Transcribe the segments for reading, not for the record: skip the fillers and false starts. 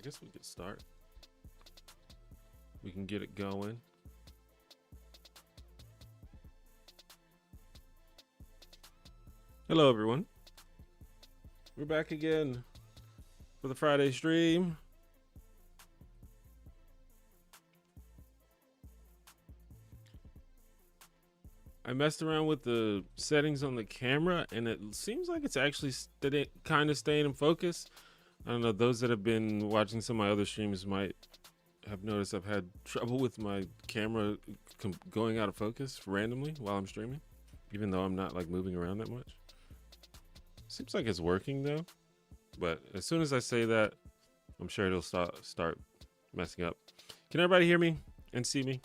I guess we could start. We can get it going. Hello, everyone. We're back again for the Friday stream. I messed around with the settings on the camera, and it seems like it's actually kind of staying in focus. I don't know. Those that have been watching some of my other streams might have noticed I've had trouble with my camera going out of focus randomly while I'm streaming, even though I'm not like moving around that much. Seems like it's working though, but as soon as I say that, I'm sure it'll start messing up. Can everybody hear me and see me?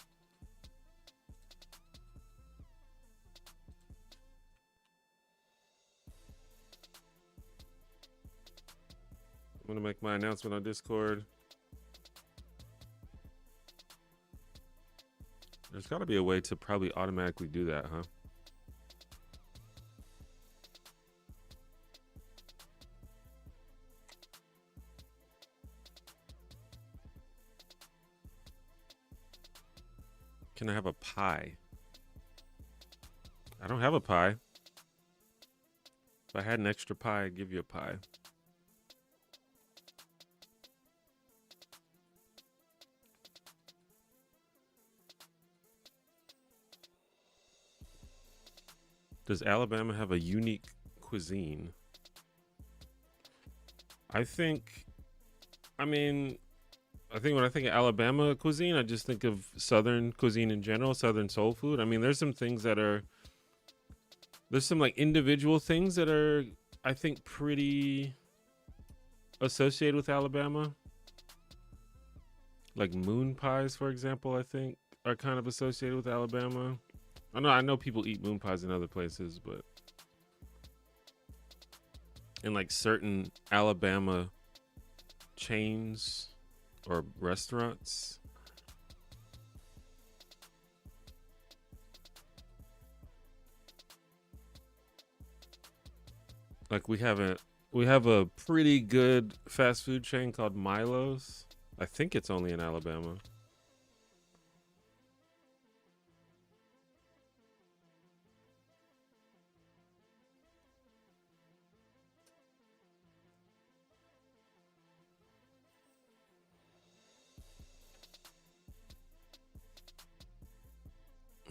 I'm gonna make my announcement on Discord. There's got to be a way to probably automatically do that, huh? Can I have a pie? I don't have a pie. If I had an extra pie, I'd give you a pie. Does Alabama have a unique cuisine? I think when I think of Alabama cuisine, I just think of Southern cuisine in general, Southern soul food. I mean, there's some like individual things that are, I think, pretty associated with Alabama. Like moon pies, for example, I think are kind of associated with Alabama. I know people eat moon pies in other places, but in like certain Alabama chains or restaurants, like we have a pretty good fast food chain called Milo's. I think it's only in Alabama.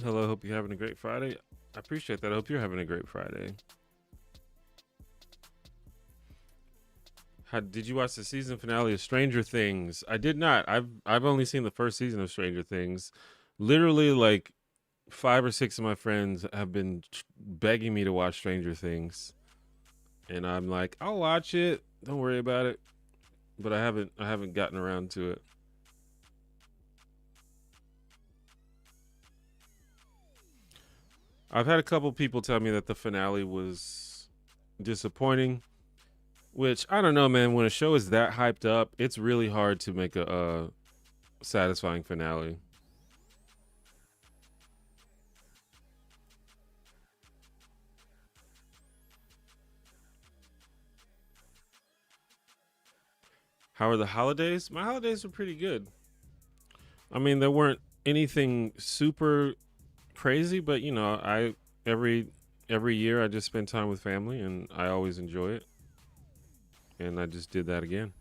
Hello, hope you're having a great Friday. I appreciate that. I hope you're having a great Friday. Did you watch the season finale of Stranger Things? I did not. I've only seen the first season of Stranger Things. Literally, like 5 or 6 of my friends have been begging me to watch Stranger Things, and I'm like, I'll watch it. Don't worry about it. But I haven't gotten around to it. I've had a couple people tell me that the finale was disappointing, which I don't know, man. When a show is that hyped up, it's really hard to make a satisfying finale. How are the holidays? My holidays were pretty good. I mean, there weren't anything super crazy, but you know, every year I just spend time with family, and I always enjoy it. And I just did that again.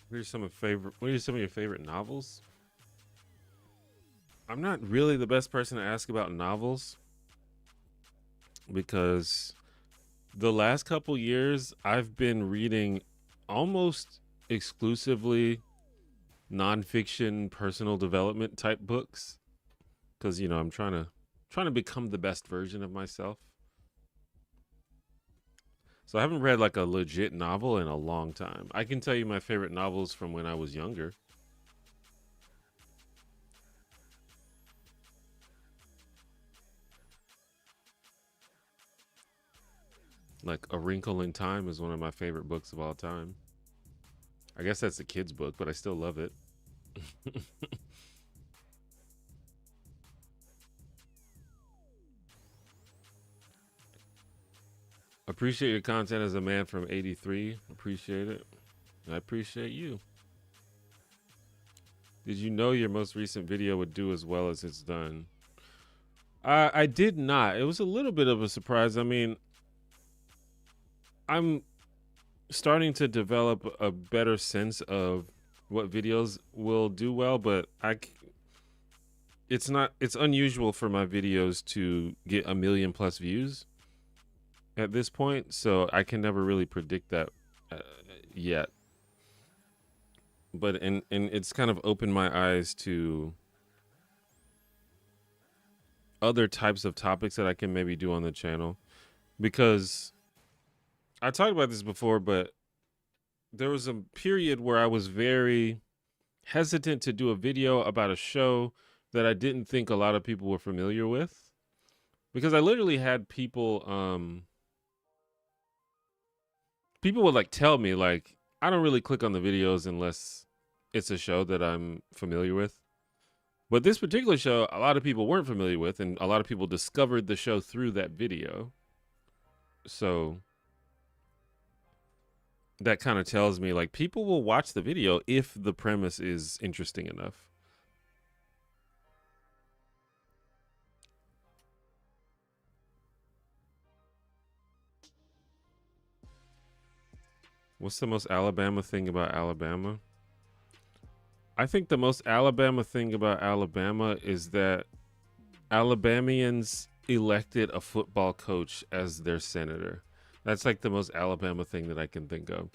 What are some of your favorite novels? I'm not really the best person to ask about novels because the last couple years I've been reading almost exclusively nonfiction personal development type books because you know I'm trying to become the best version of myself. So I haven't read like a legit novel in a long time. I can tell you my favorite novels from when I was younger. Like A Wrinkle in Time is one of my favorite books of all time. I guess that's a kid's book, but I still love it. Appreciate your content as a man from 83. Appreciate it. I appreciate you. Did you know your most recent video would do as well as it's done? I did not. It was a little bit of a surprise. I mean, I'm starting to develop a better sense of what videos will do well, but it's unusual for my videos to get 1 million plus views at this point, so I can never really predict that yet. But and it's kind of opened my eyes to other types of topics that I can maybe do on the channel, because I talked about this before, but there was a period where I was very hesitant to do a video about a show that I didn't think a lot of people were familiar with, because I literally had people would like tell me like, I don't really click on the videos unless it's a show that I'm familiar with. But this particular show, a lot of people weren't familiar with, and a lot of people discovered the show through that video. So that kind of tells me like people will watch the video if the premise is interesting enough. What's the most Alabama thing about Alabama? I think the most Alabama thing about Alabama is that Alabamians elected a football coach as their senator. That's like the most Alabama thing that I can think of.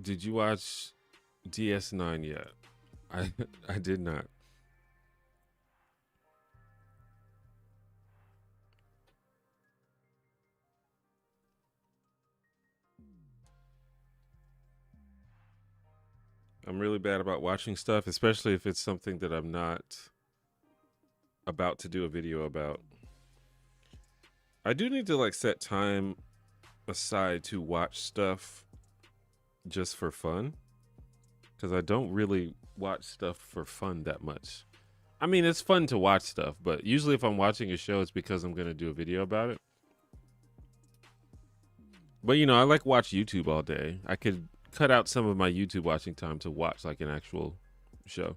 Did you watch DS9 yet? I did not. I'm really bad about watching stuff, especially if it's something that I'm not about to do a video about. I do need to like set time aside to watch stuff just for fun, because I don't really watch stuff for fun that much. I mean, it's fun to watch stuff, but usually if I'm watching a show, it's because I'm going to do a video about it. But you know, I like watch YouTube all day. I could cut out some of my YouTube watching time to watch like an actual show.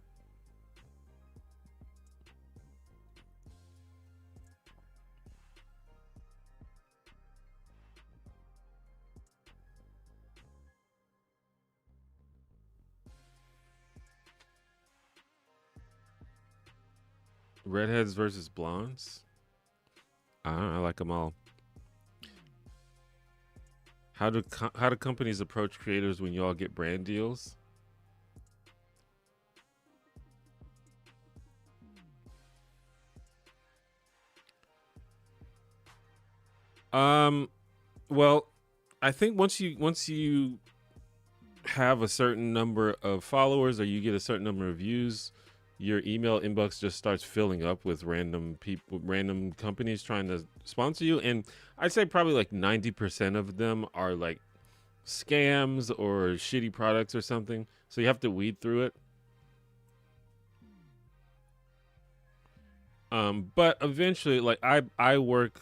Redheads versus blondes. I like them all. How do companies approach creators when y'all get brand deals? Well, I think once you have a certain number of followers or you get a certain number of views, your email inbox just starts filling up with random people, random companies trying to sponsor you. And I'd say probably like 90% of them are like scams or shitty products or something. So you have to weed through it. But eventually, like I work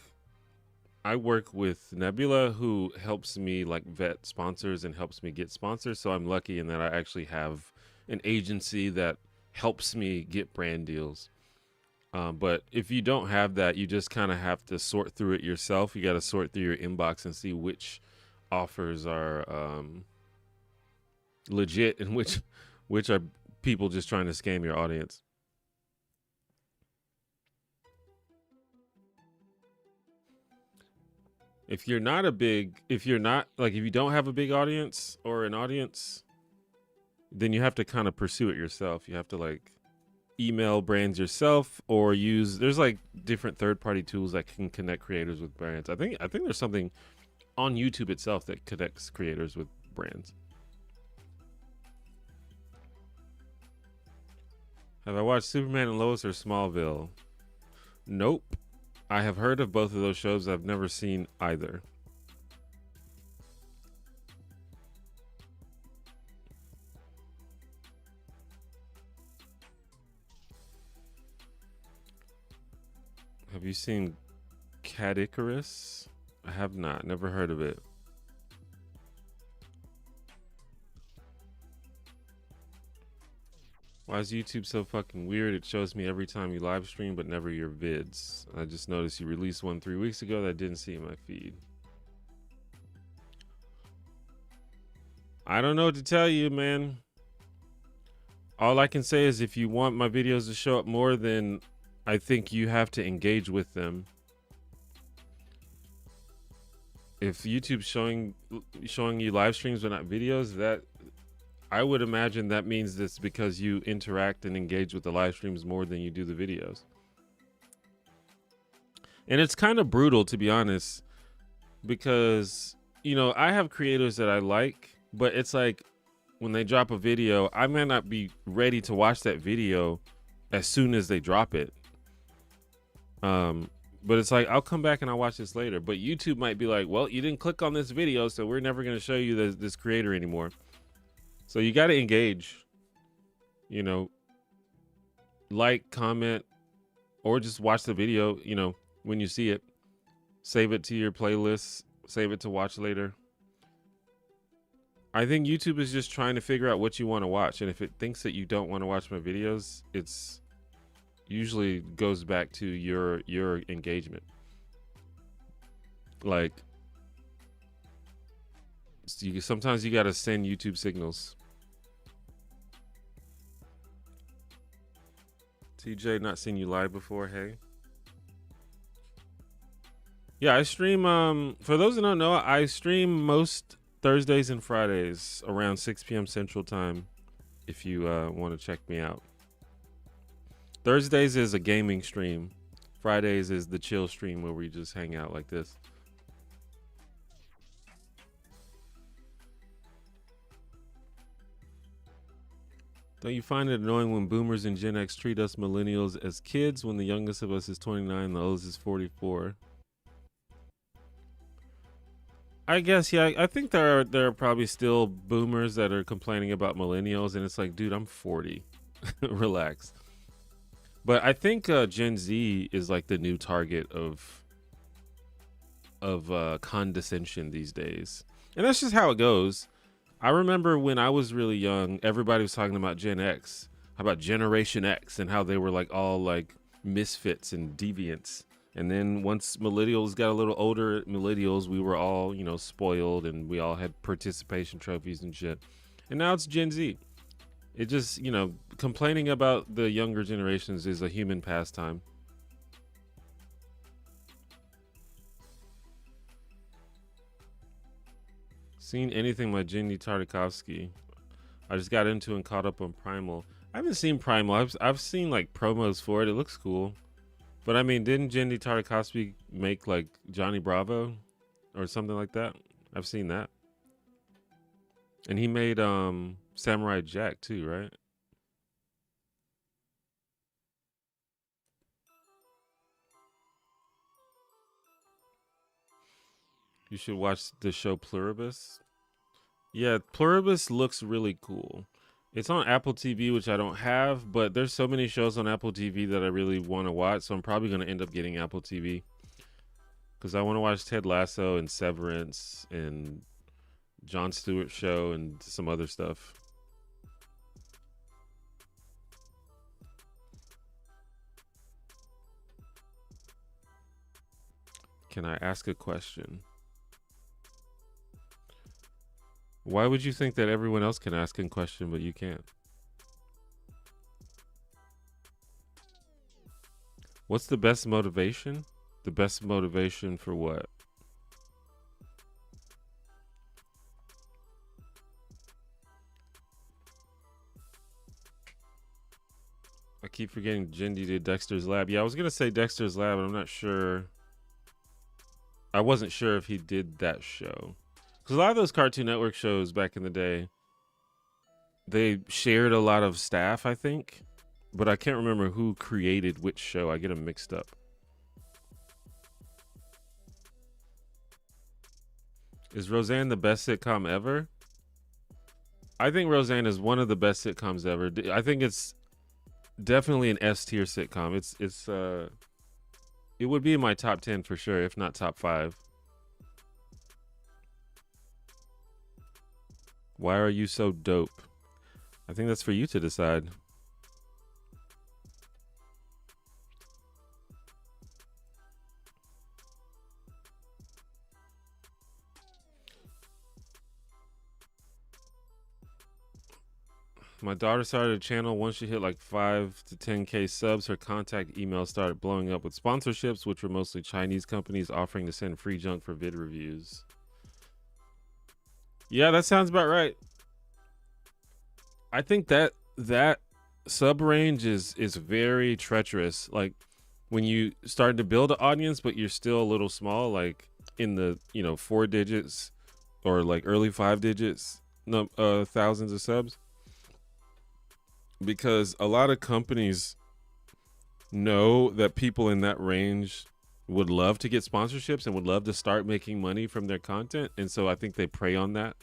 with Nebula, who helps me like vet sponsors and helps me get sponsors. So I'm lucky in that I actually have an agency that helps me get brand deals. But if you don't have that, you just kind of have to sort through it yourself. You got to sort through your inbox and see which offers are legit and which are people just trying to scam your audience. If you don't have a big audience or an audience, then you have to kind of pursue it yourself. You have to like email brands yourself or use there's like different third-party tools that can connect creators with brands. I think there's something on YouTube itself that connects creators with brands. Have I watched Superman and Lois or Smallville? Nope. I have heard of both of those shows. I've never seen either. Have you seen Cat Icarus? I have not. Never heard of it. Why is YouTube so fucking weird? It shows me every time you live stream, but never your vids. I just noticed you released one 3 weeks ago that I didn't see in my feed. I don't know what to tell you, man. All I can say is if you want my videos to show up more, then I think you have to engage with them. If YouTube's showing you live streams but not videos, that I would imagine that means that's because you interact and engage with the live streams more than you do the videos. And it's kind of brutal, to be honest, because, you know, I have creators that I like, but it's like when they drop a video, I might not be ready to watch that video as soon as they drop it. But it's like, I'll come back and I'll watch this later. But YouTube might be like, well, you didn't click on this video, so we're never going to show you this creator anymore. So you got to engage, you know, like, comment, or just watch the video, you know, when you see it. Save it to your playlist, save it to watch later. I think YouTube is just trying to figure out what you want to watch. And if it thinks that you don't want to watch my videos, it's usually goes back to your engagement. Like, sometimes you got to send YouTube signals. TJ, not seen you live before. Hey. Yeah, I stream. For those that don't know, I stream most Thursdays and Fridays around 6 p.m. Central Time. If you want to check me out. Thursdays is a gaming stream. Fridays is the chill stream where we just hang out like this. Don't you find it annoying when boomers and Gen X treat us millennials as kids when the youngest of us is 29 and the oldest is 44? I guess, yeah. I think there are probably still boomers that are complaining about millennials, and it's like, dude, I'm 40. Relax. But I think Gen Z is like the new target of condescension these days, and that's just how it goes. I remember when I was really young, everybody was talking about Gen X, about Generation X, and how they were like all like misfits and deviants. And then once millennials got a little older, we were all, you know, spoiled, and we all had participation trophies and shit. And now it's Gen Z. It just, you know, complaining about the younger generations is a human pastime. Seen anything by Jenny Tartakovsky? I just got into and caught up on Primal. I haven't seen Primal. I've seen like promos for it. It looks cool. But I mean, didn't Jenny Tartakovsky make like Johnny Bravo or something like that? I've seen that. And he made Samurai Jack too, right? You should watch the show Pluribus. Yeah, Pluribus looks really cool. It's on Apple TV, which I don't have, but there's so many shows on Apple TV that I really want to watch, so I'm probably going to end up getting Apple TV. Because I want to watch Ted Lasso and Severance and Jon Stewart show and some other stuff. Can I ask a question? Why would you think that everyone else can ask a question, but you can't? What's the best motivation? The best motivation for what? I keep forgetting Jindy did Dexter's Lab. Yeah, I was gonna say Dexter's Lab, but I'm not sure. I wasn't sure if he did that show. Because a lot of those Cartoon Network shows back in the day, they shared a lot of staff, I think. But I can't remember who created which show. I get them mixed up. Is Roseanne the best sitcom ever? I think Roseanne is one of the best sitcoms ever. I think it's definitely an S tier sitcom. It would be in my top 10 for sure, if not top 5. Why are you so dope? I think that's for you to decide. My daughter started a channel. Once she hit like 5 to 10K subs, her contact email started blowing up with sponsorships, which were mostly Chinese companies offering to send free junk for vid reviews. Yeah, that sounds about right. I think that sub range is very treacherous. Like when you start to build an audience, but you're still a little small, like in the 4 digits or like early 5 digits, thousands of subs. Because a lot of companies know that people in that range would love to get sponsorships and would love to start making money from their content. And so I think they prey on that.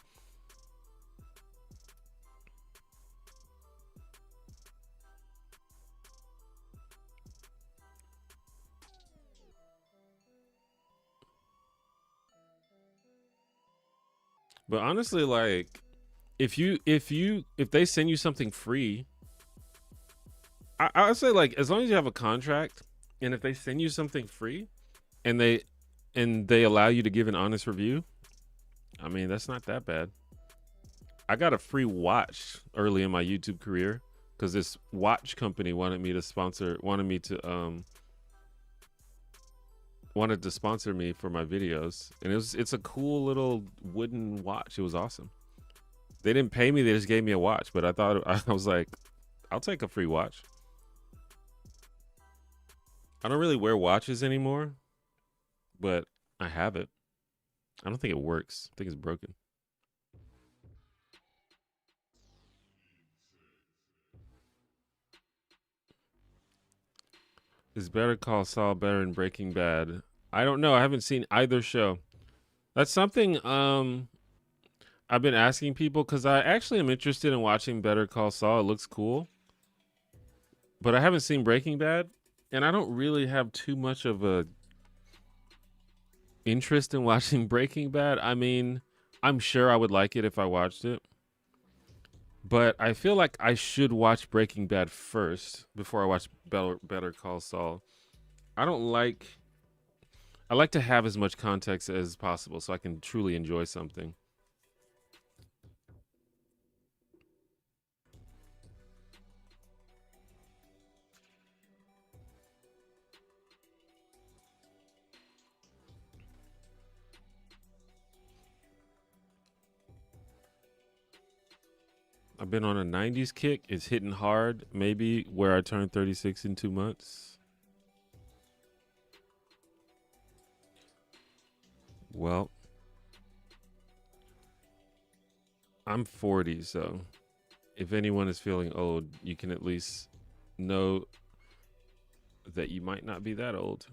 But honestly, like if they send you something free, I would say like as long as you have a contract, and if they send you something free, and they allow you to give an honest review, I mean that's not that bad. I got a free watch early in my YouTube career because this watch company wanted to sponsor me for my videos, and it's a cool little wooden watch. It was awesome. They didn't pay me; they just gave me a watch. But I was like, I'll take a free watch. I don't really wear watches anymore, but I have it. I don't think it works. I think it's broken. Is Better Call Saul better than Breaking Bad? I don't know. I haven't seen either show. That's something I've been asking people because I actually am interested in watching Better Call Saul. It looks cool. But I haven't seen Breaking Bad, and I don't really have too much of a interest in watching Breaking Bad. I mean, I'm sure I would like it if I watched it. But I feel like I should watch Breaking Bad first before I watch Better Call Saul. I like to have as much context as possible so I can truly enjoy something. I've been on a 90s kick. It's hitting hard. Maybe where I turn 36 in 2 months. Well, I'm 40, so if anyone is feeling old, you can at least know that you might not be that old.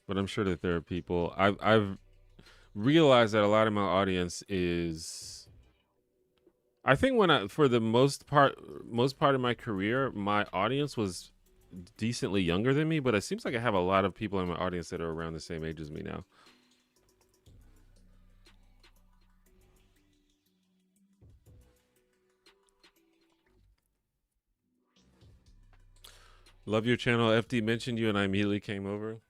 But I'm sure that there are people. I've realized that a lot of my audience is. I think for the most part of my career, my audience was decently younger than me, but it seems like I have a lot of people in my audience that are around the same age as me now. Love your channel. FD mentioned you and I immediately came over.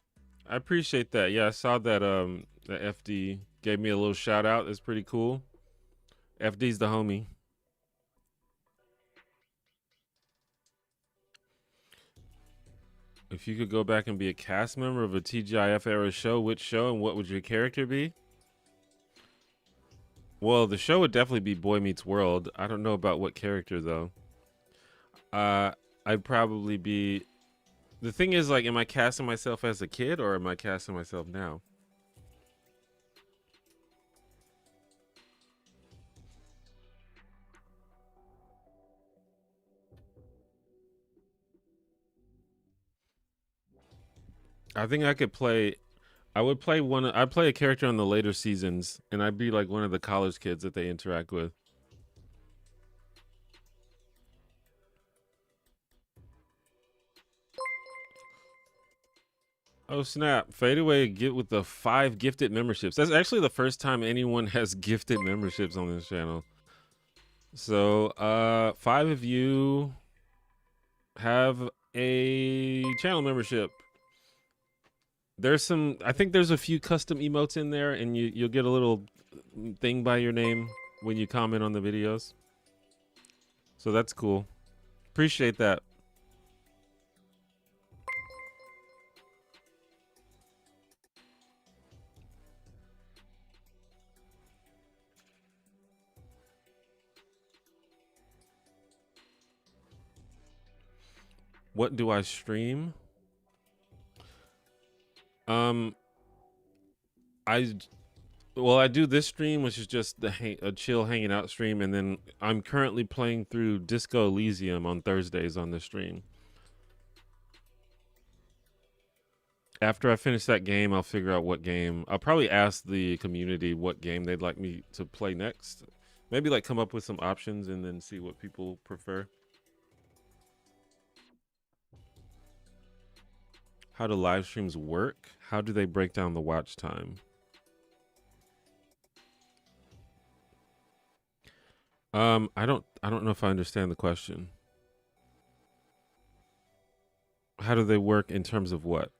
I appreciate that. Yeah, I saw that that FD gave me a little shout out. It's pretty cool. FD's the homie. If you could go back and be a cast member of a TGIF era show, which show and what would your character be? Well, the show would definitely be Boy Meets World. I don't know about what character though. I'd probably be. The thing is, like, am I casting myself as a kid or am I casting myself now? I think I could play. I would play one. I'd play a character on the later seasons, and I'd be like one of the college kids that they interact with. Oh snap! Fade away. Get with the 5 gifted memberships. That's actually the first time anyone has gifted memberships on this channel. So, 5 of you have a channel membership. There's some. I think there's a few custom emotes in there, and you'll get a little thing by your name when you comment on the videos. So that's cool. Appreciate that. What do I stream? Um, I I do this stream, which is just a chill hanging out stream, and then I'm currently playing through Disco Elysium on Thursdays on the stream. After I finish that game, I'll figure out what game. I'll probably ask the community what game they'd like me to play next. Maybe like come up with some options and then see what people prefer. How do live streams work? How do they break down the watch time? I don't know if I understand the question. How do they work in terms of what?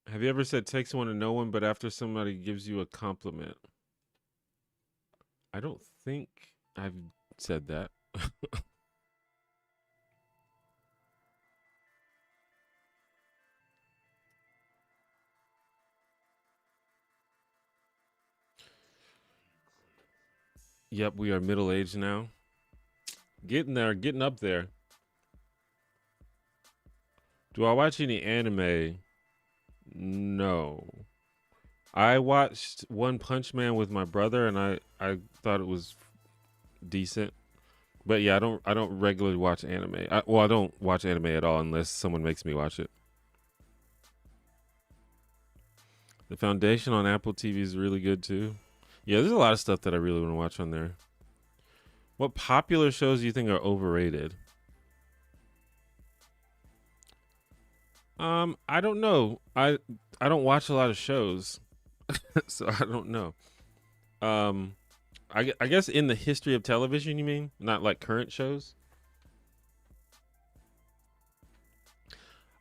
Have you ever said takes one to know one, but after somebody gives you a compliment? I don't think I've said that. Yep, we are middle aged now. Getting there, getting up there. Do I watch any anime? No. I watched One Punch Man with my brother, and I thought it was decent. But yeah, I don't regularly watch anime. I don't watch anime at all unless someone makes me watch it. The Foundation on Apple TV is really good too. Yeah, there's a lot of stuff that I really want to watch on there. What popular shows do you think are overrated? I don't know. I don't watch a lot of shows, so I don't know. Um, I guess in the history of television, you mean, not like current shows?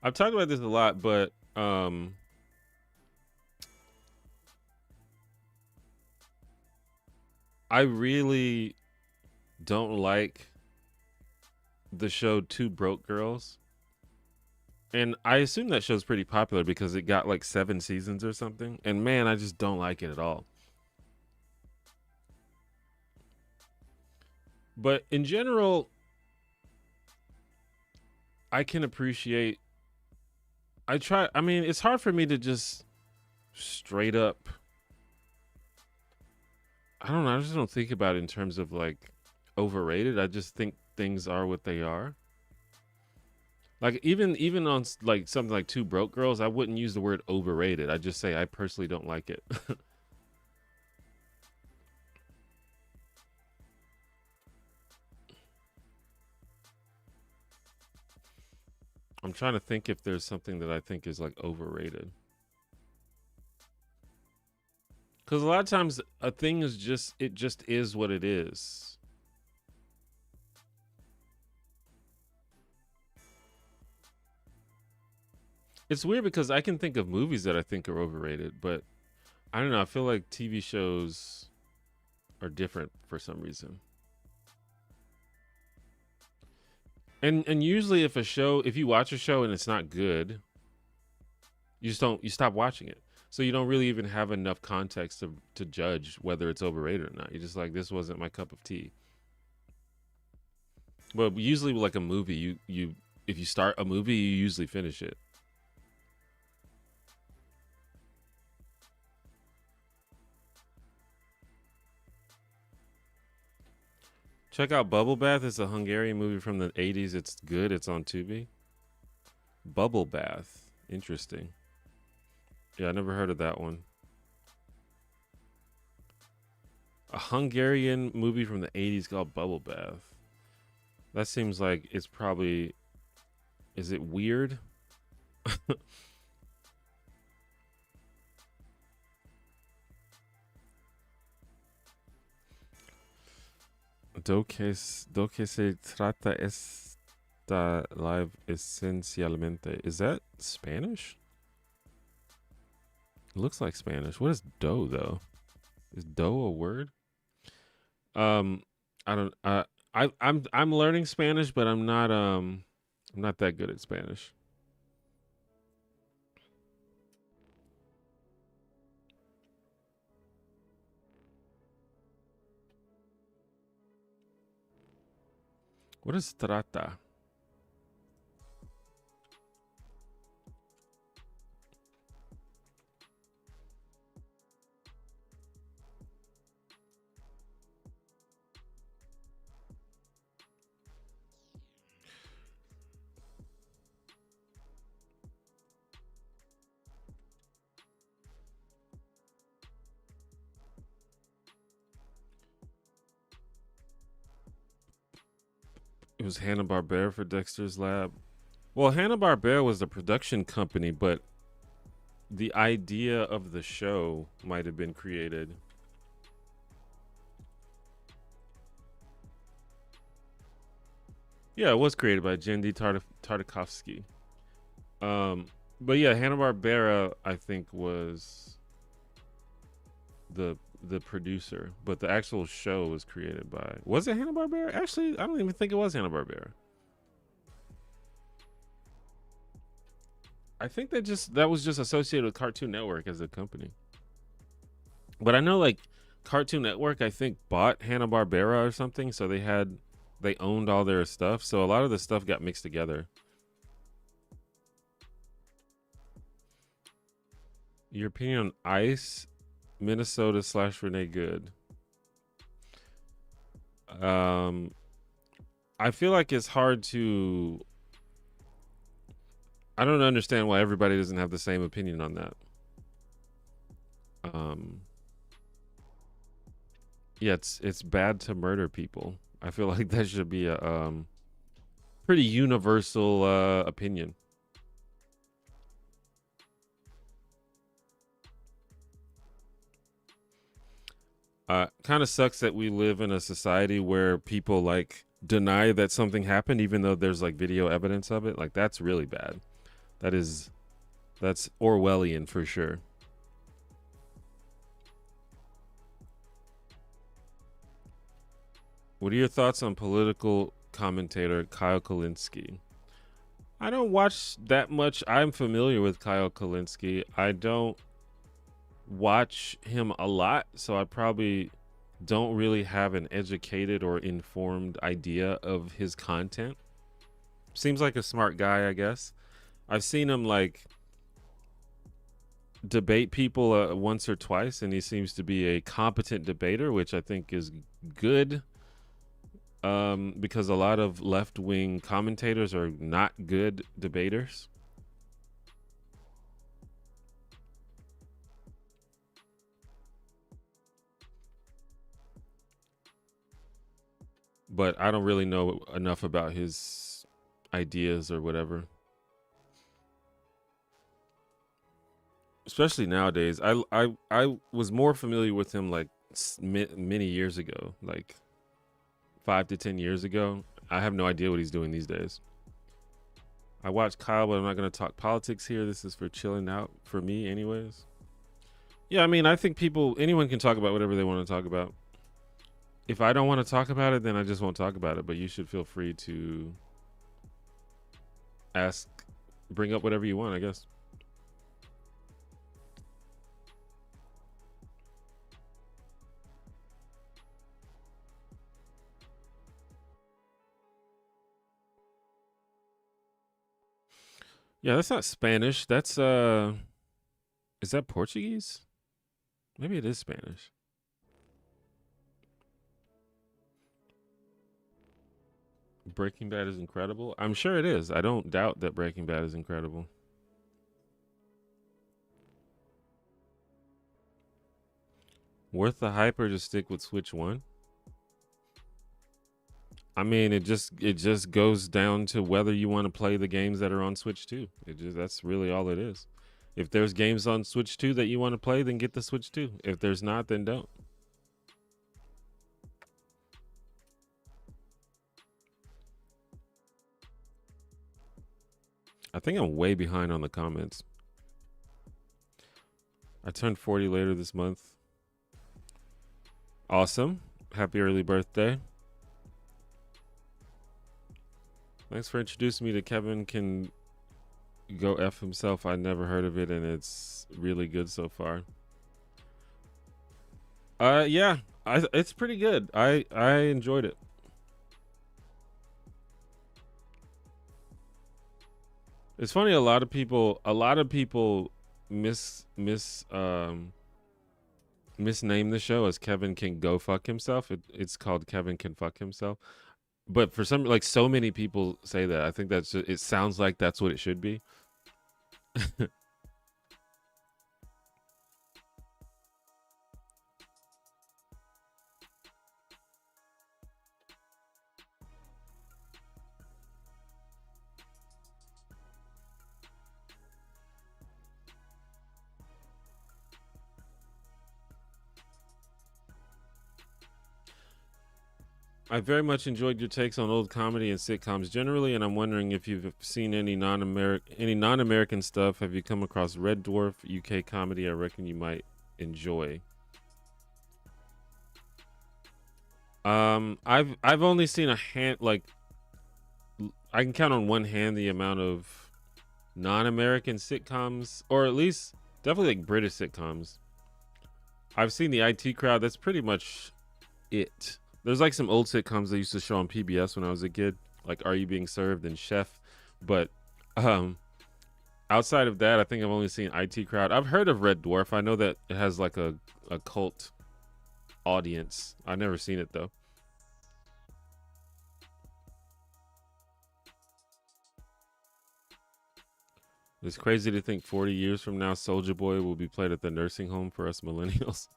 I've talked about this a lot, but I really don't like the show Two Broke Girls. And I assume that show's pretty popular because it got like 7 seasons or something. And man, I just don't like it at all. But in general, I can appreciate. I mean, it's hard for me to just straight up. I don't know. I just don't think about it in terms of like overrated. I just think things are what they are. Like even on like something like Two Broke Girls, I wouldn't use the word overrated. I just say I personally don't like it. I'm trying to think if there's something that I think is like overrated. Because a lot of times a thing is just it just is what it is. It's weird because I can think of movies that I think are overrated, but I don't know. I feel like TV shows are different for some reason. And usually if you watch a show and it's not good, You just don't. You stop watching it, so you don't really even have enough context to judge whether it's overrated or not. You're just like, this wasn't my cup of tea. But usually, like a movie, you if you start a movie, you usually finish it. Check out Bubble Bath. It's a Hungarian movie from the 80s. It's good. It's on Tubi. Bubble Bath. Interesting. Yeah, I never heard of that one. A Hungarian movie from the 80s called Bubble Bath. That seems like it's probably. Is it weird? Do que se trata esta live esencialmente. Is that Spanish? It looks like Spanish. What is do though? Is do a word? Um, I don't. I'm learning Spanish, but I'm not that good at Spanish. What is trata? It was Hanna-Barbera for Dexter's Lab. Well, Hanna-Barbera was the production company, but the idea of the show might have been created. Yeah, it was created by Jendi Tartakovsky. But yeah, Hanna-Barbera, I think, was the producer, but the actual show was created by. Was it Hanna-Barbera? Actually, I don't even think it was Hanna-Barbera. I think that was just associated with Cartoon Network as a company. But I know like Cartoon Network, I think bought Hanna-Barbera or something, so they owned all their stuff. So a lot of the stuff got mixed together. Your opinion on Ice, Minnesota / Renee Good? Um, I feel like it's hard to. I don't understand why everybody doesn't have the same opinion on that. Um, yeah, it's bad to murder people. I feel like that should be a pretty universal opinion. Kind of sucks that we live in a society where people like deny that something happened even though there's like video evidence of it. Like that's really bad. That's Orwellian for sure. What are your thoughts on political commentator Kyle Kalinske? I don't watch that much. I'm familiar with Kyle Kalinske. I don't watch him a lot, so I probably don't really have an educated or informed idea of his content. Seems like a smart guy, I guess. I've seen him like debate people once or twice, and he seems to be a competent debater, which I think is good. Because a lot of left-wing commentators are not good debaters. But I don't really know enough about his ideas or whatever. Especially nowadays, I was more familiar with him like many years ago, like 5 to 10 years ago. I have no idea what he's doing these days. I watch Kyle, but I'm not going to talk politics here. This is for chilling out for me, anyways. Yeah, I mean, I think anyone can talk about whatever they want to talk about. If I don't want to talk about it, then I just won't talk about it. But you should feel free to bring up whatever you want, I guess. Yeah, that's not Spanish. That's is that Portuguese? Maybe it is Spanish. Breaking Bad is incredible. I'm sure it is. I don't doubt that Breaking Bad is incredible. Worth the hype or just stick with Switch One? I mean, it just goes down to whether you want to play the games that are on Switch 2. That's really all it is. If there's games on Switch 2 that you want to play, then get the Switch 2. If there's not, then don't. I think I'm way behind on the comments. I turned 40 later this month. Awesome. Happy early birthday. Thanks for introducing me to Kevin Can Go F Himself. I never heard of it, and it's really good so far. Yeah, it's pretty good. I enjoyed it. It's funny. A lot of people misname the show as Kevin Can Go Fuck Himself. It's called Kevin Can Fuck Himself. But for some, like, so many people say that. I think that's just, it sounds like that's what it should be. I very much enjoyed your takes on old comedy and sitcoms generally, and I'm wondering if you've seen any non-American stuff. Have you come across Red Dwarf UK comedy? I reckon you might enjoy. I've only seen a hand, like, I can count on one hand the amount of non-American sitcoms, or at least definitely like British sitcoms. I've seen the IT Crowd. That's pretty much it. There's like some old sitcoms they used to show on PBS when I was a kid, like Are You Being Served and Chef. But um, outside of that, I think I've only seen IT Crowd. I've heard of Red Dwarf. I know that it has like a cult audience. I've never seen it though. It's crazy to think 40 years from now, Soldier Boy will be played at the nursing home for us millennials.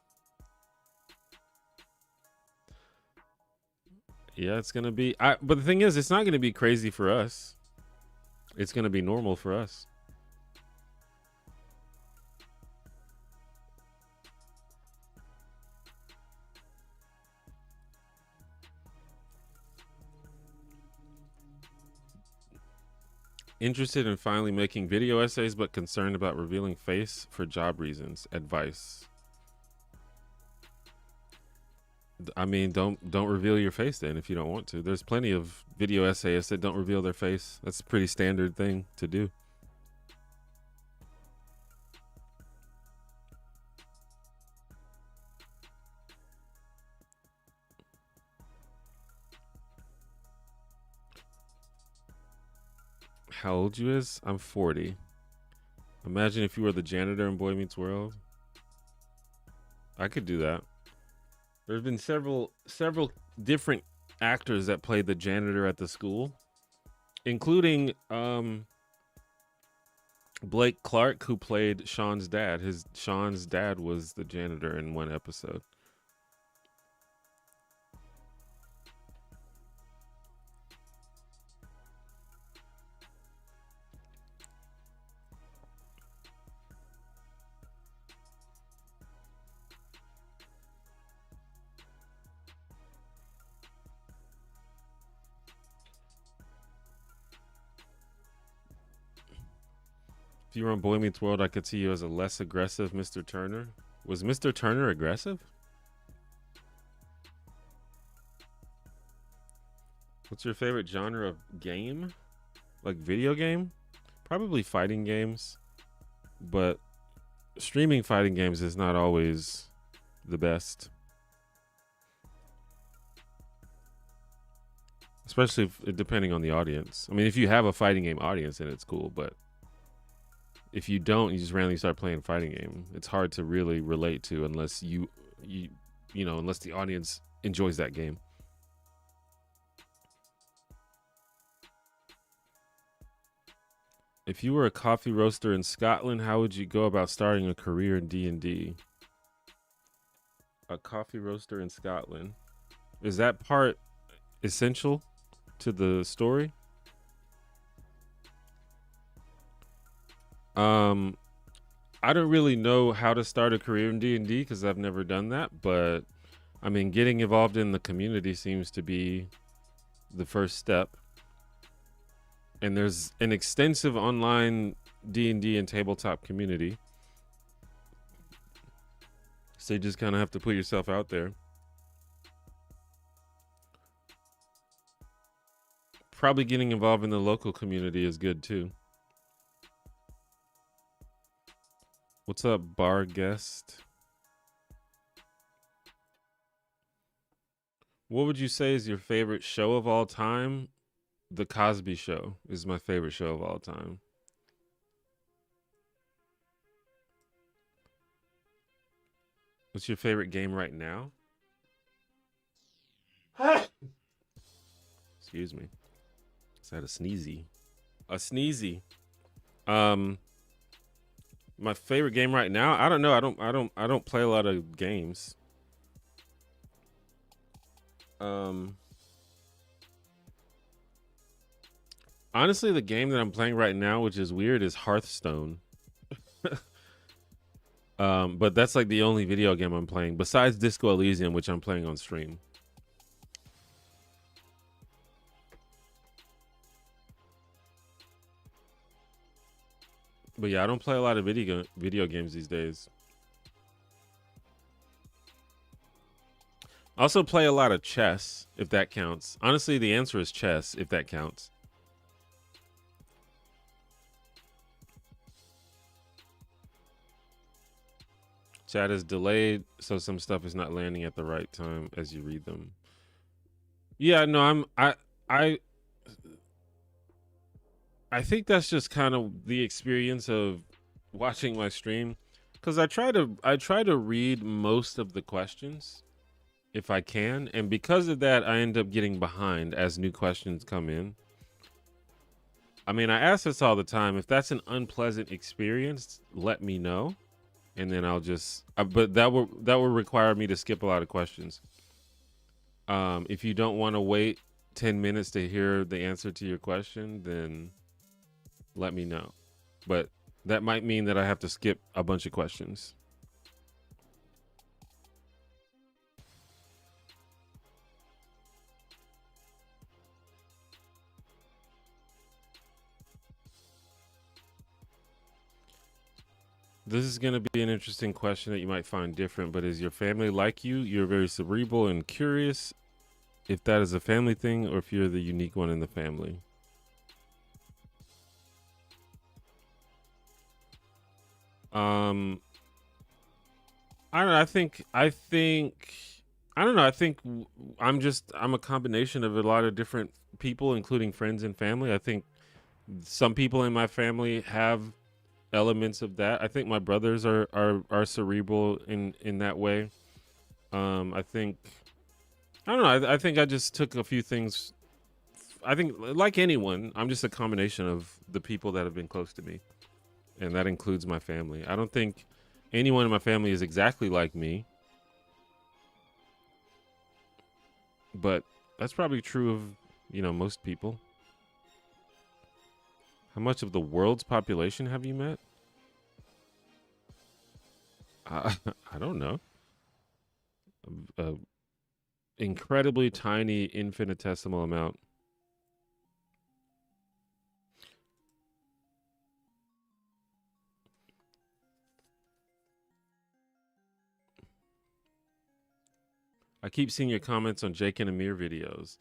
Yeah, it's gonna be. But the thing is, it's not gonna be crazy for us. It's gonna be normal for us. Interested in finally making video essays, but concerned about revealing face for job reasons. Advice. I mean, don't reveal your face then if you don't want to. There's plenty of video essayists that don't reveal their face. That's a pretty standard thing to do. How old you is? I'm 40. Imagine if you were the janitor in Boy Meets World. I could do that. There's been several different actors that played the janitor at the school, including Blake Clark, who played Sean's dad. Sean's dad was the janitor in one episode. If you were on Boy Meets World, I could see you as a less aggressive Mr. Turner. Was Mr. Turner aggressive? What's your favorite genre of game? Like video game? Probably fighting games. But streaming fighting games is not always the best. Especially depending on the audience. I mean, if you have a fighting game audience, then it's cool, but if you don't, you just randomly start playing a fighting game. It's hard to really relate to unless you unless the audience enjoys that game. If you were a coffee roaster in Scotland, how would you go about starting a career in D&D? A coffee roaster in Scotland. Is that part essential to the story? I don't really know how to start a career in D&D because I've never done that, but I mean, getting involved in the community seems to be the first step. And there's an extensive online D&D and tabletop community. So you just kind of have to put yourself out there. Probably getting involved in the local community is good too. What's up, bar guest? What would you say is your favorite show of all time? The Cosby Show is my favorite show of all time. What's your favorite game right now? Excuse me. Is that a sneezy? A sneezy. My favorite game right now? I don't know. I don't play a lot of games. Honestly, the game that I'm playing right now, which is weird, is Hearthstone. But that's like the only video game I'm playing besides Disco Elysium, which I'm playing on stream. But yeah, I don't play a lot of video games these days. I also play a lot of chess, if that counts. Honestly, the answer is chess, if that counts. Chat is delayed, so some stuff is not landing at the right time as you read them. Yeah, no, I think that's just kind of the experience of watching my stream, because I try to read most of the questions if I can, and because of that, I end up getting behind as new questions come in. I mean, I ask this all the time. If that's an unpleasant experience, let me know. And then I'll just, but that will require me to skip a lot of questions. If you don't want to wait 10 minutes to hear the answer to your question, then let me know. But that might mean that I have to skip a bunch of questions. This is going to be an interesting question that you might find different, but is your family like you? You're very cerebral and curious. If that is a family thing or if you're the unique one in the family. I don't know. I think I don't know. I think I'm a combination of a lot of different people, including friends and family. I think some people in my family have elements of that. I think my brothers are cerebral in that way. I think I don't know. I think I just took a few things. I think like anyone, I'm just a combination of the people that have been close to me, and that includes my family. I don't think anyone in my family is exactly like me, but that's probably true of most people. How much of the world's population have you met? I don't know. Incredibly tiny, infinitesimal amount. I keep seeing your comments on Jake and Amir videos.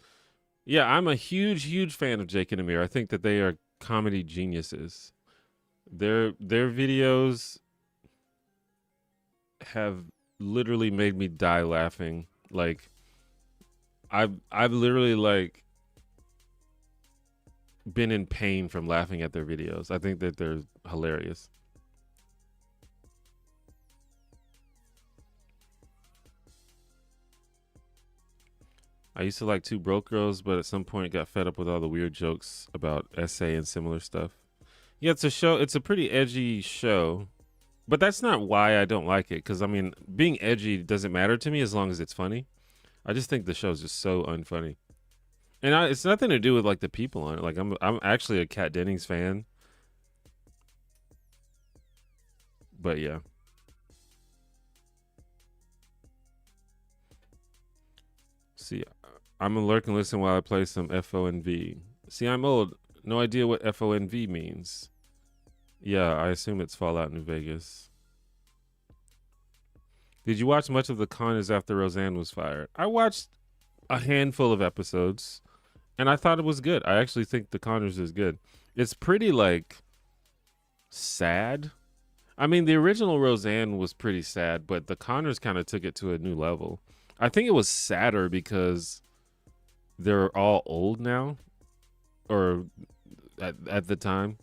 Yeah, I'm a huge fan of Jake and Amir. I think that they are comedy geniuses. Their videos have literally made me die laughing. Like I've literally like been in pain from laughing at their videos. I think that they're hilarious. I used to like Two Broke Girls, but at some point got fed up with all the weird jokes about essay and similar stuff. Yeah, it's a show. It's a pretty edgy show, but that's not why I don't like it. Because I mean, being edgy doesn't matter to me as long as it's funny. I just think the show's just so unfunny, and it's nothing to do with like the people on it. Like I'm actually a Kat Dennings fan, but yeah. See, I'm gonna lurk and listen while I play some FONV. See, I'm old. No idea what FONV means. Yeah, I assume it's Fallout New Vegas. Did you watch much of the Conners after Roseanne was fired? I watched a handful of episodes, and I thought it was good. I actually think the Conners is good. It's pretty like sad. I mean, the original Roseanne was pretty sad, but the Conners kind of took it to a new level. I think it was sadder because they're all old now, or at the time.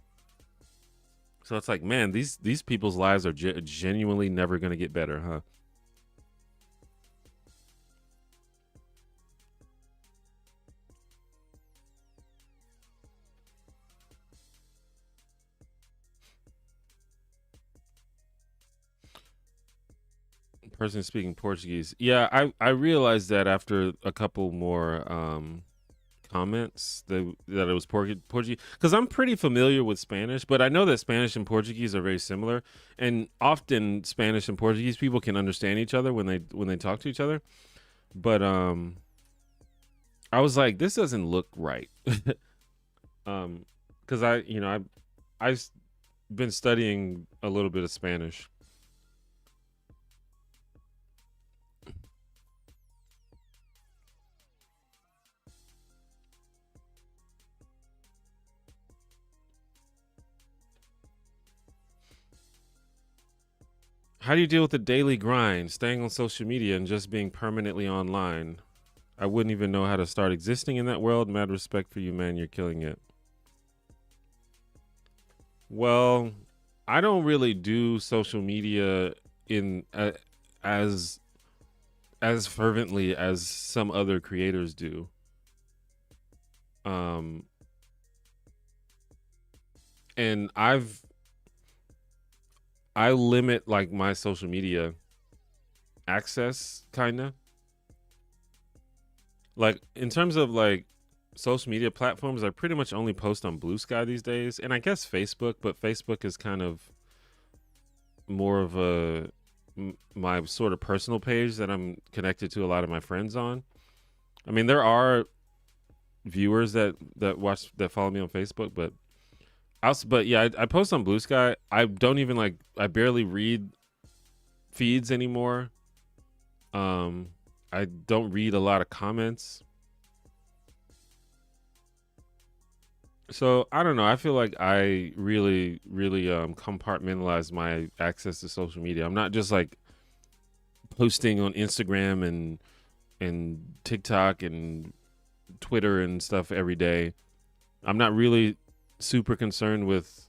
So it's like, man, these people's lives are genuinely never gonna get better, huh? Person speaking Portuguese. Yeah, I realized that after a couple more comments that it was Portuguese, because I'm pretty familiar with Spanish, but I know that Spanish and Portuguese are very similar, and often Spanish and Portuguese people can understand each other when they talk to each other. But I was like, this doesn't look right. Because I've been studying a little bit of Spanish. How do you deal with the daily grind, staying on social media and just being permanently online? I wouldn't even know how to start existing in that world. Mad respect for you, man. You're killing it. Well, I don't really do social media in as as fervently as some other creators do. Um, and I limit like my social media access, kind of like in terms of like social media platforms. I pretty much only post on Blue Sky these days, and I guess Facebook, but Facebook is kind of more of my sort of personal page that I'm connected to a lot of my friends on. I mean, there are viewers that follow me on Facebook, but yeah, I post on Blue Sky. I don't even like. I barely read feeds anymore. Um, I don't read a lot of comments. So I don't know. I feel like I really, really compartmentalize my access to social media. I'm not just like posting on Instagram and TikTok and Twitter and stuff every day. I'm not really super concerned with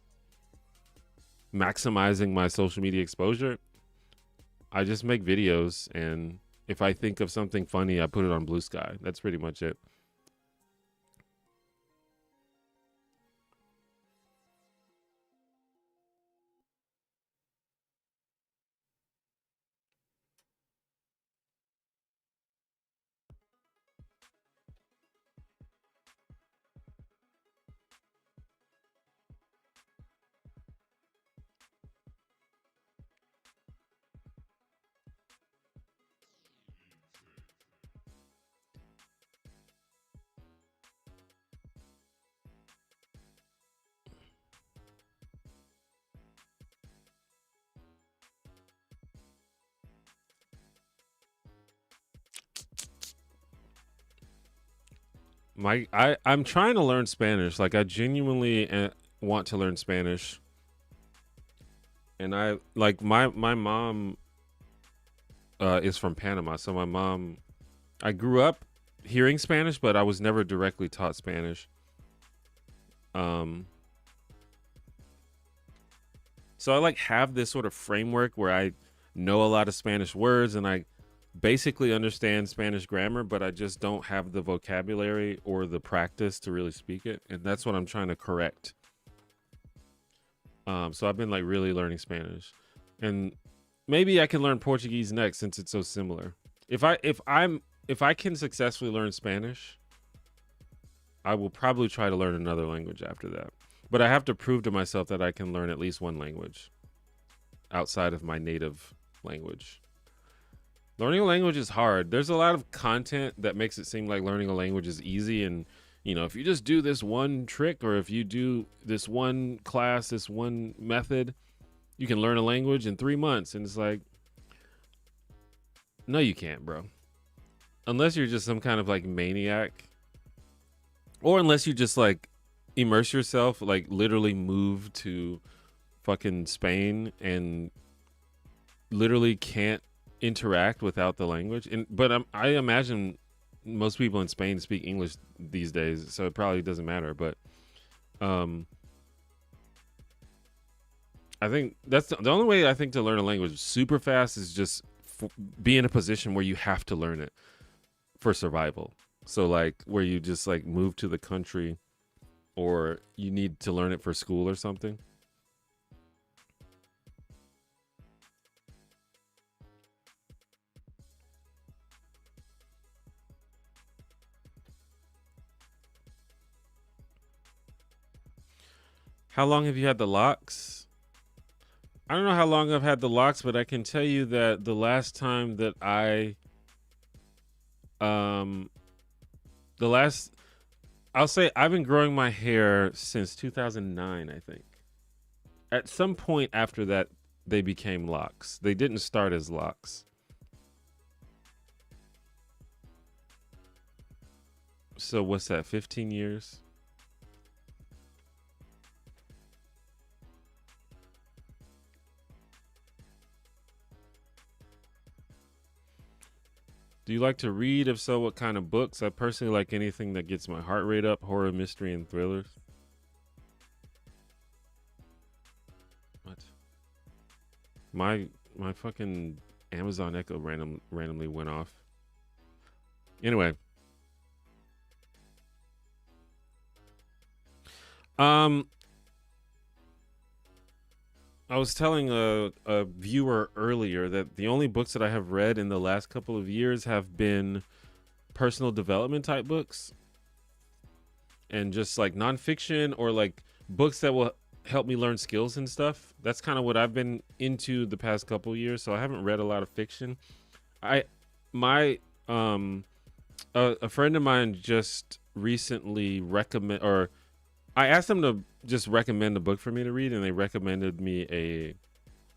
maximizing my social media exposure. I just make videos, and if I think of something funny, I put it on Blue Sky. That's pretty much it. I'm trying to learn Spanish. Like I genuinely want to learn Spanish, and I like my mom is from Panama, so my mom, I grew up hearing Spanish, but I was never directly taught Spanish. Um, so I like have this sort of framework where I know a lot of Spanish words, and I basically understand Spanish grammar, but I just don't have the vocabulary or the practice to really speak it, and that's what I'm trying to correct. So I've been like really learning Spanish, and maybe I can learn Portuguese next since it's so similar. If I can successfully learn Spanish, I will probably try to learn another language after that. But I have to prove to myself that I can learn at least one language outside of my native language. Learning a language is hard. There's a lot of content that makes it seem like learning a language is easy, and if you just do this one trick, or if you do this one class, this one method, you can learn a language in 3 months. And it's like, no, you can't, bro. Unless you're just some kind of like maniac, or unless you just like immerse yourself, like literally move to fucking Spain and literally can't interact without the language. But I imagine most people in Spain speak English these days, so it probably doesn't matter. But I think that's the only way I think to learn a language super fast is just be in a position where you have to learn it for survival. So like where you just like move to the country, or you need to learn it for school or something. How long have you had the locks? I don't know how long I've had the locks, but I can tell you that the last time that I'll say I've been growing my hair since 2009, I think. At some point after that, they became locks. They didn't start as locks. So what's that, 15 years? Do you like to read? If so, what kind of books? I personally like anything that gets my heart rate up, horror, mystery, and thrillers. What? My fucking Amazon Echo randomly went off. Anyway. I was telling a viewer earlier that the only books that I have read in the last couple of years have been personal development type books, and just like nonfiction, or like books that will help me learn skills and stuff. That's kind of what I've been into the past couple of years. So I haven't read a lot of fiction. I my a friend of mine just recently recommend, or I asked them to just recommend a book for me to read, and they recommended me a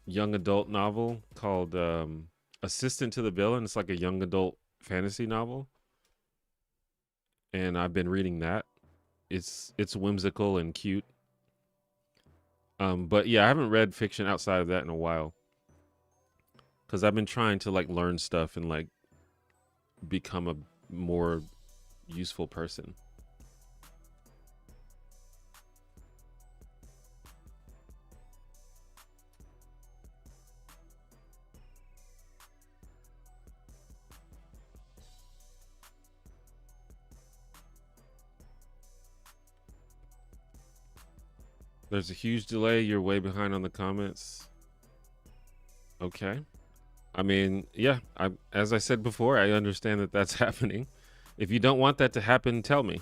young adult novel called Assistant to the Villain. It's like a young adult fantasy novel, and I've been reading that. It's whimsical and cute. But yeah, I haven't read fiction outside of that in a while, because I've been trying to like learn stuff and like become a more useful person. There's a huge delay. You're way behind on the comments. Okay. I mean, yeah, as I said before, I understand that that's happening. If you don't want that to happen, tell me.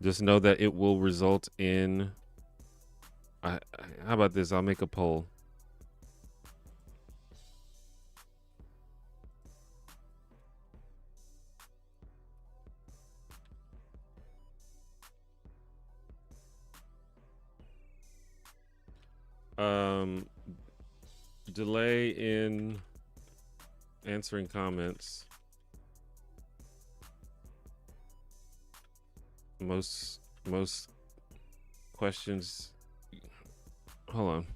Just know that it will result in how about this? I'll make a poll. Delay in answering comments. Most questions. Hold on.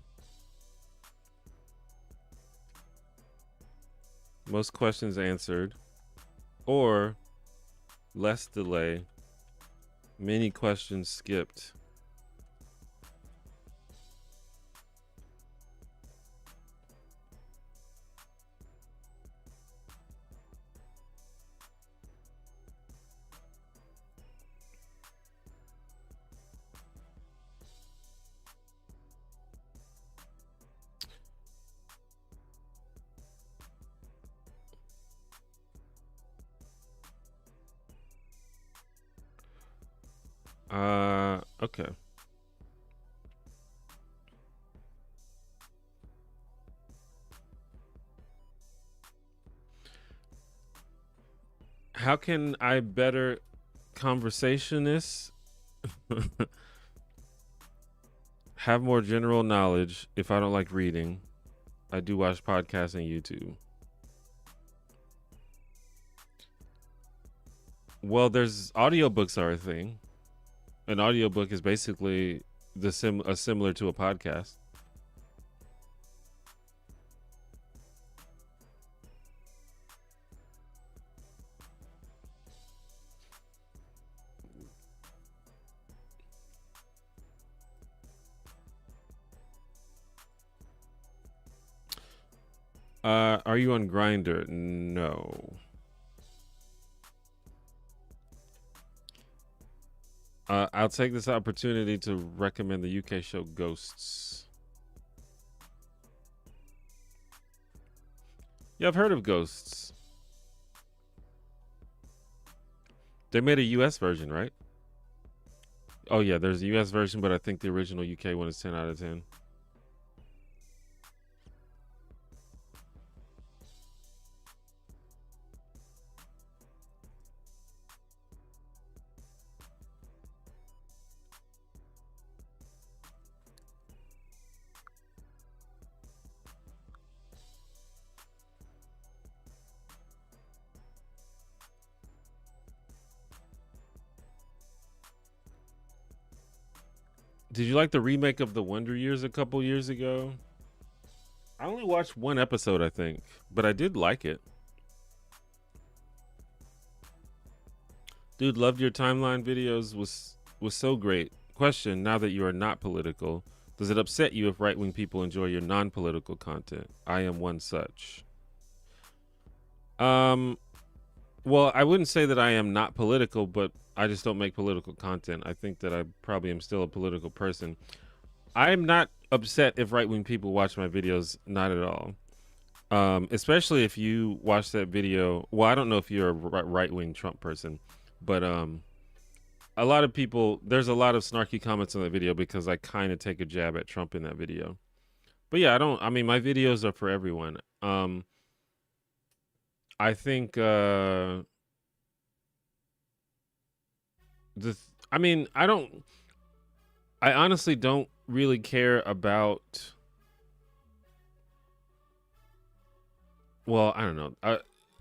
Most questions answered, or less delay. Many questions skipped. Okay. How can I better conversationist have more general knowledge if I don't like reading? I do watch podcasts and YouTube. Well, there's audiobooks are a thing. An audiobook is basically similar to a podcast. Are you on Grinder? No. I'll take this opportunity to recommend the UK show Ghosts. Yeah, I've heard of Ghosts. They made a US version, right? Oh yeah, there's a US version, but I think the original UK one is 10 out of 10. Did you like the remake of The Wonder Years a couple years ago? I only watched one episode, I think, but I did like it. Dude, loved your timeline videos. Was so great. Question: now that you are not political, does it upset you if right wing people enjoy your non political content? I am one such. Um, well, I wouldn't say that I am not political, but I just don't make political content. I think that I probably am still a political person. I'm not upset if right wing people watch my videos. Not at all. Especially if you watch that video. Well, I don't know if you're a right wing Trump person, but a lot of people. There's a lot of snarky comments on that video because I kind of take a jab at Trump in that video. But yeah, I don't. I mean, my videos are for everyone. I think I mean, I don't. I honestly don't really care about. Well, I don't know.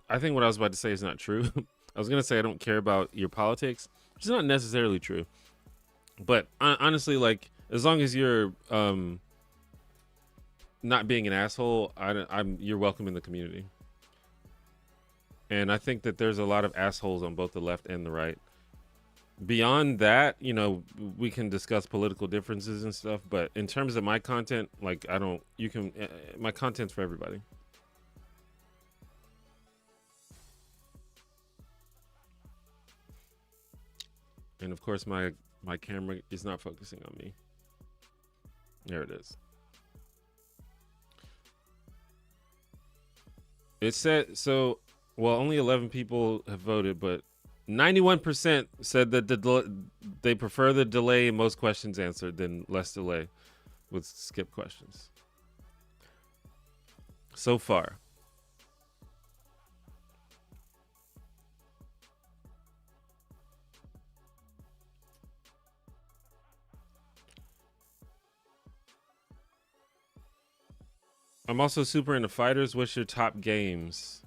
I think what I was about to say is not true. I was gonna say I don't care about your politics, which is not necessarily true. But honestly, like as long as you're not being an asshole, I'm you're welcome in the community. And I think that there's a lot of assholes on both the left and the right. Beyond that, you know, we can discuss political differences and stuff. But in terms of my content, like I don't. You can. My content's for everybody. And of course, my camera is not focusing on me. There it is. It said so. Well, only 11 people have voted, but 91% said that they prefer the delay in most questions answered than less delay with skip questions. So far. I'm also super into fighters. What's your top games?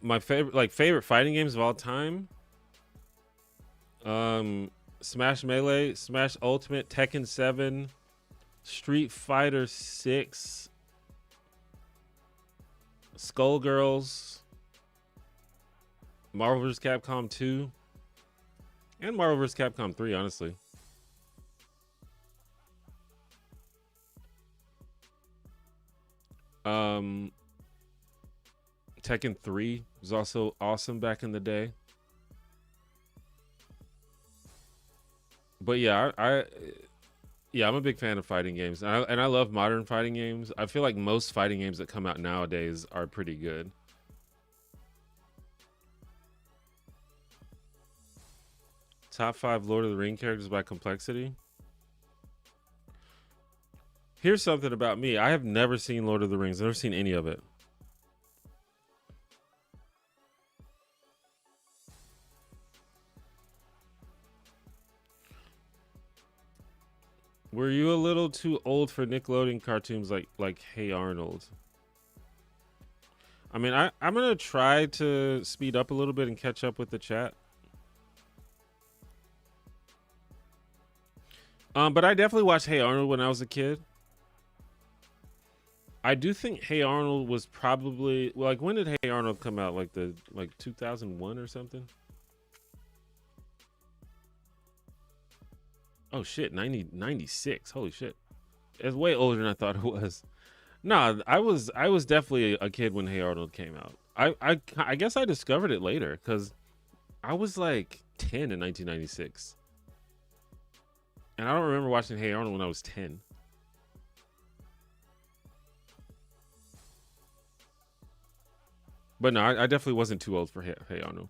My favorite fighting games of all time. Smash Melee, Smash Ultimate, Tekken 7, Street Fighter 6, Skullgirls, Marvel vs. Capcom 2, and Marvel vs. Capcom 3, honestly. Um, Tekken 3 was also awesome back in the day. But yeah, yeah, I'm a big fan of fighting games, and I love modern fighting games. I feel like most fighting games that come out nowadays are pretty good. Top 5 Lord of the Ring characters by complexity. Here's something about me. I have never seen Lord of the Rings. I've never seen any of it. Were you a little too old for Nickelodeon cartoons like Hey Arnold? I mean, I'm gonna try to speed up a little bit and catch up with the chat. But I definitely watched Hey Arnold when I was a kid. I do think Hey Arnold was probably like, when did Hey Arnold come out? Like 2001 or something? Oh shit, 96. Holy shit. It's way older than I thought it was. No, I was definitely a kid when Hey Arnold came out. I guess I discovered it later cuz I was like 10 in 1996. And I don't remember watching Hey Arnold when I was 10. But no, I definitely wasn't too old for Hey Arnold.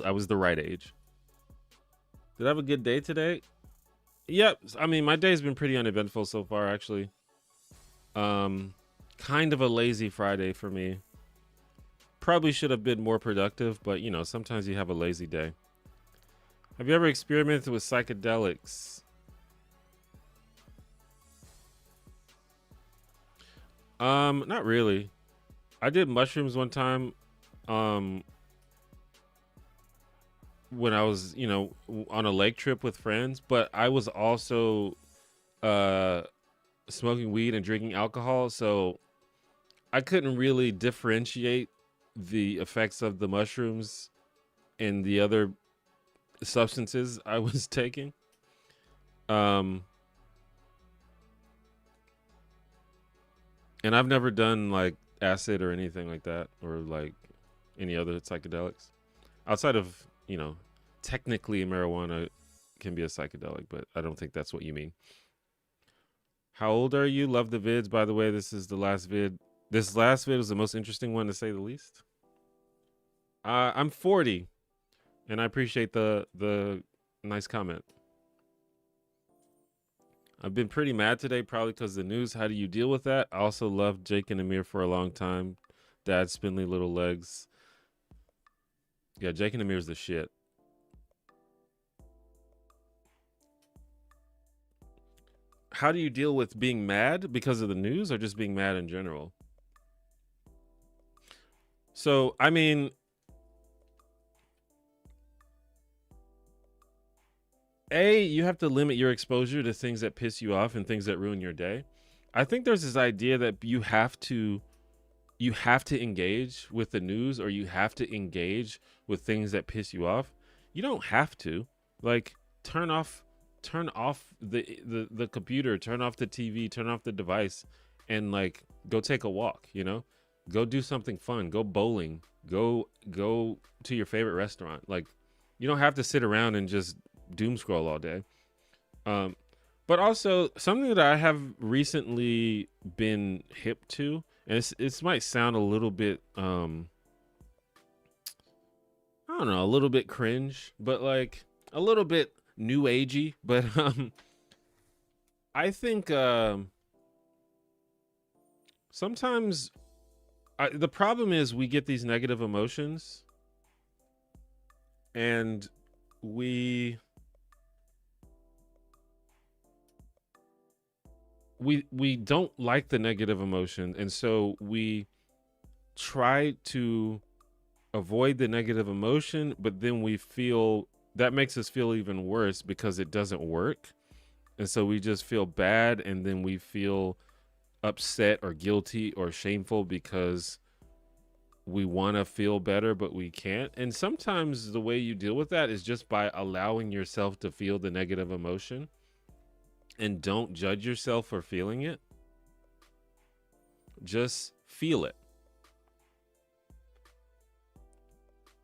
I was the right age. Did I have a good day today? Yep. I mean, my day's been pretty uneventful so far, actually. Kind of a lazy Friday for me. Probably should have been more productive, but you know, sometimes you have a lazy day. Have you ever experimented with psychedelics? Not really. I did mushrooms one time. When I was, you know, on a lake trip with friends, but I was also smoking weed and drinking alcohol, so I couldn't really differentiate the effects of the mushrooms and the other substances I was taking. And I've never done like acid or anything like that, or like any other psychedelics outside of, you know, technically marijuana can be a psychedelic, but I don't think that's what you mean. How old are you? Love the vids. By the way, this is the last vid. This last vid was the most interesting one, to say the least. I'm 40, and I appreciate the nice comment. I've been pretty mad today, probably because of the news. How do you deal with that? I also loved Jake and Amir for a long time. Dad's spindly little legs. Yeah, Jake and Amir's the shit. How do you deal with being mad because of the news, or just being mad in general? So, I mean, you have to limit your exposure to things that piss you off and things that ruin your day. I think there's this idea that you have to engage with the news, or you have to engage with things that piss you off. You don't have to. Like, turn off the computer, turn off the TV, turn off the device, and like go take a walk, you know? Go do something fun, go bowling, go to your favorite restaurant. Like, you don't have to sit around and just doom scroll all day. But also something that I have recently been hip to, and it might sound a little bit I don't know, a little bit cringe, but like a little bit new agey, but I think sometimes the problem is we get these negative emotions, and we don't like the negative emotion, and so we try to avoid the negative emotion, but then we feel that makes us feel even worse because it doesn't work. And so we just feel bad, and then we feel upset or guilty or shameful because we want to feel better, but we can't. And sometimes the way you deal with that is just by allowing yourself to feel the negative emotion, and don't judge yourself for feeling it. Just feel it.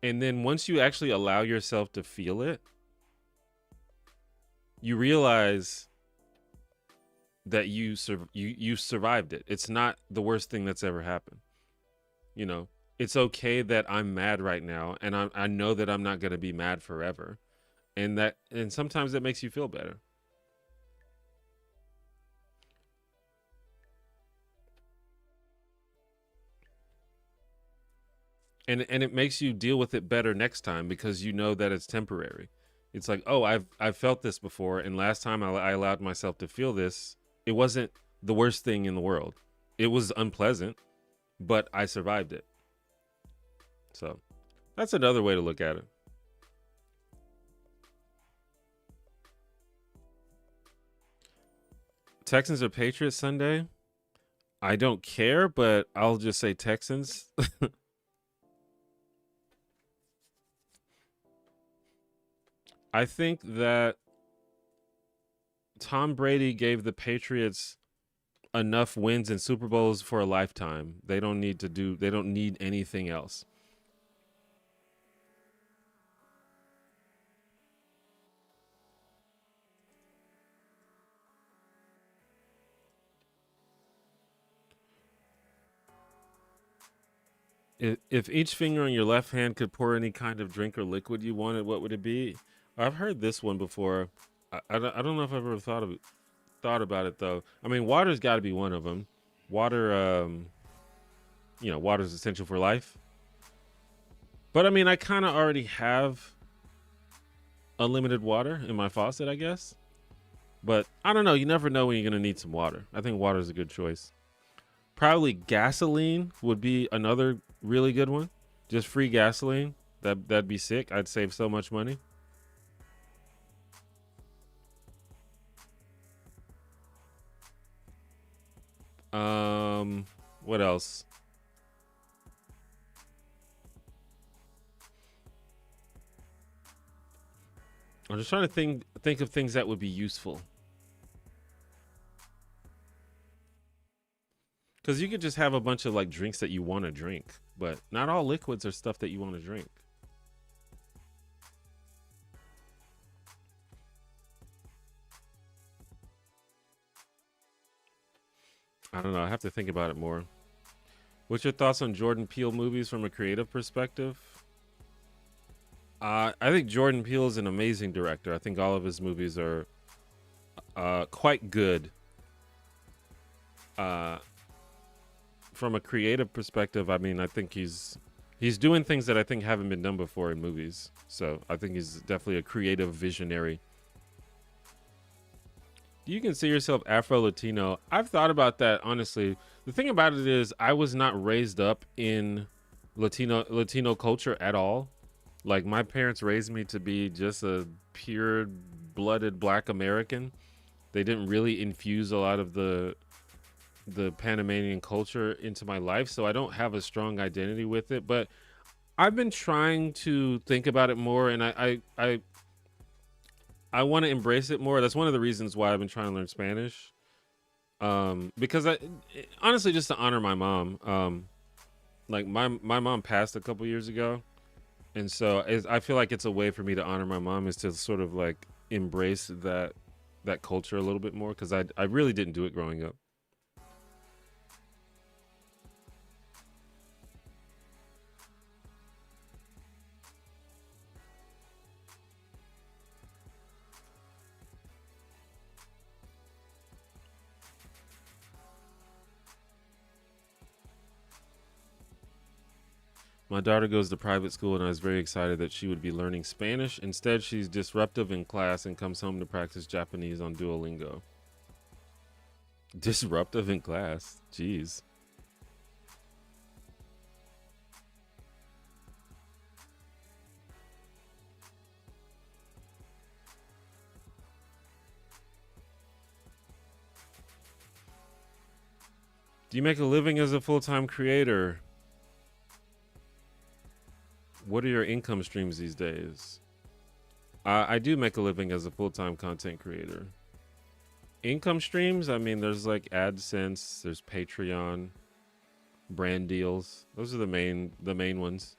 And then once you actually allow yourself to feel it, you realize that you survived it. It's not the worst thing that's ever happened. You know, it's okay that I'm mad right now, and I know that I'm not going to be mad forever. and sometimes that makes you feel better. And it makes you deal with it better next time because you know that it's temporary. It's like, oh, I've felt this before, and last time I allowed myself to feel this, it wasn't the worst thing in the world. It was unpleasant, but I survived it. So that's another way to look at it. Texans or Patriots Sunday? I don't care, but I'll just say Texans. I think that Tom Brady gave the Patriots enough wins and Super Bowls for a lifetime. They don't need anything else. If each finger on your left hand could pour any kind of drink or liquid you wanted, what would it be? I've heard this one before. I don't know if I've ever thought about it though. I mean, water's got to be one of them. Water, water's essential for life. But I mean, I kind of already have unlimited water in my faucet, I guess. But I don't know. You never know when you're gonna need some water. I think water is a good choice. Probably gasoline would be another really good one. Just free gasoline. That'd be sick. I'd save so much money. What else? I'm just trying to think of things that would be useful. Because you could just have a bunch of like drinks that you want to drink, but not all liquids are stuff that you want to drink. I don't know. I have to think about it more. What's your thoughts on Jordan Peele movies from a creative perspective? I think Jordan Peele is an amazing director. I think all of his movies are quite good. Uh, from a creative perspective, I mean, I think he's doing things that I think haven't been done before in movies. So I think he's definitely a creative visionary. Do you consider yourself Afro Latino? I've thought about that honestly. The thing about it is, I was not raised up in Latino culture at all. Like my parents raised me to be just a pure blooded Black American. They didn't really infuse a lot of the Panamanian culture into my life, so I don't have a strong identity with it. But I've been trying to think about it more, and I want to embrace it more. That's one of the reasons why I've been trying to learn Spanish. Because honestly, just to honor my mom. Like my mom passed a couple years ago, and so I feel like it's a way for me to honor my mom is to sort of like embrace that culture a little bit more because I really didn't do it growing up. My daughter goes to private school, and I was very excited that she would be learning Spanish. Instead, she's disruptive in class and comes home to practice Japanese on Duolingo. Disruptive in class? Jeez. Do you make a living as a full time creator? What are your income streams these days? I do make a living as a full time content creator. Income streams? I mean, there's like AdSense, there's Patreon, brand deals. Those are the main ones.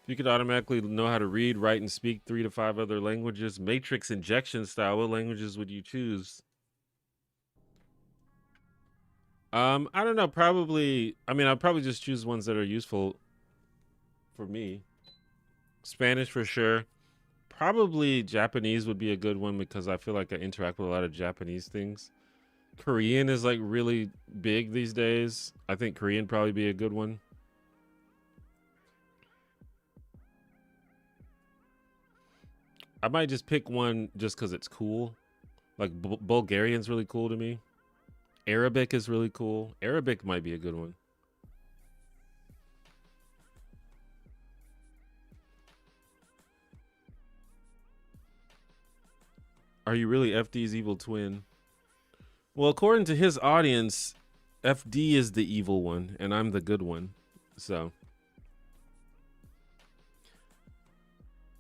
If you could automatically know how to read, write, and speak 3 to 5 other languages, Matrix injection style, what languages would you choose? I don't know. Probably. I mean, I'll probably just choose ones that are useful for me. Spanish for sure. Probably Japanese would be a good one because I feel like I interact with a lot of Japanese things. Korean is like really big these days. I think Korean probably be a good one. I might just pick one just because it's cool. Like Bulgarian's really cool to me. Arabic is really cool. Arabic might be a good one. Are you really FD's evil twin? Well, according to his audience, FD is the evil one and I'm the good one. So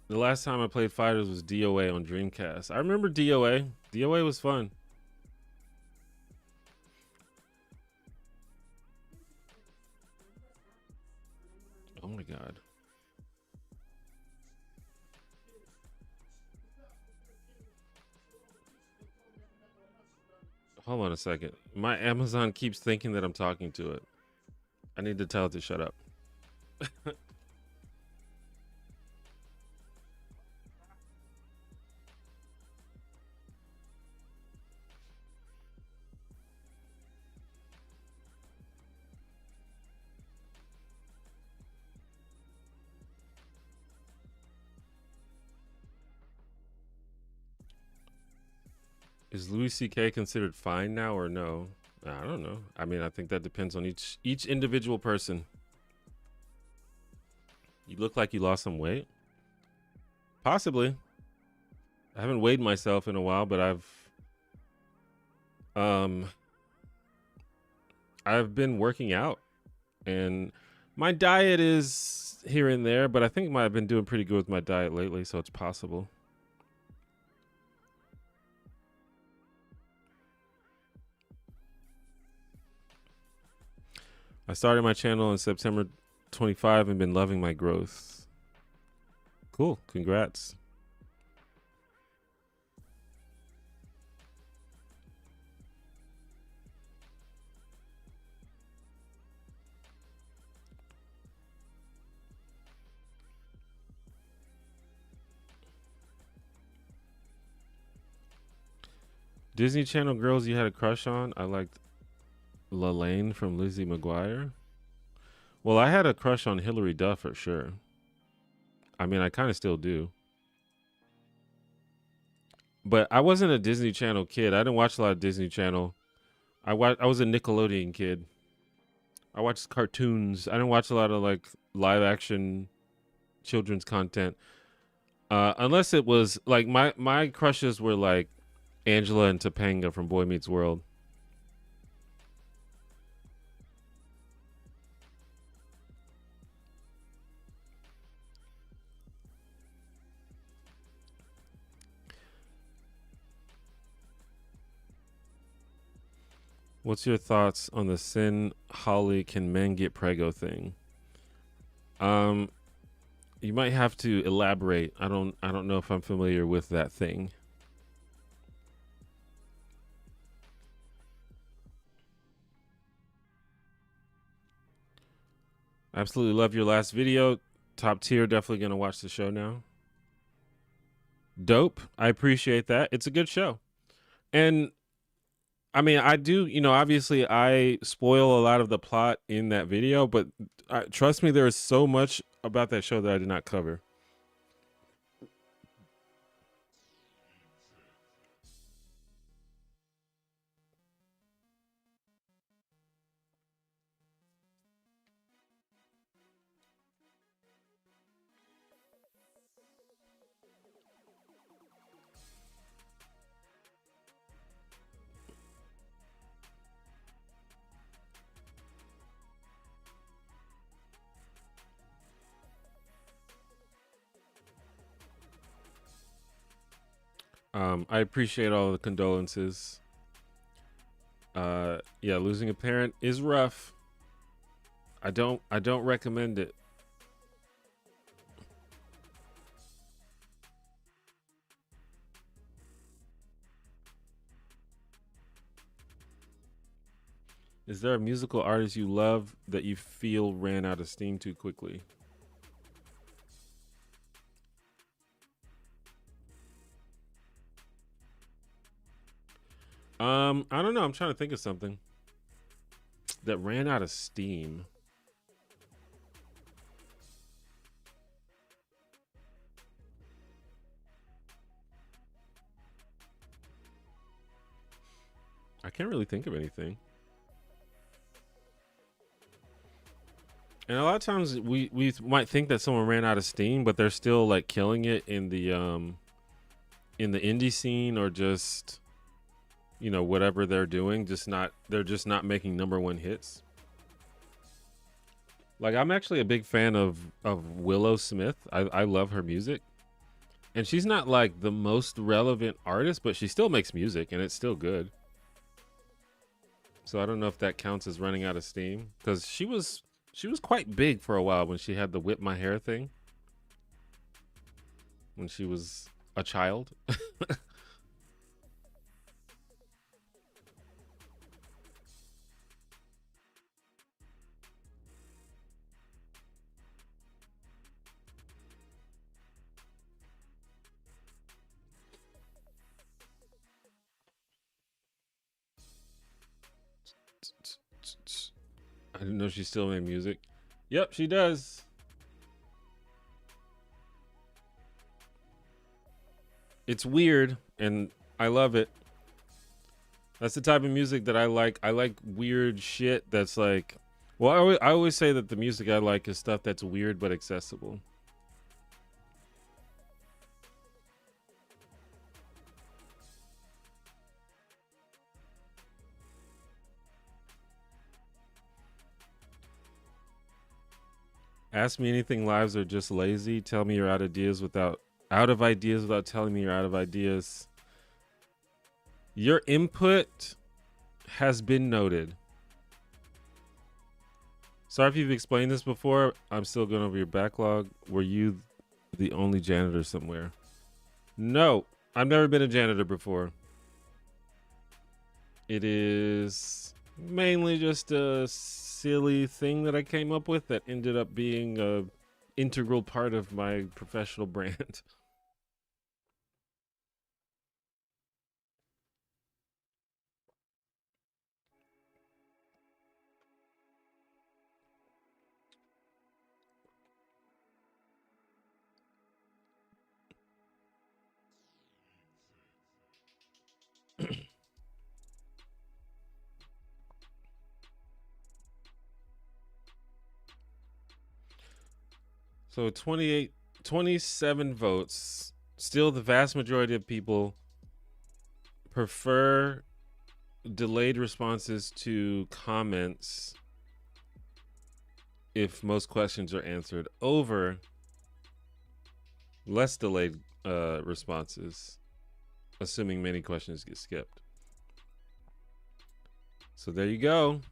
the last time I played Fighters was DOA on Dreamcast. I remember DOA. DOA was fun. Oh my god. Hold on a second. My Amazon keeps thinking that I'm talking to it. I need to tell it to shut up. Is Louis C.K. considered fine now or no? I don't know. I mean, I think that depends on each individual person. You look like you lost some weight. Possibly. I haven't weighed myself in a while, but um I've been working out and my diet is here and there, but I think I've been doing pretty good with my diet lately, so it's possible. I started my channel in September 25 and been loving my growth. Cool. Congrats. Disney Channel girls you had a crush on? I liked Lalaine from Lizzie McGuire. Well, I had a crush on Hilary Duff for sure. I mean, I kind of still do. But I wasn't a Disney Channel kid. I didn't watch a lot of Disney Channel. I was a Nickelodeon kid. I watched cartoons. I didn't watch a lot of like live action children's content. Unless it was like my crushes were like Angela and Topanga from Boy Meets World. What's your thoughts on the Sin Holly can men get prego thing? Um, you might have to elaborate. I don't know if I'm familiar with that thing. Absolutely love your last video. Top tier. Definitely gonna watch the show now. Dope. I appreciate that. It's a good show. And I mean, I do, obviously I spoil a lot of the plot in that video, but trust me, there is so much about that show that I did not cover. I appreciate all the condolences. Yeah, losing a parent is rough. I don't recommend it. Is there a musical artist you love that you feel ran out of steam too quickly? I don't know. I'm trying to think of something that ran out of steam. I can't really think of anything. And a lot of times we might think that someone ran out of steam, but they're still like killing it in the indie scene, or just, you know, whatever they're doing, they're just not making #1 hits. Like, I'm actually a big fan of Willow Smith. I love her music. And she's not like the most relevant artist, but she still makes music and it's still good. So I don't know if that counts as running out of steam, because she was quite big for a while when she had the whip my hair thing when she was a child. I didn't know she still made music. Yep, she does. It's weird and I love it. That's the type of music that I like. I like weird shit that's like, well, I always say that the music I like is stuff that's weird but accessible. Ask me anything, lives are just lazy. Tell me you're out of ideas without telling me you're out of ideas. Your input has been noted. Sorry if you've explained this before. I'm still going over your backlog. Were you the only janitor somewhere? No, I've never been a janitor before. It is mainly just a silly thing that I came up with that ended up being a integral part of my professional brand. So 27 votes. Still, the vast majority of people prefer delayed responses to comments if most questions are answered over less delayed responses, assuming many questions get skipped. So there you go.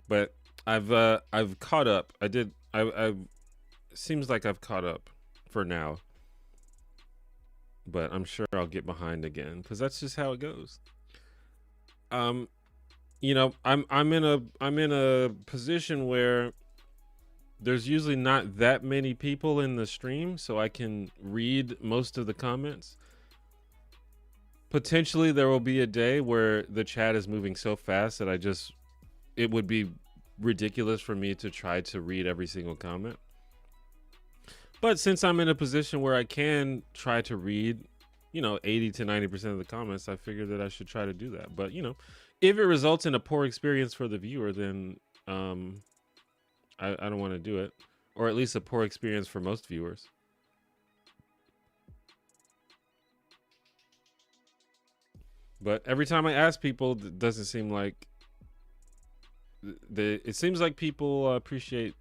But I've caught up. I've seems like I've caught up for now. But I'm sure I'll get behind again, because that's just how it goes. Um, I'm in a position where there's usually not that many people in the stream, so I can read most of the comments. Potentially there will be a day where the chat is moving so fast that it would be ridiculous for me to try to read every single comment. But since I'm in a position where I can try to read, 80 to 90% of the comments, I figured that I should try to do that. But, if it results in a poor experience for the viewer, then I don't want to do it. Or at least a poor experience for most viewers. But every time I ask people, it doesn't seem like it seems like people appreciate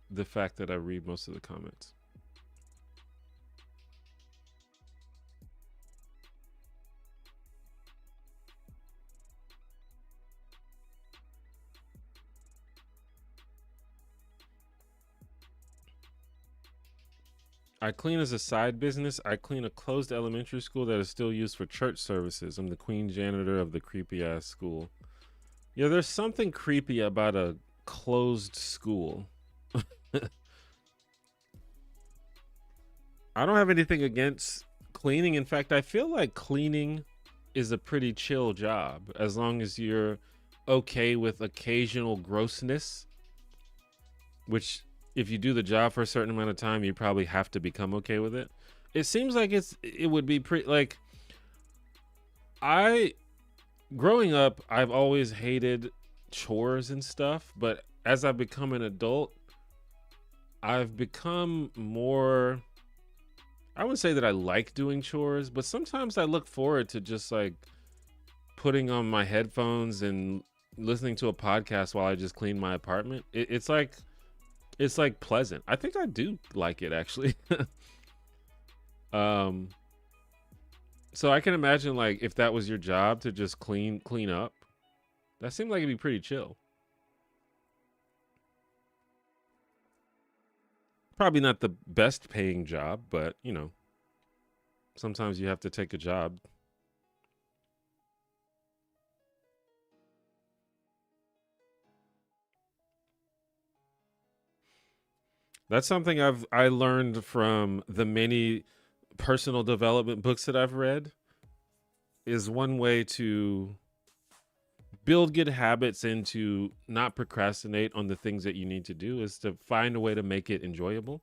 the fact that I read most of the comments. I clean as a side business. I clean a closed elementary school that is still used for church services. I'm the queen janitor of the creepy ass school. Yeah, there's something creepy about a closed school. I don't have anything against cleaning. In fact, I feel like cleaning is a pretty chill job as long as you're okay with occasional grossness, which if you do the job for a certain amount of time, you probably have to become okay with it. It seems like it would be pretty like I growing up, I've always hated chores and stuff, but as I've become an adult, I've become more I wouldn't say that I like doing chores, but sometimes I look forward to just like putting on my headphones and listening to a podcast while I just clean my apartment. It's like pleasant. I think I do like it actually. um so I can imagine like if that was your job to just clean up. That seemed like it'd be pretty chill. Probably not the best paying job, but you know, sometimes you have to take a job. That's something I learned from the many personal development books that I've read is one way to build good habits and to not procrastinate on the things that you need to do is to find a way to make it enjoyable.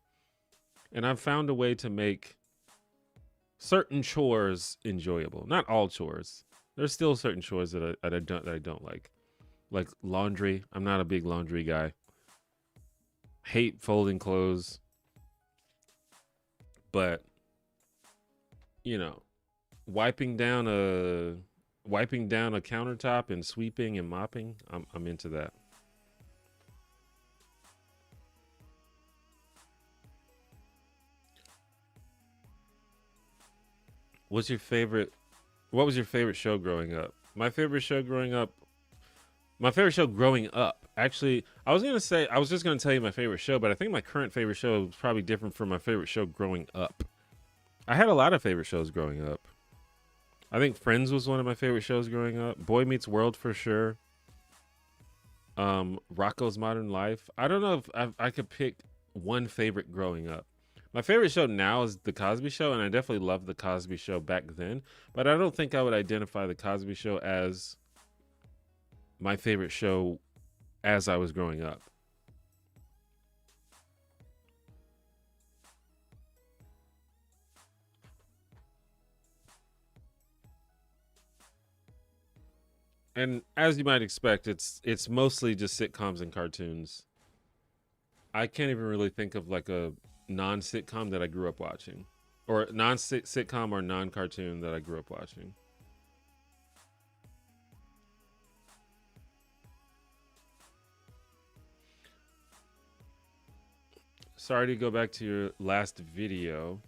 And I've found a way to make certain chores enjoyable. Not all chores. There's still certain chores that I don't like laundry. I'm not a big laundry guy. Hate folding clothes, but you know, wiping down a wiping down a countertop and sweeping and mopping, I'm into that. What's your favorite what was your favorite show growing up? My favorite show growing up. Actually, I was just gonna tell you my favorite show, but I think my current favorite show is probably different from my favorite show growing up. I had a lot of favorite shows growing up. I think Friends was one of my favorite shows growing up. Boy Meets World for sure. Rocco's Modern Life. I don't know if I could pick one favorite growing up. My favorite show now is The Cosby Show, and I definitely loved The Cosby Show back then. But I don't think I would identify The Cosby Show as my favorite show as I was growing up. And as you might expect, it's mostly just sitcoms and cartoons. I can't even really think of like a non-sitcom that I grew up watching, or non-sitcom or non-cartoon that I grew up watching. Sorry to go back to your last video,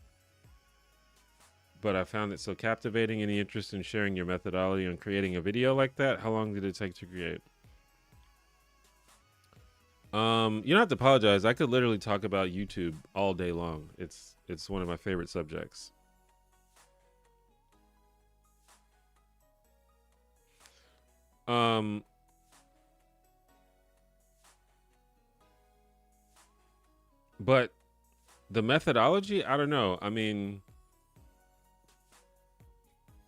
but I found it so captivating. Any interest in sharing your methodology on creating a video like that? How long did it take to create? You don't have to apologize. I could literally talk about YouTube all day long. It's one of my favorite subjects. Um, but the methodology, I don't know. I mean,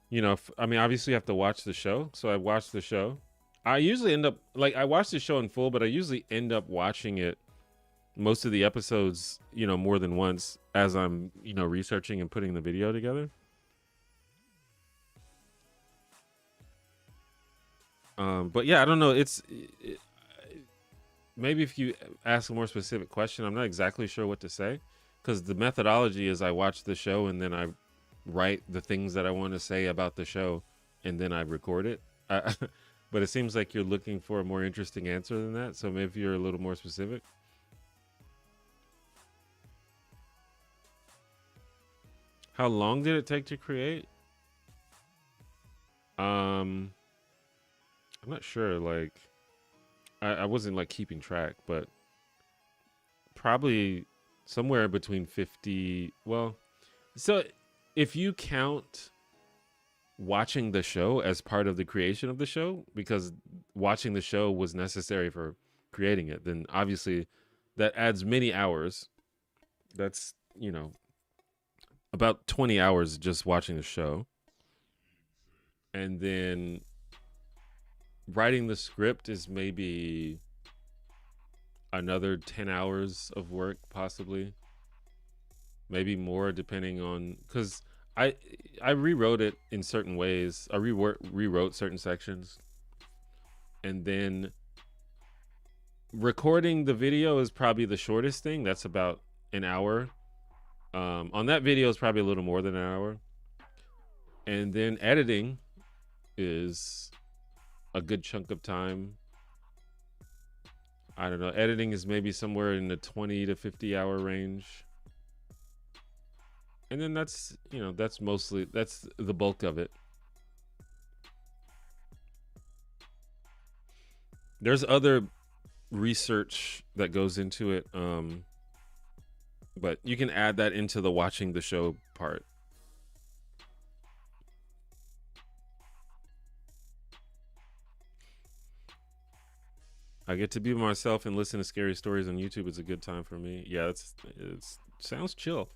you know, I mean, obviously you have to watch the show. So I watched the show. I usually end up like I watch the show in full, but I usually end up watching it most of the episodes, you know, more than once as I'm, you know, researching and putting the video together. But yeah, I don't know. Maybe if you ask a more specific question, I'm not exactly sure what to say because the methodology is I watch the show and then I write the things that I want to say about the show and then I record it. But it seems like you're looking for a more interesting answer than that. So maybe you're a little more specific. How long did it take to create? Um, I'm not sure. Like, I wasn't like keeping track, but probably somewhere between 50. Well, so if you count watching the show as part of the creation of the show, because watching the show was necessary for creating it, then obviously that adds many hours. That's, about 20 hours just watching the show. And then writing the script is maybe another 10 hours of work, possibly. Maybe more, depending on, because I I rewrote it in certain ways. I rewrote certain sections, and then recording the video is probably the shortest thing. That's about an hour. On that video is probably a little more than an hour, and then editing is a good chunk of time. I don't know. Editing is maybe somewhere in the 20 to 50 hour range. And then that's that's the bulk of it. There's other research that goes into it, but you can add that into the watching the show part. I get to be myself and listen to scary stories on YouTube. It's a good time for me. Yeah, it sounds chill.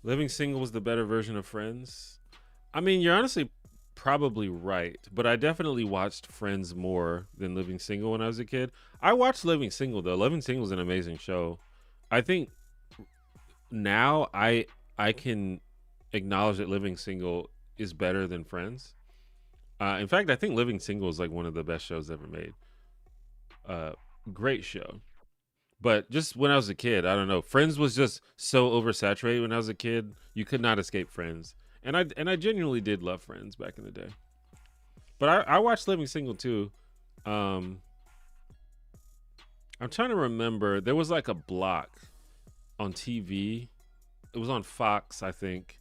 Living Single was the better version of Friends. I mean, you're honestly probably right, but I definitely watched Friends more than Living Single when I was a kid. I watched Living Single though. Living Single is an amazing show. I think now I can acknowledge that Living Single is better than Friends. In fact, I think Living Single is like one of the best shows ever made. Great show. But just when I was a kid, I don't know. Friends was just so oversaturated when I was a kid. You could not escape Friends, and I genuinely did love Friends back in the day. But I watched Living Single too. I'm trying to remember. There was like a block on TV. It was on Fox, I think,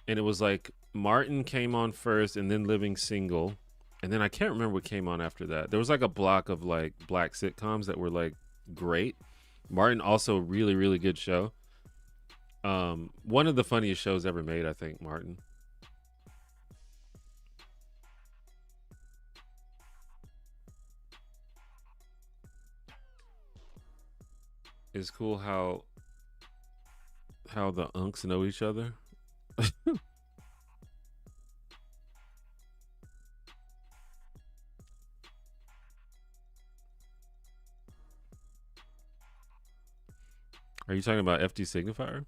and it was like Martin came on first, and then Living Single, and then I can't remember what came on after that. There was like a block of like black sitcoms that were like great. Martin also really, really good show. One of the funniest shows ever made, I think. Martin. It's cool how the unks know each other. Are you talking about FD Signifier?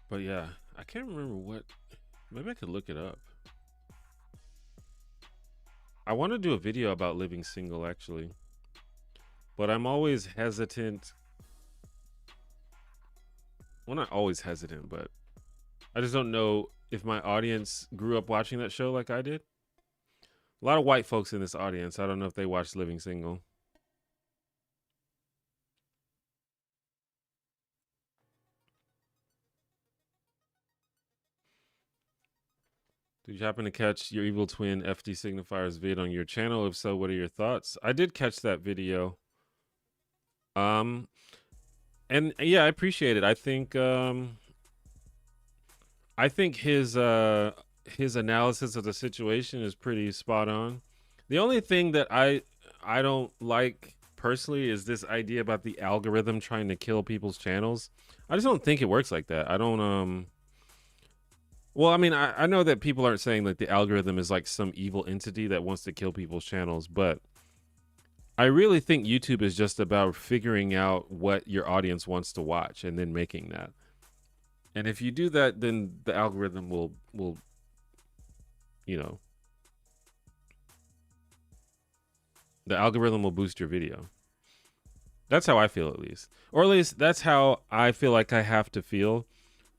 But yeah, I can't remember what. Maybe I could look it up. I want to do a video about Living Single actually, but I'm always hesitant. Well, not always hesitant, but I just don't know if my audience grew up watching that show like I did. A lot of white folks in this audience. I don't know if they watched Living Single. Did you happen to catch your evil twin FD Signifier's vid on your channel? If so, what are your thoughts? I did catch that video. And yeah, I appreciate it. I think his analysis of the situation is pretty spot on. The only thing that I don't like personally is this idea about the algorithm trying to kill people's channels. I just don't think it works like that. I don't well, I mean, I know that people aren't saying that the algorithm is like some evil entity that wants to kill people's channels, but I really think YouTube is just about figuring out what your audience wants to watch and then making that. And if you do that, then the algorithm will you know, the algorithm will boost your video. That's how I feel, at least. Or at least that's how I feel like I have to feel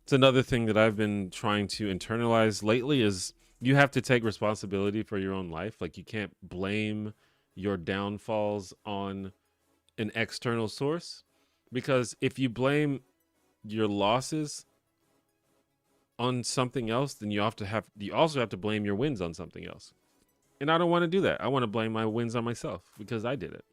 It's another thing that I've been trying to internalize lately is you have to take responsibility for your own life. Like you can't blame your downfalls on an external source, because if you blame your losses on something else, then you also have to blame your wins on something else. And I don't want to do that. I want to blame my wins on myself because I did it.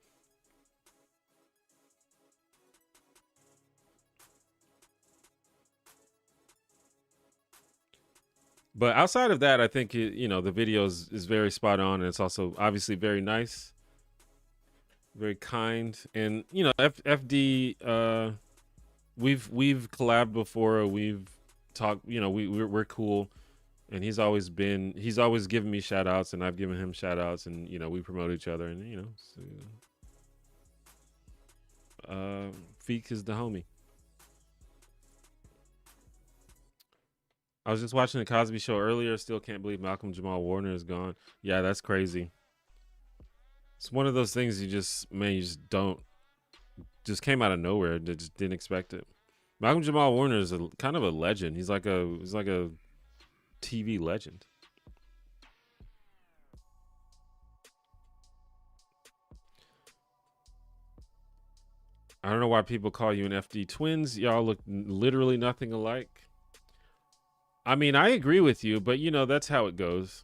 But outside of that, I think the video is very spot on, and it's also obviously very nice, very kind, and FD. We've collabed before. We've talked. We're cool, and he's always given me shout outs, and I've given him shout outs, and we promote each other, and Feek is the homie. I was just watching the Cosby Show earlier. Still can't believe Malcolm Jamal Warner is gone. Yeah, that's crazy. It's one of those things you just came out of nowhere. Just didn't expect it. Malcolm Jamal Warner is kind of a legend. He's like a TV legend. I don't know why people call you an FD twins. Y'all look literally nothing alike. I mean, I agree with you, but that's how it goes.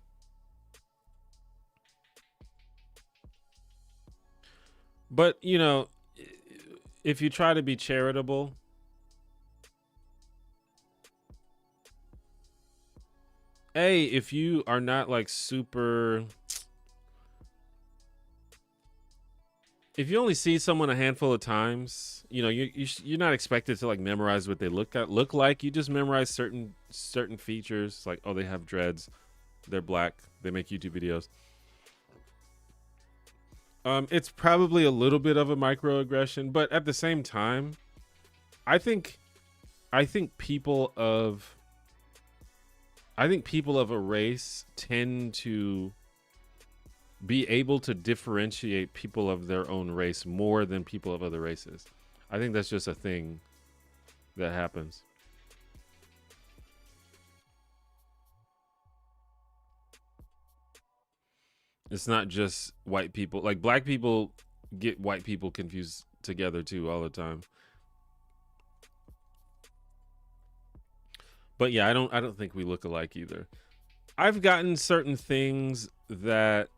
But, if you try to be charitable, if you are not like super, if you only see someone a handful of times, you're not expected to like memorize what they look like. You just memorize certain features, like, oh, they have dreads, they're black, they make YouTube videos. It's probably a little bit of a microaggression, but at the same time, I think people of a race tend to be able to differentiate people of their own race more than people of other races. I think that's just a thing that happens. It's not just white people. Like black people get white people confused together too all the time. But yeah, I don't think we look alike either. I've gotten certain things that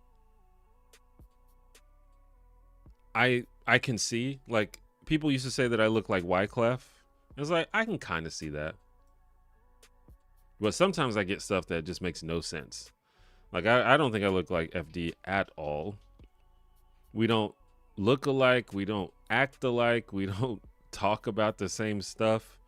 I can see. Like people used to say that I look like Wyclef. I was like, I can kind of see that. But sometimes I get stuff that just makes no sense. Like I don't think I look like FD at all. We don't look alike. We don't act alike. We don't talk about the same stuff.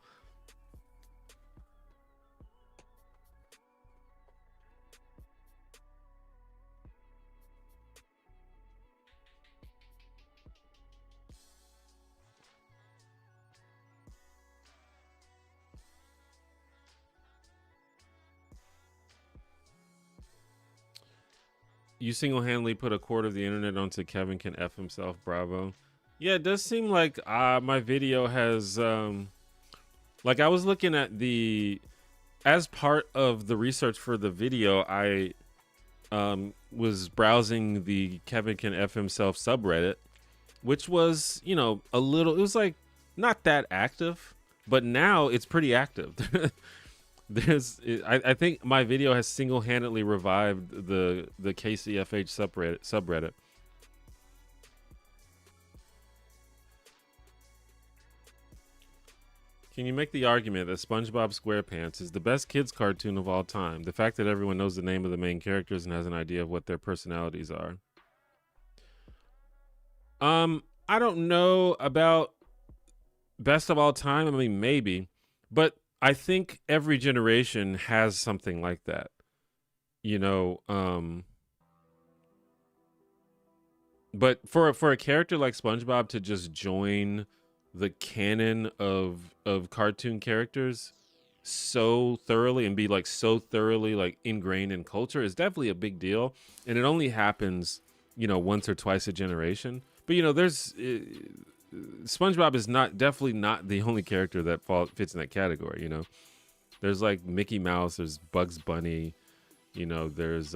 You single-handedly put a quarter of the internet onto Kevin Can F Himself. Bravo. Yeah, it does seem like my video has like I was looking at as part of the research for the video, I was browsing the Kevin Can F Himself subreddit, which was, a little, it was like not that active, but now it's pretty active. I think my video has single-handedly revived the KCFH subreddit. Can you make the argument that SpongeBob SquarePants is the best kids cartoon of all time? The fact that everyone knows the name of the main characters and has an idea of what their personalities are. I don't know about best of all time. I mean, maybe, but I think every generation has something like that. But for a character like SpongeBob to just join the canon of cartoon characters so thoroughly and be like so thoroughly like ingrained in culture is definitely a big deal, and it only happens once or twice a generation. But there's SpongeBob is definitely not the only character that fits in that category. There's like Mickey Mouse, there's Bugs Bunny, you know, there's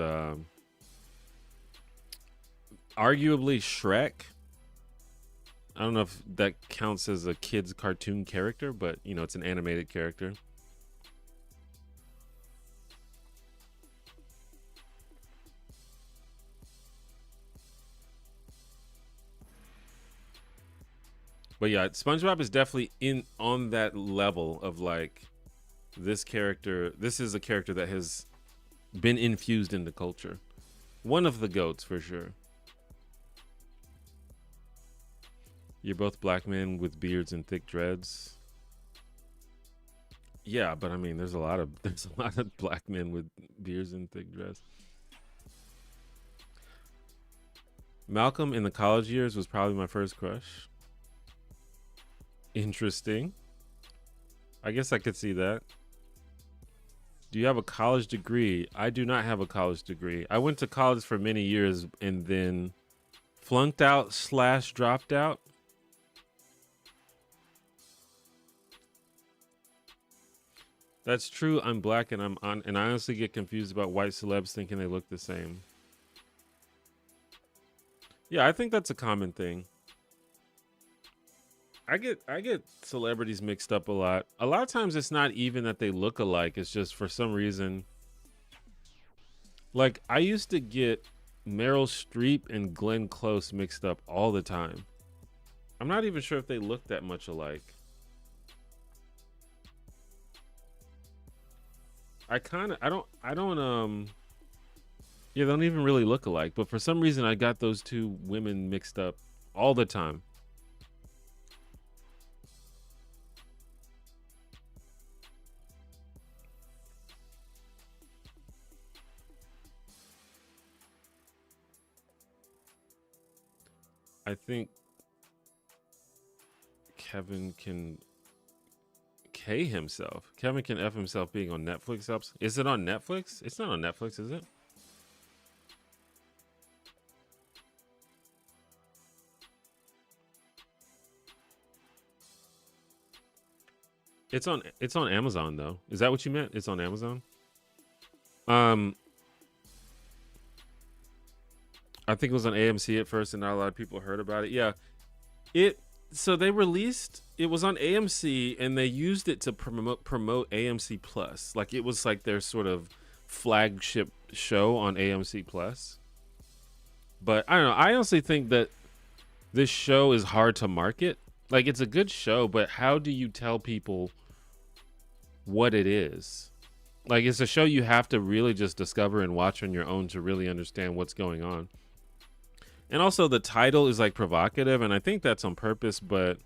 arguably Shrek. I don't know if that counts as a kid's cartoon character, but you know, it's an animated character. But yeah, SpongeBob is definitely in on that level of like this character. This is a character that has been infused into culture. One of the goats for sure. You're both black men with beards and thick dreads. Yeah, but I mean, there's a lot of black men with beards and thick dreads. Malcolm in the college years was probably my first crush. Interesting. I guess I could see that. Do you have a college degree? I do not have a college degree. I went to college for many years and then flunked out slash dropped out. That's true. I'm black and I'm on, and I honestly get confused about white celebs thinking they look the same. Yeah, I think that's a common thing. I get celebrities mixed up a lot. A lot of times it's not even that they look alike. It's just for some reason. Like I used to get Meryl Streep and Glenn Close mixed up all the time. I'm not even sure if they look that much alike. I don't yeah, they don't even really look alike, but for some reason I got those two women mixed up all the time. I think Kevin can K himself. Kevin can F himself being on Netflix helps. Is it on Netflix? It's not on Netflix, is it? It's on Amazon though. Is that what you meant? It's on Amazon? Um I think it was on AMC at first and not a lot of people heard about it. Yeah. It so they released it was on AMC and they used it to promote AMC Plus. Like it was like their sort of flagship show on AMC Plus. But I don't know. I honestly think that this show is hard to market. Like it's a good show, but how do you tell people what it is? Like it's a show you have to really just discover and watch on your own to really understand what's going on. And also the title is like provocative and I think that's on purpose, but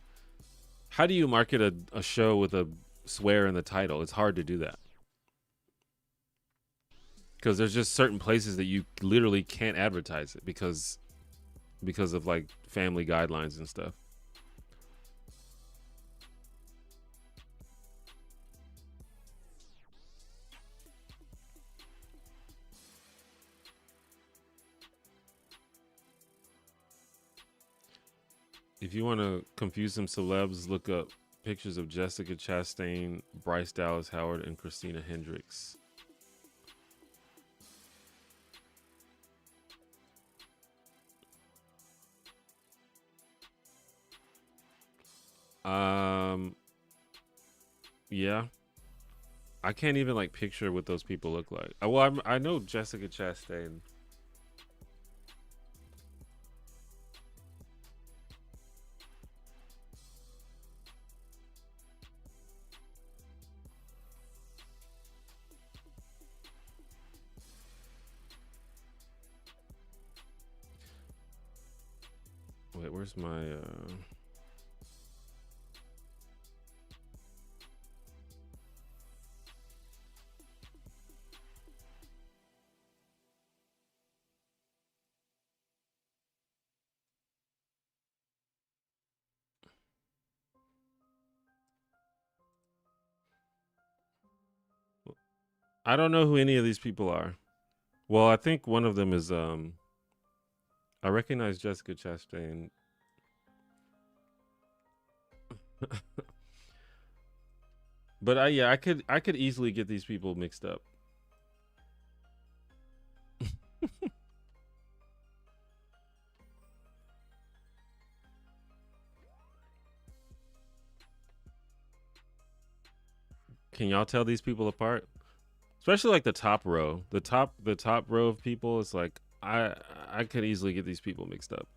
how do you market a show with a swear in the title? It's hard to do that. Because there's just certain places that you literally can't advertise it because of like family guidelines and stuff. If you want to confuse some celebs, look up pictures of Jessica Chastain, Bryce Dallas Howard, and Christina Hendricks. Um, yeah, I can't even like picture what those people look like. Well, I know Jessica Chastain. Wait, where's my I don't know who any of these people are. Well, I think one of them is I recognize Jessica Chastain. But yeah, I could easily get these people mixed up. Can y'all tell these people apart? Especially like the top row. The top row of people is like I could easily get these people mixed up.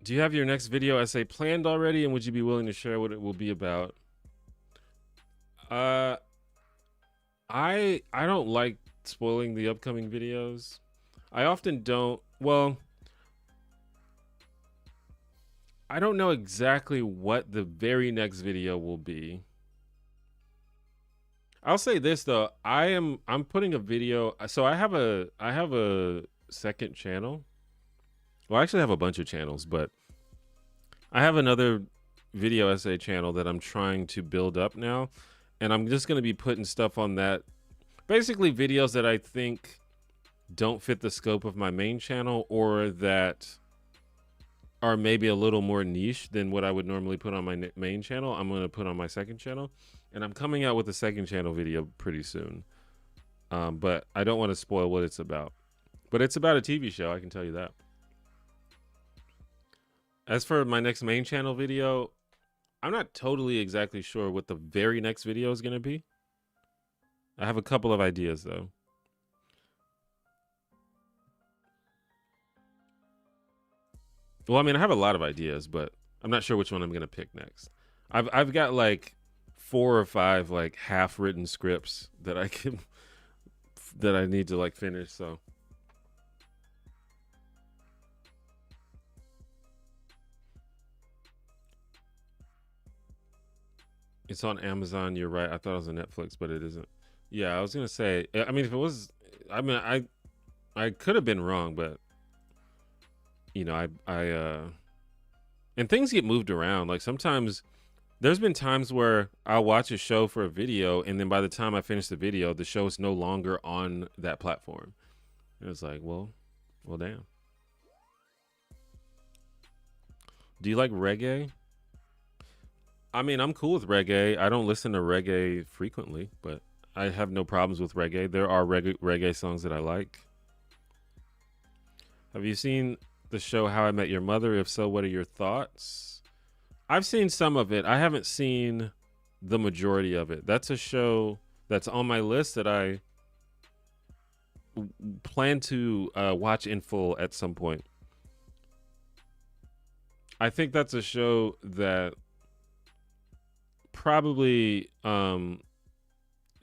Do you have your next video essay planned already, and would you be willing to share what it will be about? Uh, I don't like spoiling the upcoming videos. I often don't. Well, I don't know exactly what the very next video will be. I'll say this though. I'm putting a video. So I have a second channel. Well, I actually have a bunch of channels, but I have another video essay channel that I'm trying to build up now, and I'm just going to be putting stuff on that. Basically videos that I think don't fit the scope of my main channel, or that are maybe a little more niche than what I would normally put on my main channel. I'm going to put on my second channel, and I'm coming out with a second channel video pretty soon. But I don't want to spoil what it's about. But it's about a TV show, I can tell you that. As for my next main channel video, I'm not totally exactly sure what the very next video is going to be. I have a couple of ideas though. Well, I mean, I have a lot of ideas, but I'm not sure which one I'm going to pick next. I've got like 4 or 5 like half-written scripts that I need to like finish, so it's on Amazon. You're right. I thought it was on Netflix, but it isn't. Yeah, I was going to say, I mean, if it was, I mean, I could have been wrong, but you know, and things get moved around. Like sometimes there's been times where I'll watch a show for a video, and then by the time I finish the video, the show is no longer on that platform. And it's like, well, damn. Do you like reggae? I mean, I'm cool with reggae. I don't listen to reggae frequently, but I have no problems with reggae. There are reggae songs that I like. Have you seen the show How I Met Your Mother? If so, what are your thoughts? I've seen some of it. I haven't seen the majority of it. That's a show that's on my list that I plan to watch in full at some point. I think that's a show that probably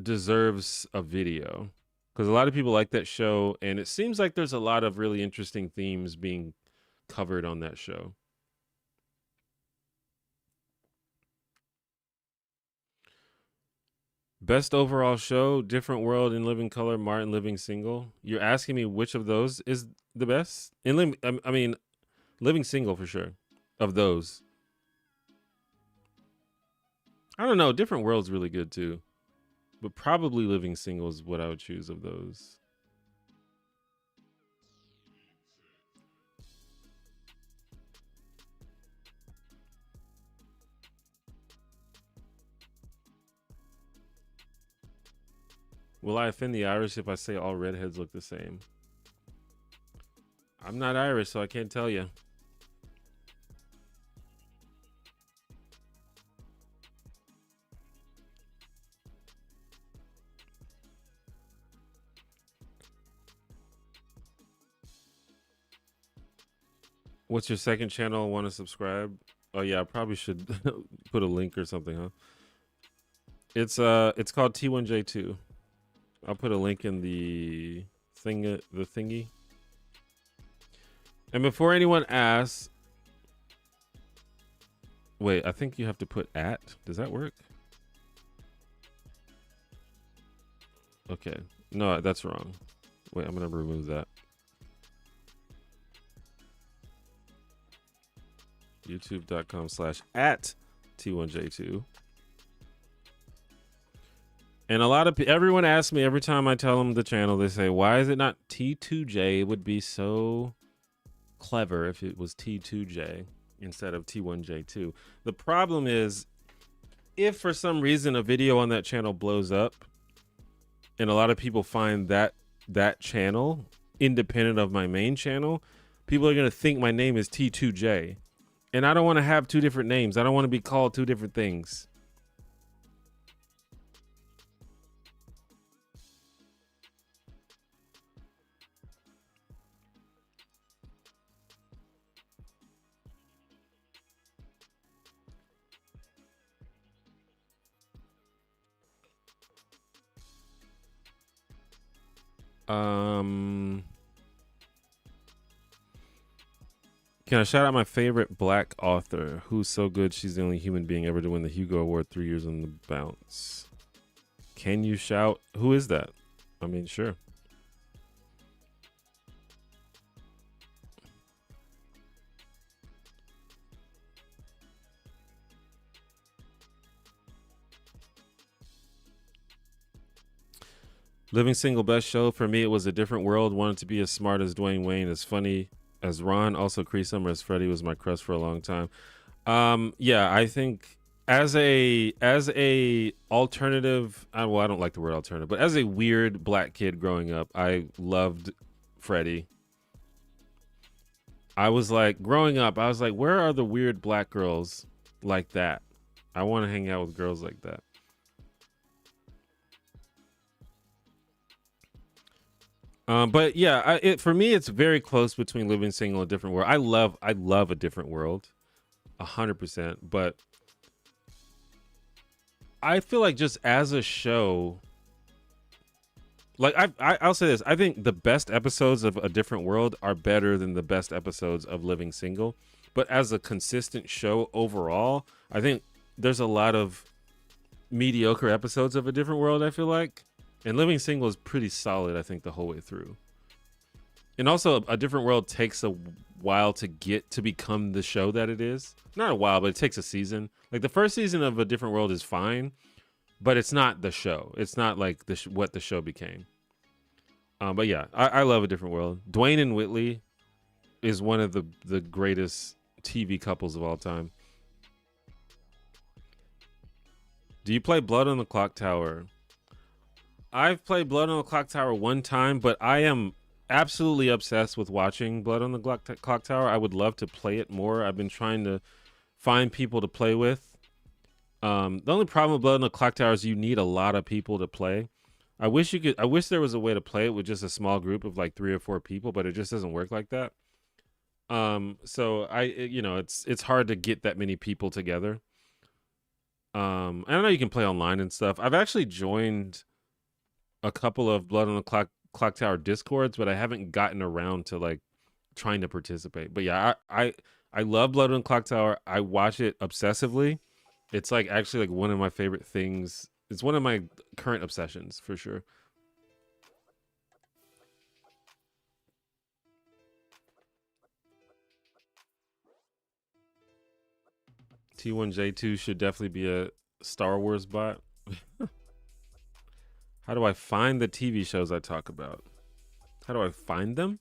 deserves a video, because a lot of people like that show, and it seems like there's a lot of really interesting themes being covered on that show. Best overall show: Different World, In Living Color, Martin, Living Single. You're asking me which of those is the best? I mean, Living Single for sure. Of those, I don't know. Different World's really good too, but probably Living Single is what I would choose of those. Will I offend the Irish if I say all redheads look the same? I'm not Irish, so I can't tell you. What's your second channel? Want to subscribe? Oh yeah, I probably should put a link or something, huh? It's called T1J2. I'll put a link in the thingy. And before anyone asks, wait, I think you have to put at. Does that work? Okay. No, that's wrong. Wait, I'm gonna remove that. youtube.com/@T1J2. And a lot of everyone asks me every time I tell them the channel, they say, why is it not T2J? It would be so clever if it was T2J instead of T1J2. The problem is, if for some reason a video on that channel blows up and a lot of people find that channel independent of my main channel, people are going to think my name is T2J. And I don't want to have two different names. I don't want to be called two different things. Can I shout out my favorite black author who's so good she's the only human being ever to win the Hugo Award 3 years on the bounce? Can you shout? Who is that? I mean, sure. Living Single best show for me. It was a different world. Wanted to be as smart as Dwayne Wayne, as funny as Ron. Also, Cree Summer as Freddie was my crush for a long time. Yeah, I think as a alternative. Well, I don't like the word alternative, but as a weird black kid growing up, I loved Freddie. I was like, growing up, I was like, where are the weird black girls like that? I want to hang out with girls like that. But yeah, for me, it's very close between Living Single and Different World. I love A Different World, 100%. But I feel like just as a show, like I'll say this: I think the best episodes of A Different World are better than the best episodes of Living Single. But as a consistent show overall, I think there's a lot of mediocre episodes of A Different World, I feel like. And Living Single is pretty solid, I think, the whole way through. And also, A Different World takes a while to get to become the show that it is. Not a while, but it takes a season. Like, the first season of A Different World is fine, but it's not the show. It's not like what the show became. But yeah, I love A Different World. Dwayne and Whitley is one of the greatest TV couples of all time. Do you play Blood on the Clock Tower? I've played Blood on the Clock Tower one time, but I am absolutely obsessed with watching Blood on the Clock Tower. I would love to play it more. I've been trying to find people to play with. The only problem with Blood on the Clock Tower is you need a lot of people to play. I wish there was a way to play it with just a small group of like 3 or 4 people, but it just doesn't work like that. So it's hard to get that many people together. I know you can play online and stuff. I've actually joined a couple of Blood on the Clock Tower Discords, but I haven't gotten around to like trying to participate. But yeah, I love Blood on the Clock Tower. I watch it obsessively. It's like actually like one of my favorite things. It's one of my current obsessions for sure. T1J2 should definitely be a Star Wars bot. How do I find the TV shows I talk about? How do I find them?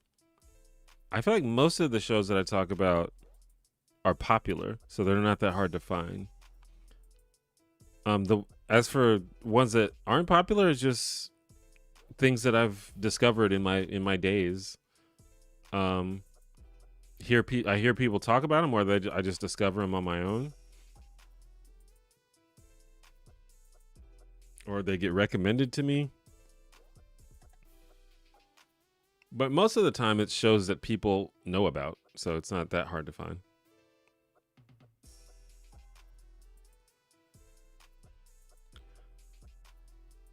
I feel like most of the shows that I talk about are popular, so they're not that hard to find. As for ones that aren't popular, it's just things that I've discovered in my days. I hear people talk about them, or I just discover them on my own, or they get recommended to me. But most of the time, it shows that people know about, so it's not that hard to find.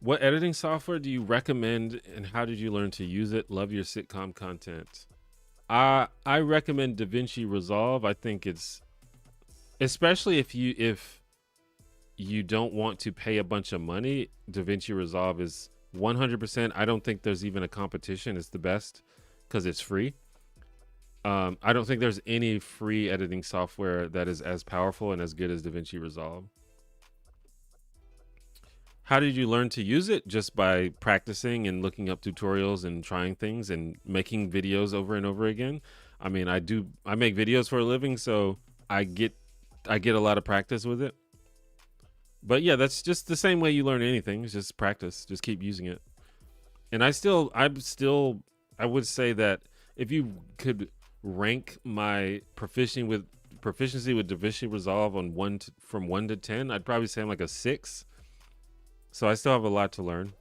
What editing software do you recommend, and how did you learn to use it? Love your sitcom content. I recommend DaVinci Resolve. I think it's, especially if you don't want to pay a bunch of money, DaVinci Resolve is 100%. I don't think there's even a competition. It's the best because it's free. I don't think there's any free editing software that is as powerful and as good as DaVinci Resolve. How did you learn to use it? Just by practicing and looking up tutorials and trying things and making videos over and over again. I mean, I make videos for a living, so I get a lot of practice with it. But yeah, that's just the same way you learn anything. It's just practice. Just keep using it. And I would say that if you could rank my proficiency with DaVinci Resolve on from 1 to 10, I'd probably say I'm like a 6. So I still have a lot to learn,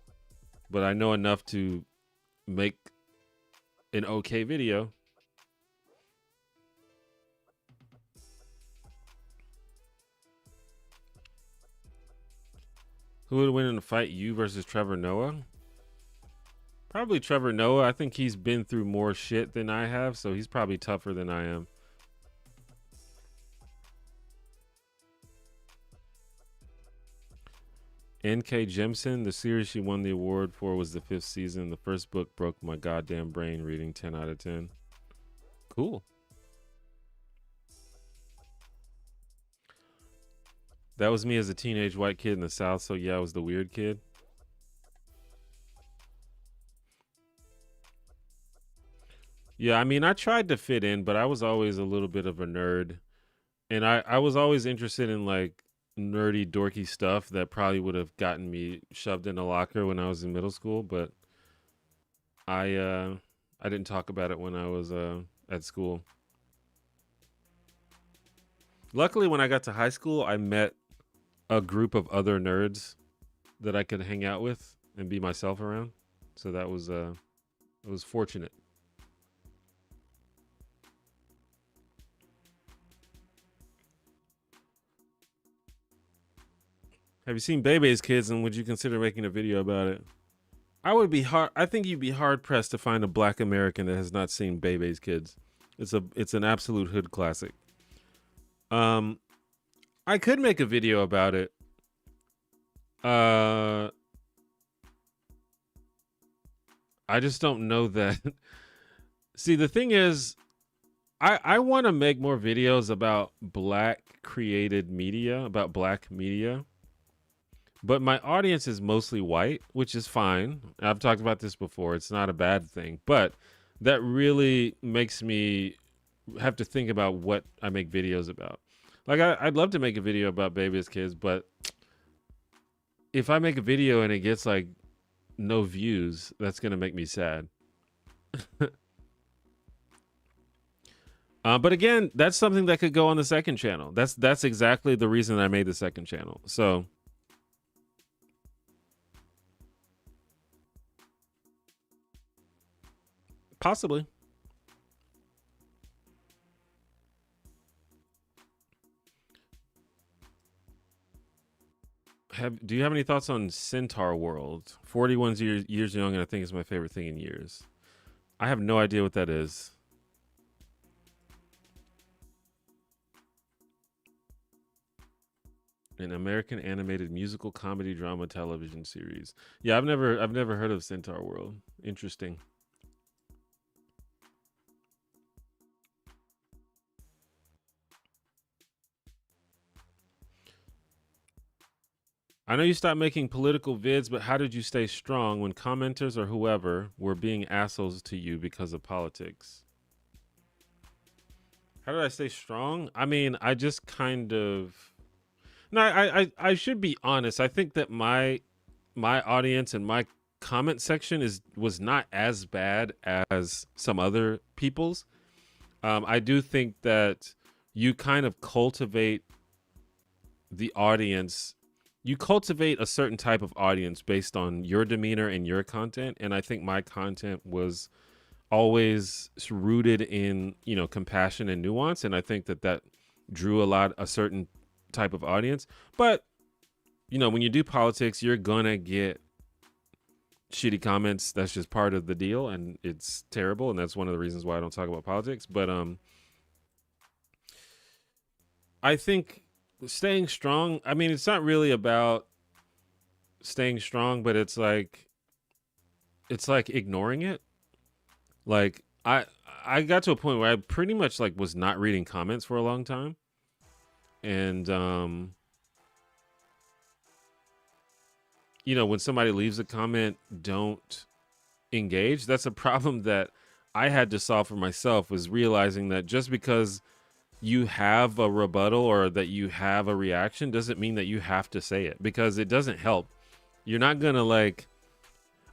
but I know enough to make an okay video. Who would win in a fight, you versus Trevor Noah? Probably Trevor Noah. I think he's been through more shit than I have, so he's probably tougher than I am. N.K. Jemisin, the series she won the award for was the 5th season. The first book broke my goddamn brain, reading 10 out of 10. Cool. That was me as a teenage white kid in the South, so yeah, I was the weird kid. Yeah, I mean, I tried to fit in, but I was always a little bit of a nerd. And I was always interested in like nerdy, dorky stuff that probably would have gotten me shoved in a locker when I was in middle school, but I didn't talk about it when I was at school. Luckily, when I got to high school, I met a group of other nerds that I could hang out with and be myself around. So that was it was fortunate. Have you seen Bebe's Kids, and would you consider making a video about it? I think you'd be hard pressed to find a Black American that has not seen Bebe's Kids. It's an absolute hood classic. I could make a video about it. I just don't know that. See, the thing is, I want to make more videos about Black created media, about Black media. But my audience is mostly white, which is fine. I've talked about this before. It's not a bad thing. But that really makes me have to think about what I make videos about. Like, I'd love to make a video about Baby's Kids, but if I make a video and it gets, like, no views, that's going to make me sad. But again, that's something that could go on the second channel. That's exactly the reason I made the second channel. So... possibly. Do you have any thoughts on Centaur World? 41 years young, and I think it's my favorite thing in years. I have no idea what that is. An American animated musical comedy drama television series. Yeah, I've never heard of Centaur World. Interesting. I know you stopped making political vids, but how did you stay strong when commenters or whoever were being assholes to you because of politics? How did I stay strong? I mean, I just kind of... No, I should be honest. I think that my audience and my comment section was not as bad as some other people's. I do think that you kind of cultivate the audience. You cultivate a certain type of audience based on your demeanor and your content. And I think my content was always rooted in, compassion and nuance. And I think that drew a certain type of audience. But, when you do politics, you're going to get shitty comments. That's just part of the deal. And it's terrible. And that's one of the reasons why I don't talk about politics. But I think staying strong, I mean, it's not really about staying strong, but it's like it's like ignoring it. Like I got to a point where I pretty much like was not reading comments for a long time, and you know, when somebody leaves a comment, don't engage. That's a problem that I had to solve for myself, was realizing that just because you have a rebuttal or that you have a reaction doesn't mean that you have to say it, because it doesn't help. You're not gonna like,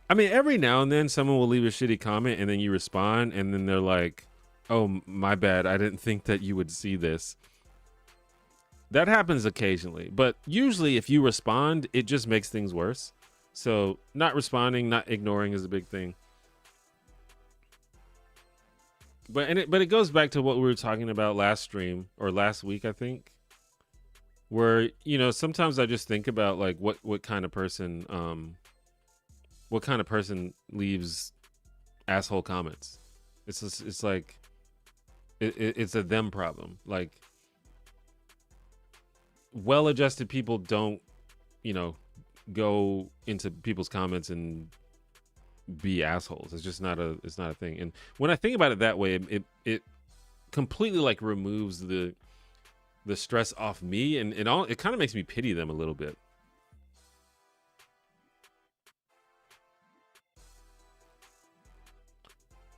I mean, every now and then someone will leave a shitty comment and then you respond and then they're like, oh, my bad, I didn't think that you would see this. That happens occasionally, but usually if you respond, it just makes things worse. So not responding, not ignoring is a big thing. But it goes back to what we were talking about last stream or last week, I think, where, you know, sometimes I just think about like what kind of person leaves asshole comments. It's just, it's like it's a them problem. Like, well-adjusted people don't, you know, go into people's comments and be assholes. It's just not a thing. And when I think about it that way, it completely like removes the stress off me, and it kind of makes me pity them a little bit.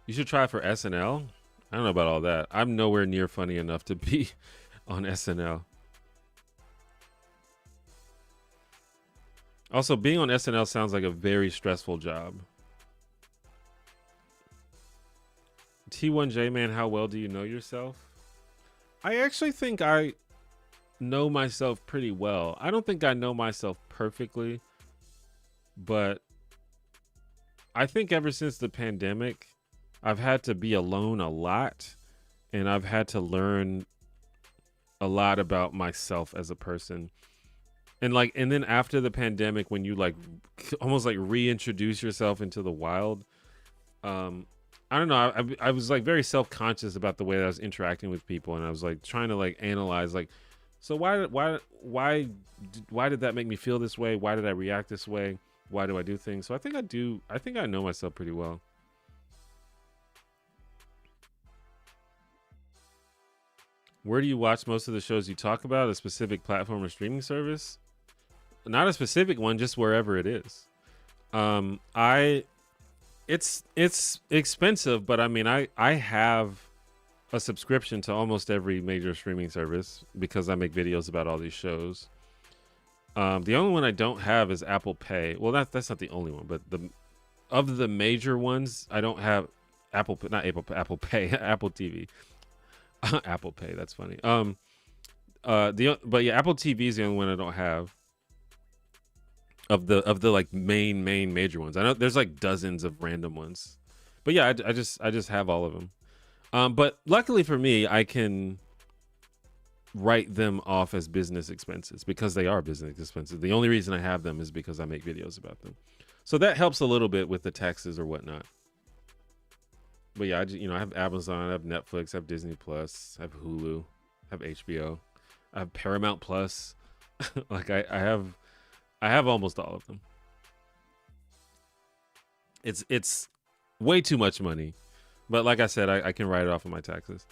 You should try for SNL. I don't know about all that. I'm nowhere near funny enough to be on SNL. Also, being on SNL sounds like a very stressful job. T1J man, how well do you know yourself? I actually think I know myself pretty well. I don't think I know myself perfectly, but I think ever since the pandemic, I've had to be alone a lot, and I've had to learn a lot about myself as a person. And then after the pandemic, when you like almost like reintroduce yourself into the wild, I don't know. I was like very self-conscious about the way that I was interacting with people, and I was like trying to like analyze, like, so why did that make me feel this way? Why did I react this way? Why do I do things? So I think I know myself pretty well. Where do you watch most of the shows you talk about? A specific platform or streaming service? Not a specific one, just wherever it is. It's expensive, but I mean, I have a subscription to almost every major streaming service because I make videos about all these shows. The only one I don't have is Apple Pay. Well, that's not the only one, but of the major ones, I don't have Apple Pay, not Apple Pay, Apple TV. Apple Pay, that's funny. But yeah, Apple TV is the only one I don't have of the like main major ones. I know there's like dozens of random ones, but yeah, I just have all of them. But luckily for me, I can write them off as business expenses because they are business expenses. The only reason I have them is because I make videos about them, so that helps a little bit with the taxes or whatnot. But yeah, I have Amazon, I have Netflix, I have Disney Plus, I have Hulu, I have HBO, I have Paramount Plus. Like I have almost all of them. It's way too much money, but like I said, I can write it off of my taxes.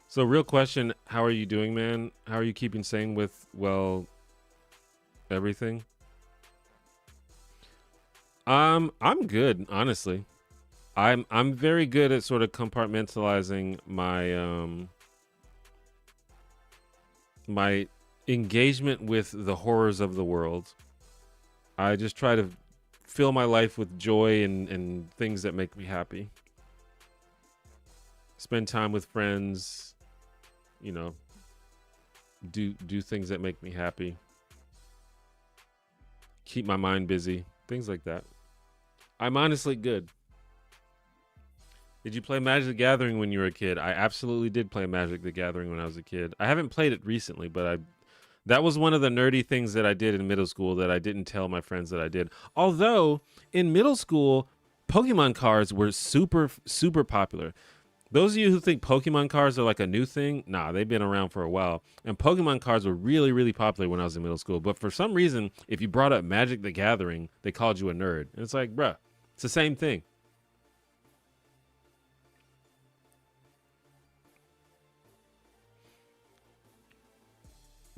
So real question, how are you doing, man? How are you keeping sane with, well, everything? I'm good, honestly. I'm very good at sort of compartmentalizing my engagement with the horrors of the world. I just try to fill my life with joy and things that make me happy. Spend time with friends, do things that make me happy. Keep my mind busy, things like that. I'm honestly good. Did you play Magic the Gathering when you were a kid? I absolutely did play Magic the Gathering when I was a kid. I haven't played it recently, but that was one of the nerdy things that I did in middle school that I didn't tell my friends that I did. Although in middle school, Pokemon cards were super, super popular. Those of you who think Pokemon cards are like a new thing, nah, they've been around for a while. And Pokemon cards were really, really popular when I was in middle school. But for some reason, if you brought up Magic the Gathering, they called you a nerd. And it's like, bruh, it's the same thing.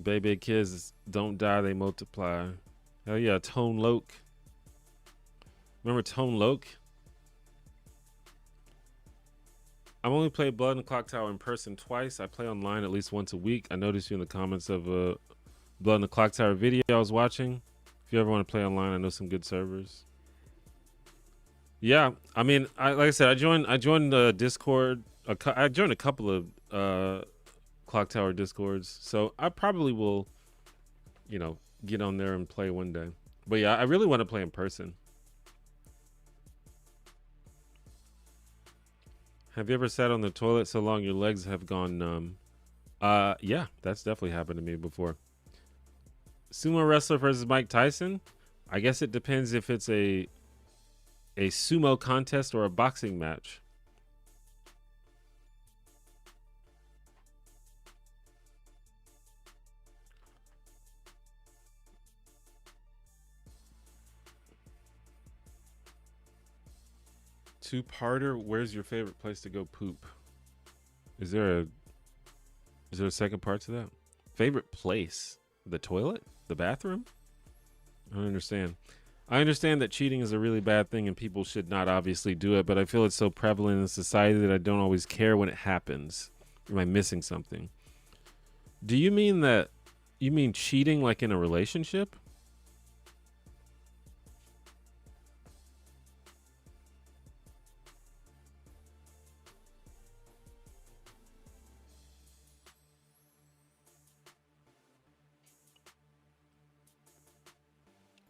Baby kids don't die, they multiply. Hell yeah, Tone Loke. Remember Tone Loke? I've only played Blood in the Clock Tower in person twice. I play online at least once a week. I noticed you in the comments of a Blood in the Clock Tower video I was watching. If you ever want to play online, I know some good servers. Yeah, I mean, like I said, I joined the Discord. I joined a couple of Clock Tower Discords, so I probably will, get on there and play one day. But yeah, I really want to play in person. Have you ever sat on the toilet so long your legs have gone numb? Yeah, that's definitely happened to me before. Sumo wrestler versus Mike Tyson? I guess it depends if it's a sumo contest or a boxing match. Two-parter, where's your favorite place to go poop? Is there a second part to that? Favorite place? The toilet? The bathroom? I don't understand. I understand that cheating is a really bad thing and people should not obviously do it, but I feel it's so prevalent in society that I don't always care when it happens. Am I missing something? Do you mean cheating like in a relationship?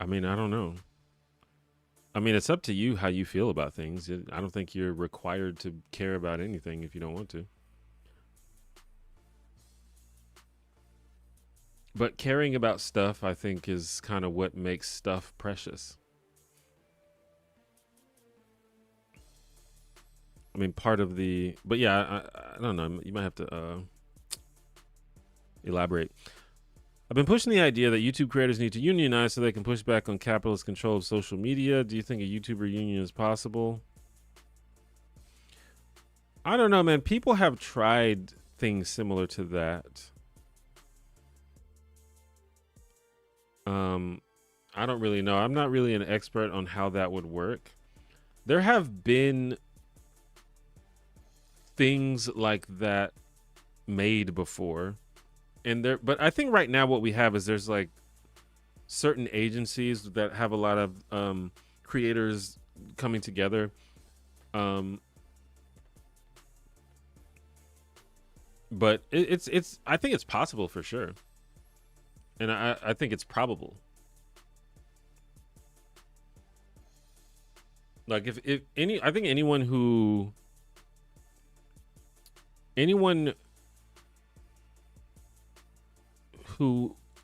I mean, I don't know. I mean, it's up to you how you feel about things. I don't think you're required to care about anything if you don't want to. But caring about stuff, I think, is kind of what makes stuff precious. I mean, part of the... But yeah, I don't know. You might have to elaborate. I've been pushing the idea that YouTube creators need to unionize so they can push back on capitalist control of social media. Do you think a YouTuber union is possible? I don't know, man. People have tried things similar to that. I don't really know. I'm not really an expert on how that would work. There have been things like that made before. But I think right now what we have is there's like certain agencies that have a lot of creators coming together. But it's I think it's possible for sure. And I think it's probable. Like I think anyone who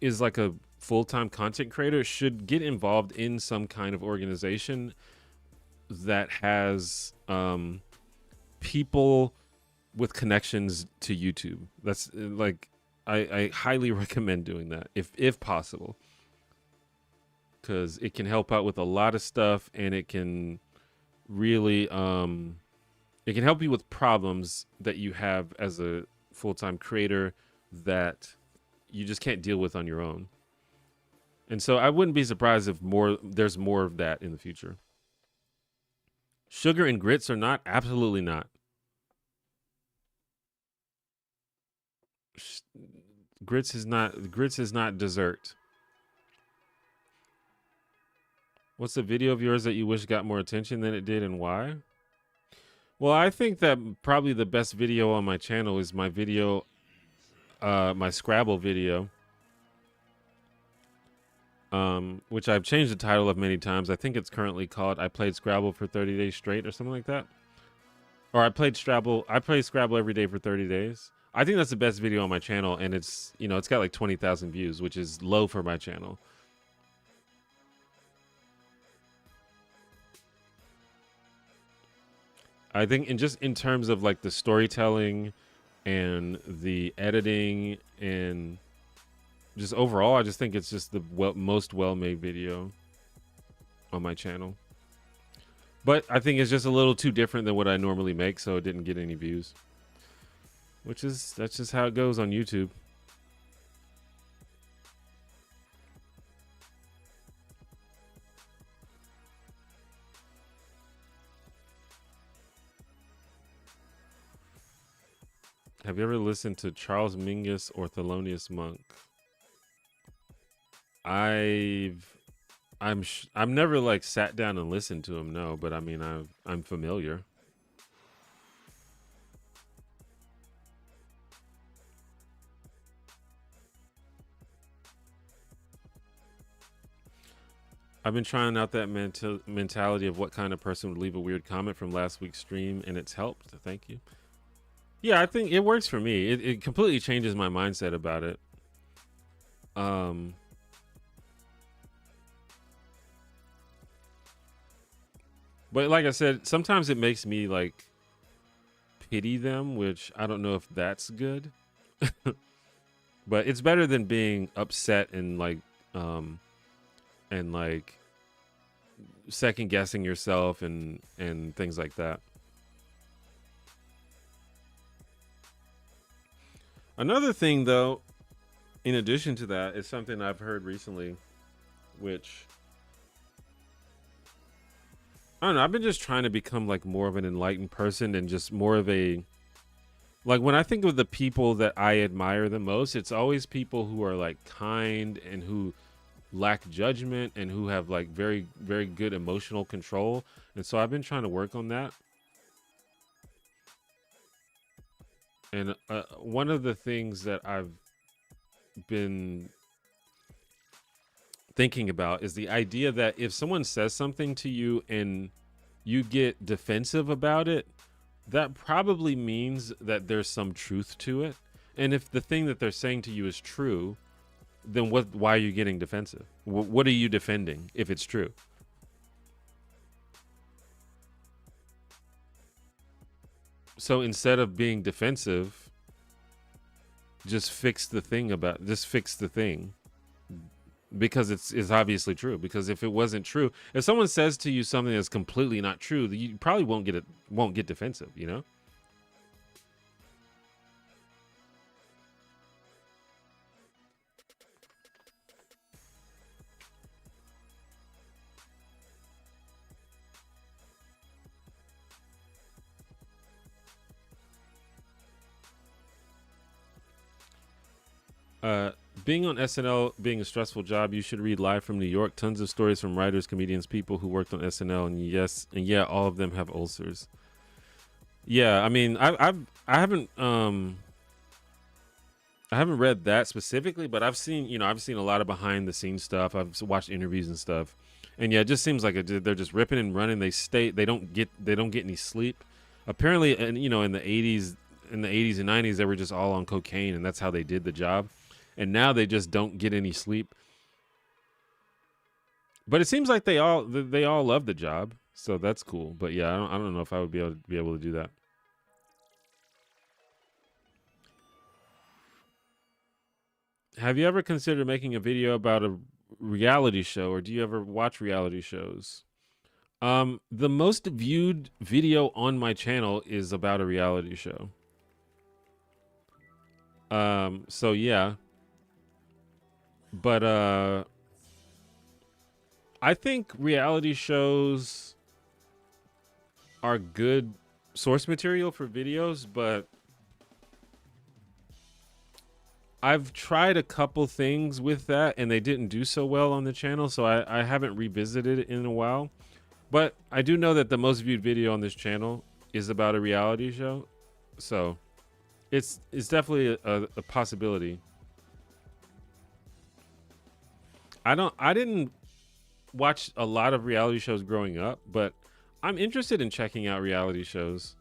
is like a full-time content creator should get involved in some kind of organization that has people with connections to YouTube. That's like I highly recommend doing that if possible, because it can help out with a lot of stuff, and it can really it can help you with problems that you have as a full-time creator that you just can't deal with on your own. And so I wouldn't be surprised if there's more of that in the future. Sugar and grits or not? Absolutely not. Grits is not dessert. What's the video of yours that you wish got more attention than it did, and why? Well, I think that probably the best video on my channel is my video, my Scrabble video, which I've changed the title of many times. I think it's currently called "I Played Scrabble for 30 Days Straight" or something like that. Or I played Scrabble every day for 30 days. I think that's the best video on my channel, and it's got like 20,000 views, which is low for my channel. I think in terms of like the storytelling and the editing and just overall, I just think it's just the most well-made video on my channel. But I think it's just a little too different than what I normally make, so it didn't get any views. That's just how it goes on YouTube. Have you ever listened to Charles Mingus or Thelonious Monk? I've never like sat down and listened to him, no, but I mean I'm familiar. I've been trying out that mentality of what kind of person would leave a weird comment from last week's stream, and it's helped. Thank you. Yeah, I think it works for me. It completely changes my mindset about it. But like I said, sometimes it makes me like pity them, which I don't know if that's good. But it's better than being upset and like second guessing yourself and things like that. Another thing though, in addition to that, is something I've heard recently, which I don't know, I've been just trying to become like more of an enlightened person and just more of a, like when I think of the people that I admire the most, it's always people who are like kind and who lack judgment and who have like very, very good emotional control. And so I've been trying to work on that. And one of the things that I've been thinking about is the idea that if someone says something to you and you get defensive about it, that probably means that there's some truth to it. And if the thing that they're saying to you is true, then why are you getting defensive? What are you defending if it's true? So instead of being defensive, just fix the thing, because it's obviously true. Because if it wasn't true, if someone says to you something that's completely not true, you probably won't get defensive, you know? Being on SNL being a stressful job, you should read Live from New York. Tons of stories from writers, comedians, people who worked on SNL, and yeah, all of them have ulcers. Yeah, I mean, I haven't read that specifically, but I've seen a lot of behind the scenes stuff. I've watched interviews and stuff, and yeah, it just seems like they're just ripping and running. They don't get any sleep. Apparently, and in the 80s and 90s, they were just all on cocaine, and that's how they did the job. And now they just don't get any sleep. But it seems like they all love the job, so that's cool. But yeah, I don't know if I would be able to do that. Have you ever considered making a video about a reality show, or do you ever watch reality shows? The most viewed video on my channel is about a reality show. So yeah. But I think reality shows are good source material for videos, but I've tried a couple things with that and they didn't do so well on the channel, so I haven't revisited it in a while. But I do know that the most viewed video on this channel is about a reality show, so it's definitely a possibility. I didn't watch a lot of reality shows growing up, but I'm interested in checking out reality shows,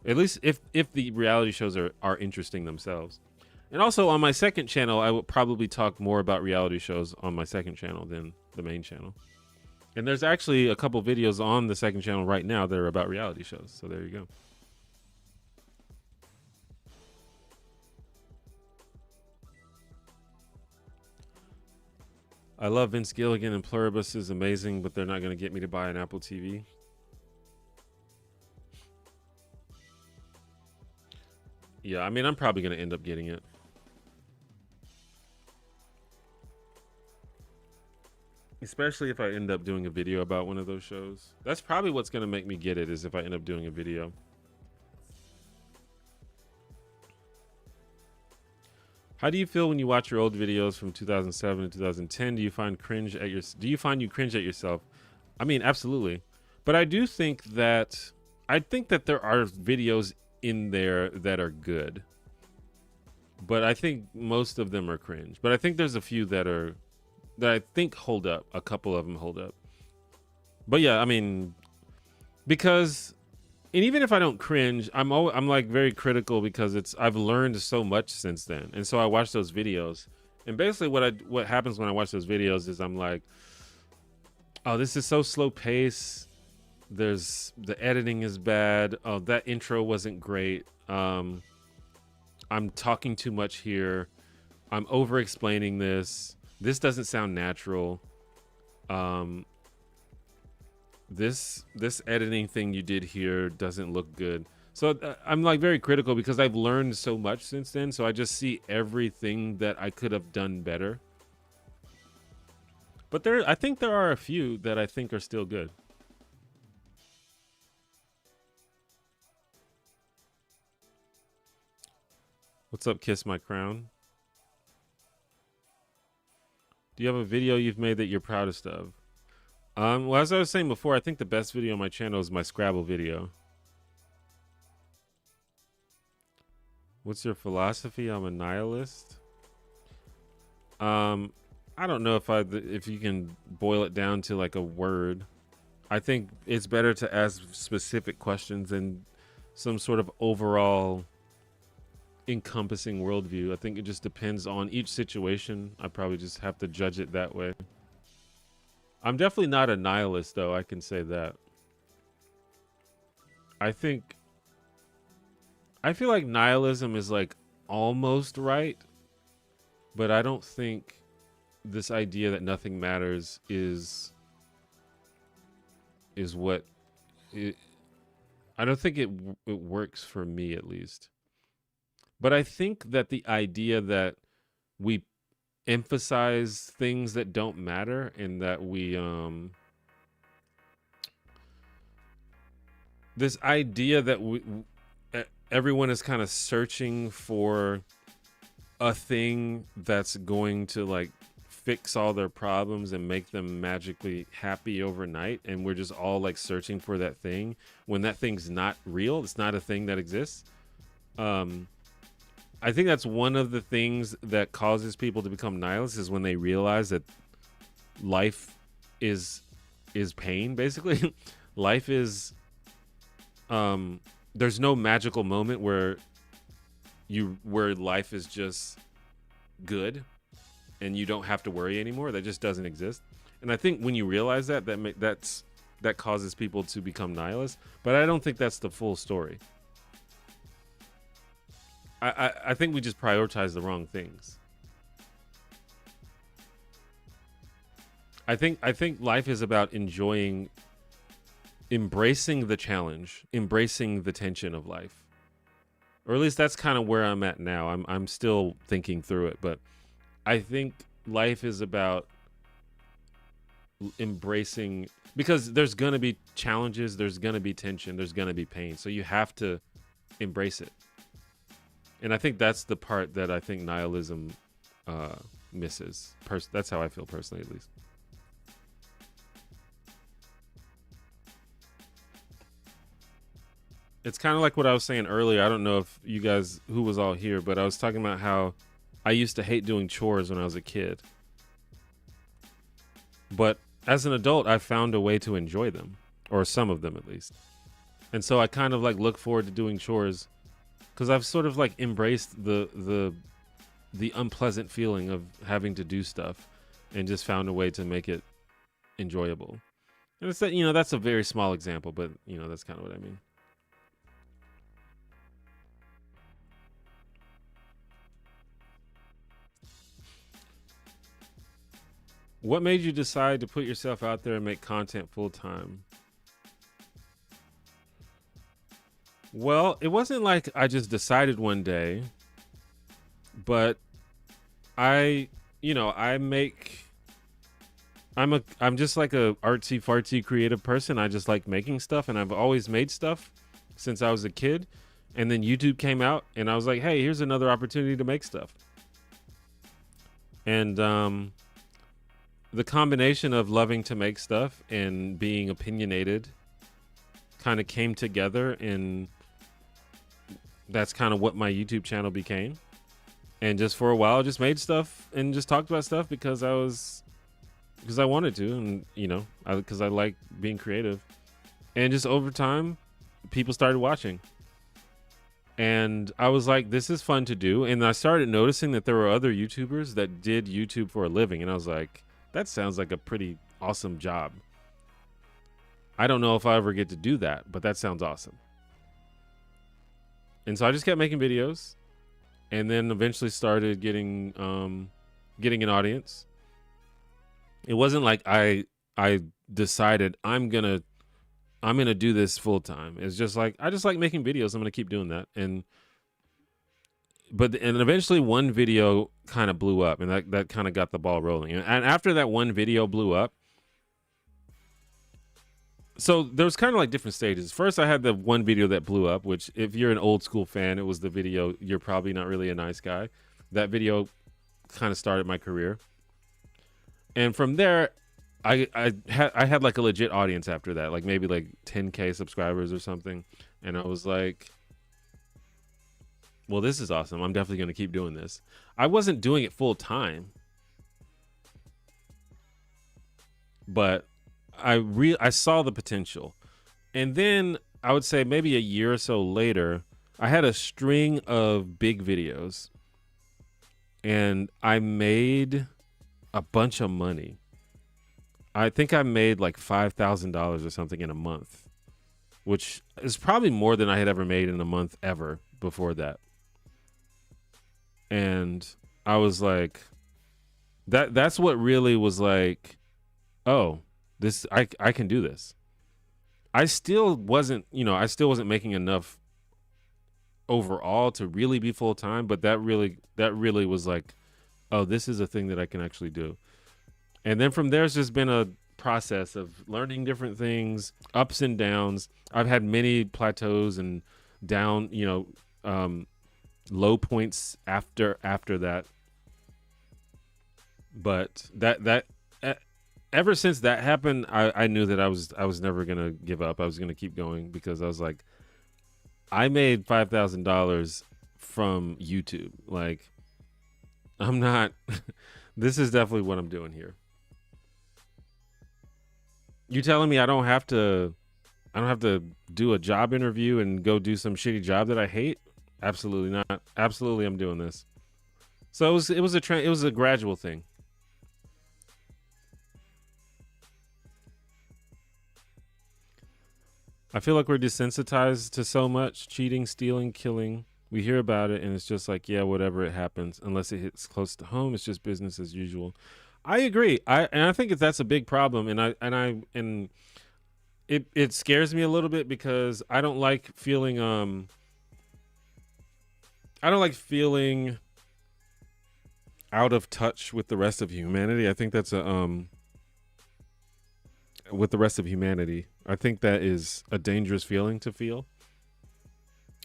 at least if the reality shows are interesting themselves. And also on my second channel, I will probably talk more about reality shows on my second channel than the main channel. And there's actually a couple videos on the second channel right now that are about reality shows. So there you go. I love Vince Gilligan, and Pluribus is amazing, but they're not going to get me to buy an Apple TV. Yeah, I mean, I'm probably going to end up getting it. Especially if I end up doing a video about one of those shows. That's probably what's going to make me get it, is if I end up doing a video. How do you feel when you watch your old videos from 2007 and 2010? Do you find you cringe at yourself? I mean, absolutely. But I think that there are videos in there that are good. But I think most of them are cringe. But I think there's a few that I think hold up. A couple of them hold up. But yeah, I mean, because, and even if I don't cringe, I'm like very critical, because I've learned so much since then. And so I watch those videos, and basically what happens when I watch those videos is I'm like, oh, this is so slow pace. The editing is bad. Oh, that intro wasn't great. I'm talking too much here. I'm over explaining this. This doesn't sound natural. This editing thing you did here doesn't look good. So I'm like very critical, because I've learned so much since then. So I just see everything that I could have done better. But I think there are a few that I think are still good. What's up, Kiss My Crown? Do you have a video you've made that you're proudest of? Well, as I was saying before, I think the best video on my channel is my Scrabble video. What's your philosophy? I'm a nihilist. I don't know if you can boil it down to like a word. I think it's better to ask specific questions than some sort of overall encompassing worldview. I think it just depends on each situation. I probably just have to judge it that way. I'm definitely not a nihilist, though. I can say that. I feel like nihilism is like almost right, but I don't think this idea that nothing matters is what it, I don't think it works for me, at least. But I think that the idea that we emphasize things that don't matter, and that we this idea that everyone is kind of searching for a thing that's going to like fix all their problems and make them magically happy overnight, and we're just all like searching for that thing when that thing's not real. It's not a thing that exists. I think that's one of the things that causes people to become nihilists, is when they realize that life is pain, basically. Life is there's no magical moment where life is just good and you don't have to worry anymore. That just doesn't exist. And I think when you realize that causes people to become nihilists, but I don't think that's the full story. I think we just prioritize the wrong things. I think life is about embracing the challenge, embracing the tension of life. Or at least that's kind of where I'm at now. I'm still thinking through it, but I think life is about embracing, because there's going to be challenges, there's going to be tension, there's going to be pain. So you have to embrace it. And I think that's the part that I think nihilism misses. That's how I feel personally, at least. It's kind of like what I was saying earlier. I don't know if you guys, who was all here, but I was talking about how I used to hate doing chores when I was a kid. But as an adult, I found a way to enjoy them, or some of them at least. And so I kind of like look forward to doing chores, because I've sort of like embraced the unpleasant feeling of having to do stuff, and just found a way to make it enjoyable. And it's that, you know, that's a very small example, but you know, that's kind of what I mean. What made you decide to put yourself out there and make content full time? Well, it wasn't like I just decided one day, but I, you know, I'm just like a artsy fartsy creative person. I just like making stuff, and I've always made stuff since I was a kid. And then YouTube came out, and I was like, hey, here's another opportunity to make stuff. And the combination of loving to make stuff and being opinionated kind of came together, and that's kind of what my YouTube channel became. And just for a while, I just made stuff and just talked about stuff because I wanted to, and you know, because I like being creative. And just over time, people started watching, and I was like, this is fun to do. And I started noticing that there were other YouTubers that did YouTube for a living, and I was like, that sounds like a pretty awesome job. I don't know if I ever get to do that, but that sounds awesome. And so I just kept making videos, and then eventually started getting an audience. It wasn't like I decided I'm gonna do this full time. It's just like I just like making videos. I'm gonna keep doing that. And eventually one video kind of blew up, and that kind of got the ball rolling. And after that one video blew up, so there was kind of like different stages. First, I had the one video that blew up, which if you're an old school fan, it was the video, "You're Probably Not Really a Nice Guy." That video kind of started my career. And from there, I had like a legit audience after that, like maybe like 10K subscribers or something. And I was like, well, this is awesome. I'm definitely going to keep doing this. I wasn't doing it full time, but I saw the potential. And then I would say maybe a year or so later, I had a string of big videos, and I made a bunch of money. I think I made like $5,000 or something in a month, which is probably more than I had ever made in a month ever before that. And I was like, that's what really was like, oh, this I can do this. I still wasn't making enough overall to really be full time, but that really was like, oh, this is a thing that I can actually do. And then from there, it's just been a process of learning different things, ups and downs. I've had many plateaus and down, low points after that. But that ever since that happened, I knew that I was never gonna give up. I was gonna keep going, because I was like, I made $5,000 from YouTube. Like, I'm not. This is definitely what I'm doing here. You telling me I don't have to do a job interview and go do some shitty job that I hate? Absolutely not. Absolutely, I'm doing this. So it was a gradual thing. I feel like we're desensitized to so much cheating, stealing, killing. We hear about it, and it's just like, yeah, whatever, it happens. Unless it hits close to home, it's just business as usual. I agree. I think that's a big problem, and it scares me a little bit, because I don't like feeling out of touch with the rest of humanity. I think that's with the rest of humanity. I think that is a dangerous feeling to feel.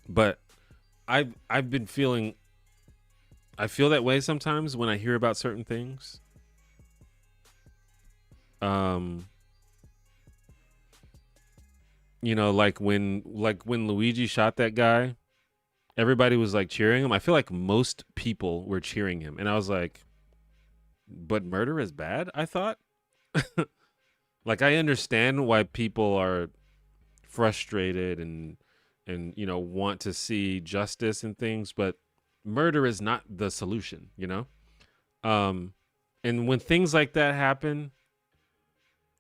But I've been feeling, I feel that way sometimes when I hear about certain things. Like when Luigi shot that guy, everybody was like cheering him. I feel like most people were cheering him, and I was like, but murder is bad, I thought. Like, I understand why people are frustrated and want to see justice and things, but murder is not the solution, and when things like that happen,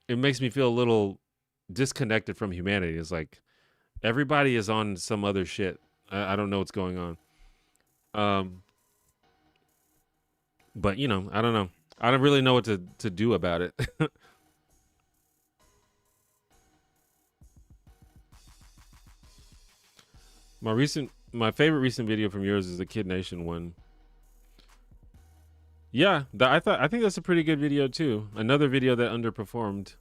it makes me feel a little disconnected from humanity. It's like everybody is on some other shit. I don't know what's going on. Um, but you know, I don't know. I don't really know what to do about it. My favorite recent video from yours is the Kid Nation one. Yeah, I think that's a pretty good video too. Another video that underperformed.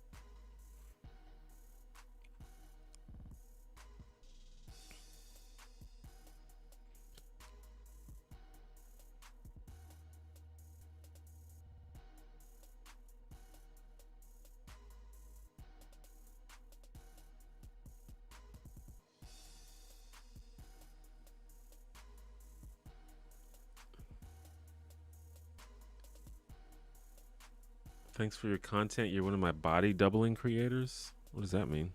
Thanks for your content. You're one of my body doubling creators. What does that mean?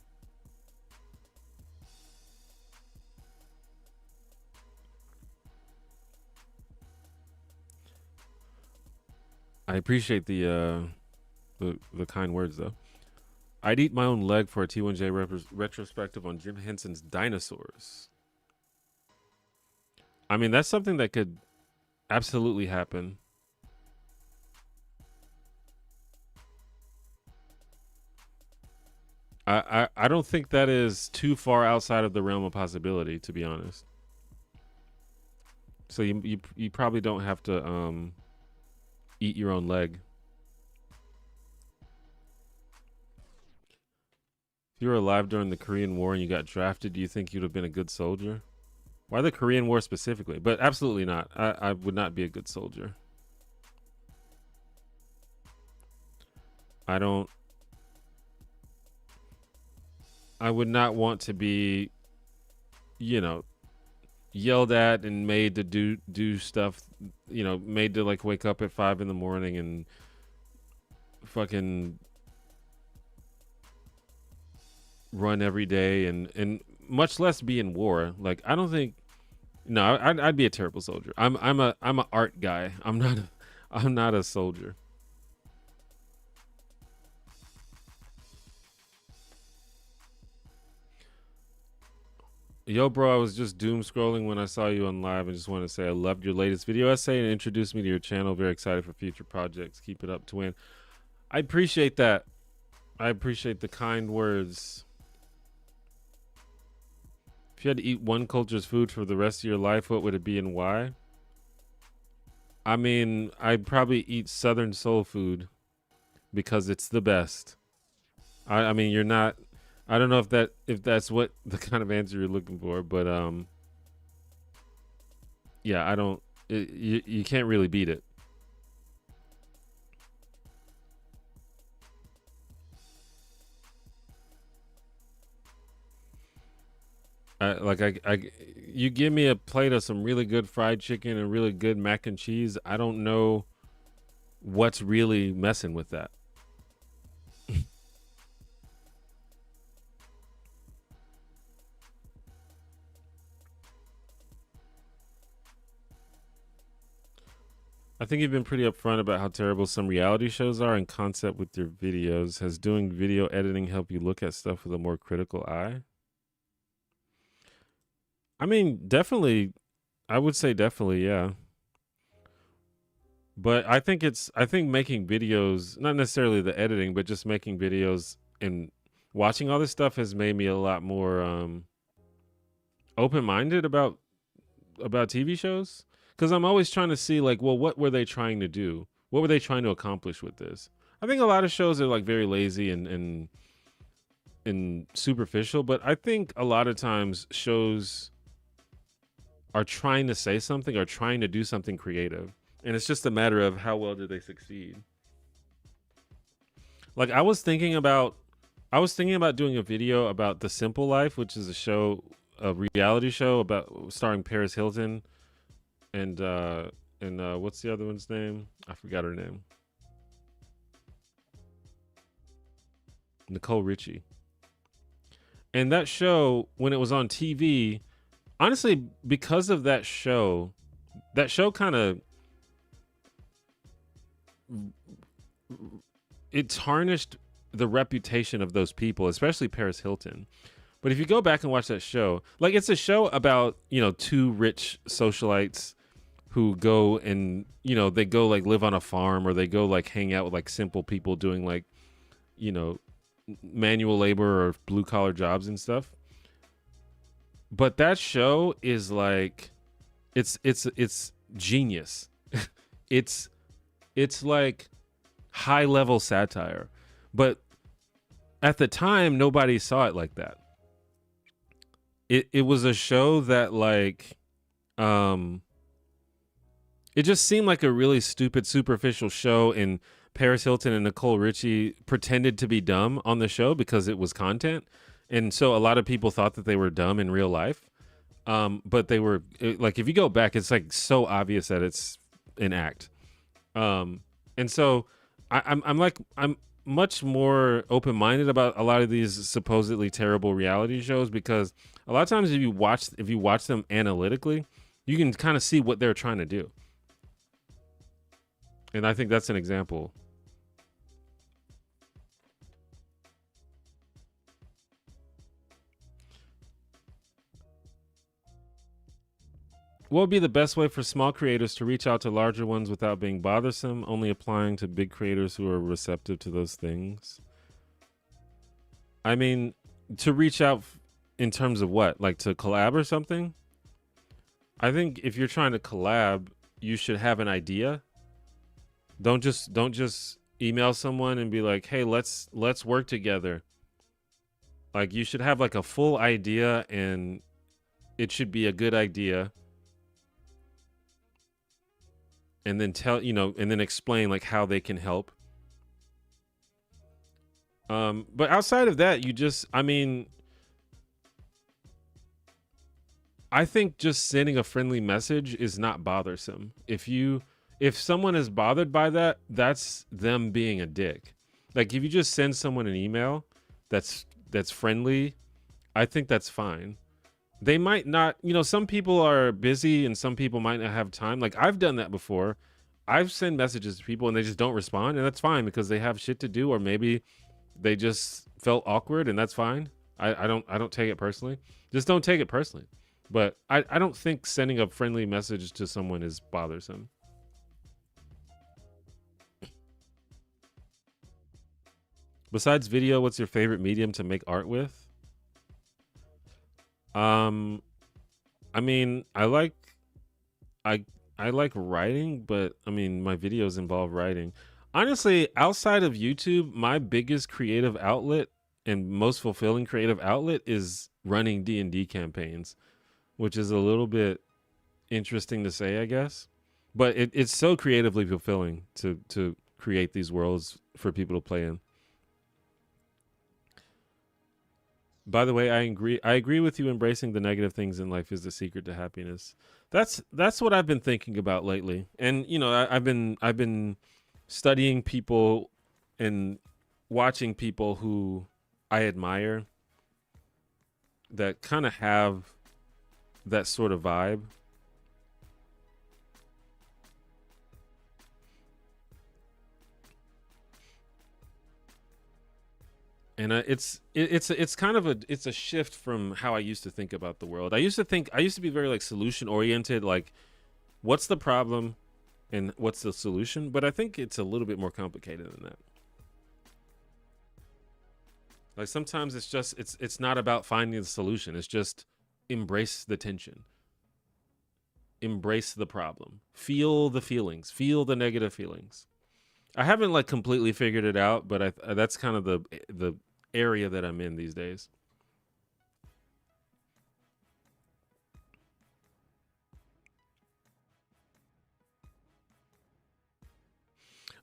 I appreciate the kind words though. I'd eat my own leg for a T1J retrospective on Jim Henson's dinosaurs. I mean, that's something that could absolutely happen. I don't think that is too far outside of the realm of possibility, to be honest. So you probably don't have to eat your own leg. If you were alive during the Korean War and you got drafted, do you think you'd have been a good soldier? Why the Korean War specifically? But absolutely not. I would not be a good soldier. I would not want to be, you know, yelled at and made to do stuff, you know, made to like wake up at 5 in the morning and fucking run every day and much less be in war. Like I don't think. No, I'd be a terrible soldier. I'm a art guy. I'm not a soldier. Yo, bro, I was just doom scrolling when I saw you on live and just want to say I loved your latest video essay and introduced me to your channel. Very excited for future projects. Keep it up, twin. I appreciate that. I appreciate the kind words. If you had to eat one culture's food for the rest of your life, what would it be and why? I mean, I'd probably eat Southern soul food because it's the best. I mean, you're not. I don't know if that's what the kind of answer you're looking for, but yeah, I don't. You can't really beat it. You give me a plate of some really good fried chicken and really good mac and cheese. I don't know what's really messing with that. I think you've been pretty upfront about how terrible some reality shows are in concept with your videos. Has doing video editing helped you look at stuff with a more critical eye? I mean, definitely. I would say definitely, yeah. But I think making videos, not necessarily the editing, but just making videos and watching all this stuff has made me a lot more open-minded about TV shows. Because I'm always trying to see, like, well, what were they trying to do? What were they trying to accomplish with this? I think a lot of shows are like very lazy and superficial, but I think a lot of times shows are trying to say something or trying to do something creative, and it's just a matter of how well do they succeed. Like I was thinking about doing a video about The Simple Life, which is a reality show about starring Paris Hilton and what's the other one's name? I forgot her name. Nicole Richie. And that show, when it was on TV, honestly, because of that show kind of it tarnished the reputation of those people, especially Paris Hilton. But if you go back and watch that show, like it's a show about, two rich socialites who go and, they go like live on a farm, or they go like hang out with like simple people doing like, you know, manual labor or blue collar jobs and stuff. But that show is like, it's genius. it's like high level satire, but at the time nobody saw it like that. It was a show that like, it just seemed like a really stupid, superficial show, and Paris Hilton and Nicole Richie pretended to be dumb on the show because it was content. And so a lot of people thought that they were dumb in real life. But they were like, if you go back, it's like so obvious that it's an act. And so I'm much more open-minded about a lot of these supposedly terrible reality shows, because a lot of times if you watch them analytically, you can kind of see what they're trying to do. And I think that's an example. What would be the best way for small creators to reach out to larger ones without being bothersome, only applying to big creators who are receptive to those things? I mean, to reach out in terms of what? Like to collab or something? I think if you're trying to collab, you should have an idea. Don't just email someone and be like, "Hey, let's work together." Like, you should have like a full idea, and it should be a good idea. And then and then explain like how they can help. But outside of that, I think just sending a friendly message is not bothersome. If someone is bothered by that, that's them being a dick. Like if you just send someone an email that's friendly, I think that's fine. They might not, some people are busy and some people might not have time. Like I've done that before. I've sent messages to people and they just don't respond, and that's fine because they have shit to do, or maybe they just felt awkward, and that's fine. I don't take it personally. Just don't take it personally. But I don't think sending a friendly message to someone is bothersome. Besides video, what's your favorite medium to make art with? I mean, I like writing, but I mean, my videos involve writing. Honestly, outside of YouTube, my biggest creative outlet and most fulfilling creative outlet is running D&D campaigns, which is a little bit interesting to say, I guess. But it's so creatively fulfilling to create these worlds for people to play in. By the way, I agree with you. Embracing the negative things in life is the secret to happiness. That's what I've been thinking about lately. And I've been studying people and watching people who I admire that kind of have that sort of vibe. And it's kind of a shift from how I used to think about the world. I used to be very like solution oriented, like what's the problem and what's the solution? But I think it's a little bit more complicated than that. Like sometimes it's not about finding the solution. It's just embrace the tension. Embrace the problem. Feel the feelings. Feel the negative feelings. I haven't like completely figured it out, but that's kind of the area that I'm in these days.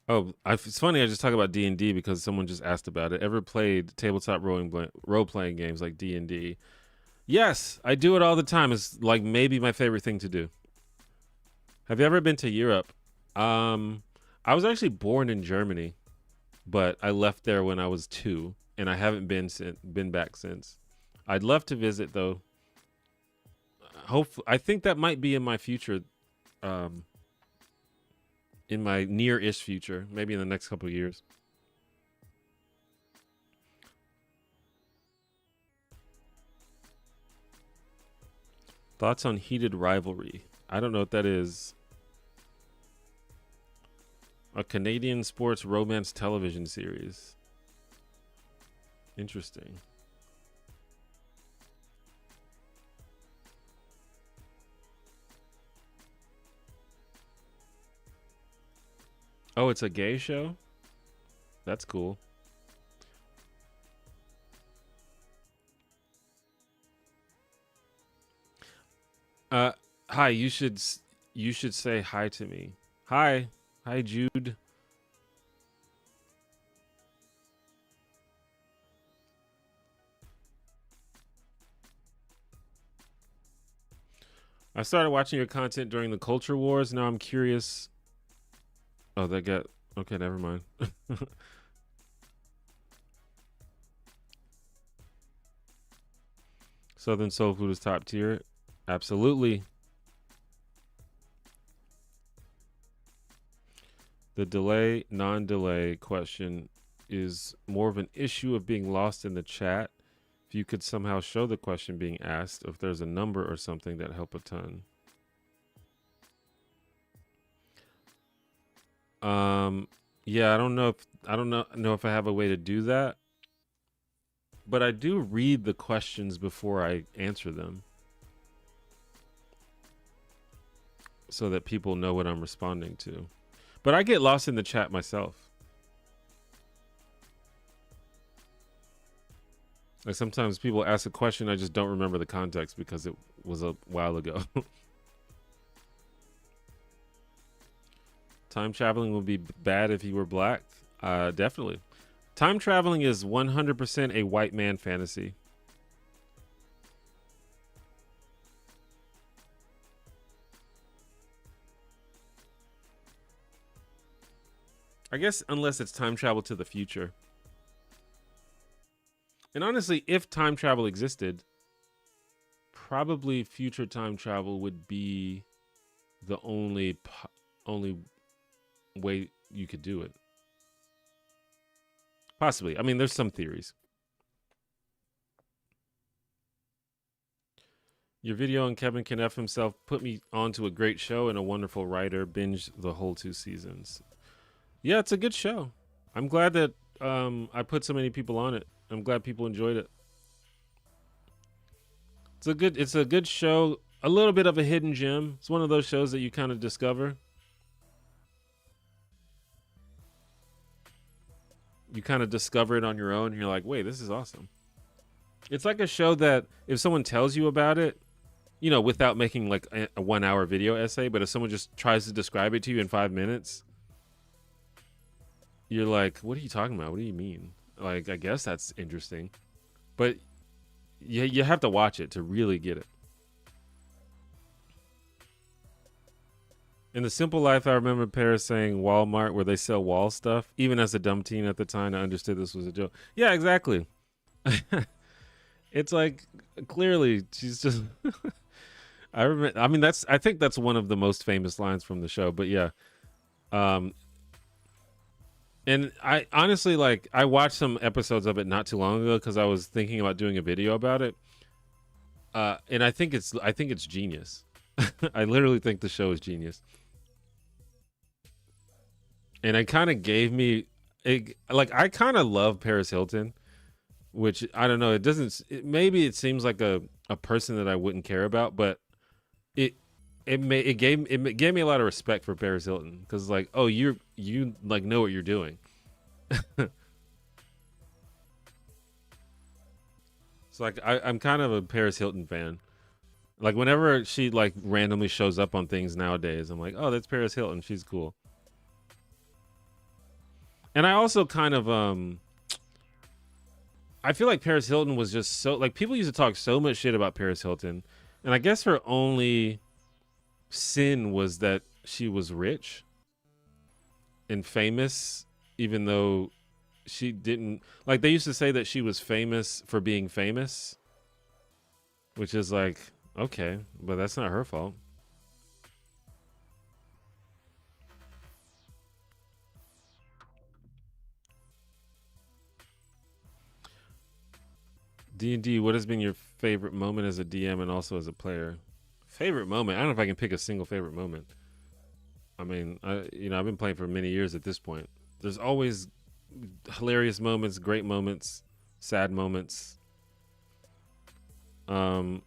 Oh, it's funny. I just talk about D&D because someone just asked about it. Ever played tabletop role playing games like D&D? Yes, I do it all the time. It's like maybe my favorite thing to do. Have you ever been to Europe? I was actually born in Germany, but I left there when I was 2, and I haven't been back since. I'd love to visit though. Hopefully, I think that might be in my future. In my near-ish future, maybe in the next couple of years. Thoughts on Heated Rivalry? I don't know what that is. A Canadian sports romance television series. Interesting. Oh, it's a gay show? That's cool. Uh, hi. You should say hi to me. Hi, hi, Jude. I started watching your content during the culture wars. Now I'm curious. Oh, that got okay. Never mind. Southern soul food is top tier. Absolutely. The delay, non-delay question is more of an issue of being lost in the chat. If you could somehow show the question being asked, if there's a number or something that help a ton. Yeah, I don't know if I have a way to do that, but I do read the questions before I answer them, so that people know what I'm responding to. But I get lost in the chat myself. Like sometimes people ask a question, I just don't remember the context because it was a while ago. Time traveling would be bad if you were black. Definitely. Time traveling is 100% a white man fantasy. I guess unless it's time travel to the future. And honestly, if time travel existed, probably future time travel would be the only way you could do it. Possibly. I mean, there's some theories. Your video on Kevin Can F himself put me onto a great show and a wonderful writer. Binge the whole 2 seasons. Yeah, it's a good show. I'm glad that I put so many people on it. I'm glad people enjoyed it. It's a good show. A little bit of a hidden gem. It's one of those shows that you kind of discover. You kind of discover it on your own and you're like, wait, this is awesome. It's like a show that if someone tells you about it, you know, without making like a 1 hour video essay, but if someone just tries to describe it to you in 5 minutes, you're like, what are you talking about? What do you mean? Like, I guess that's interesting. But you have to watch it to really get it. In The Simple Life, I remember Paris saying Walmart where they sell wall stuff. Even as a dumb teen at the time, I understood this was a joke. Yeah, exactly. It's like, clearly, she's just... I remember. I mean, I think that's one of the most famous lines from the show. But yeah, and I honestly like I watched some episodes of it not too long ago because I was thinking about doing a video about it. And I think it's genius. I literally think the show is genius. And it kind of gave me like I kind of love Paris Hilton, which I don't know. It doesn't. Maybe it seems like a person that I wouldn't care about, but it gave me a lot of respect for Paris Hilton because like, oh, you like know what you're doing. It's like I'm kind of a Paris Hilton fan. Like whenever she like randomly shows up on things nowadays, I'm like, oh, that's Paris Hilton. She's cool. And I also kind of I feel like Paris Hilton was just so like people used to talk so much shit about Paris Hilton, and I guess her only sin was that she was rich and famous, even though she didn't like they used to say that she was famous for being famous, which is like, okay, but that's not her fault. D&D, what has been your favorite moment as a DM and also as a player? Favorite moment? I don't know if I can pick a single favorite moment. I mean, I've been playing for many years at this point. There's always hilarious moments, great moments, sad moments. Um,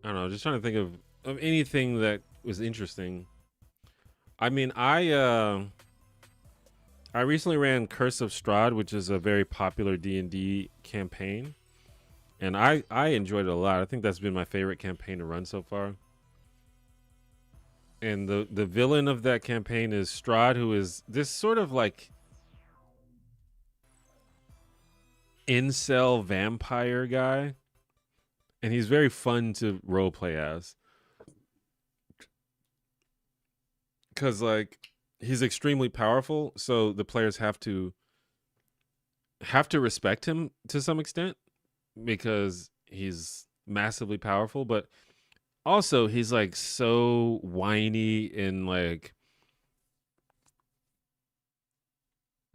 I don't know. Just trying to think of anything that was interesting. I mean, I recently ran Curse of Strahd, which is a very popular D&D campaign, and I enjoyed it a lot. I think that's been my favorite campaign to run so far. And the villain of that campaign is Strahd, who is this sort of like incel vampire guy, and he's very fun to roleplay as, because like he's extremely powerful, so the players have to respect him to some extent because he's massively powerful, but also he's like so whiny and like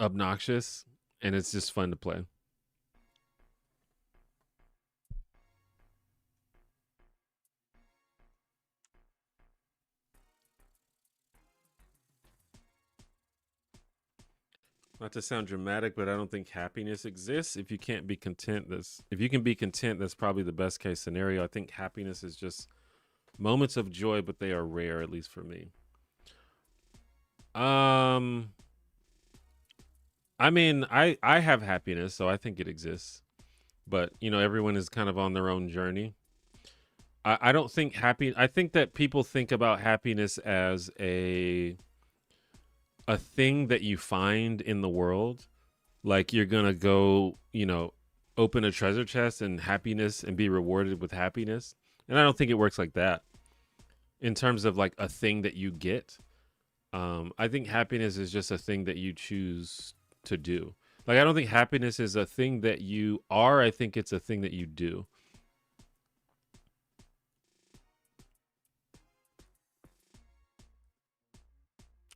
obnoxious, and it's just fun to play. Not to sound dramatic, but I don't think happiness exists. If you can't be content, if you can be content, that's probably the best case scenario. I think happiness is just moments of joy, but they are rare, at least for me. Um, I mean, I have happiness, so I think it exists. But everyone is kind of on their own journey. I don't think I think that people think about happiness as a thing that you find in the world. Like you're gonna go, open a treasure chest and happiness and be rewarded with happiness. And I don't think it works like that in terms of like a thing that you get. I think happiness is just a thing that you choose to do. Like I don't think happiness is a thing that you are. I think it's a thing that you do.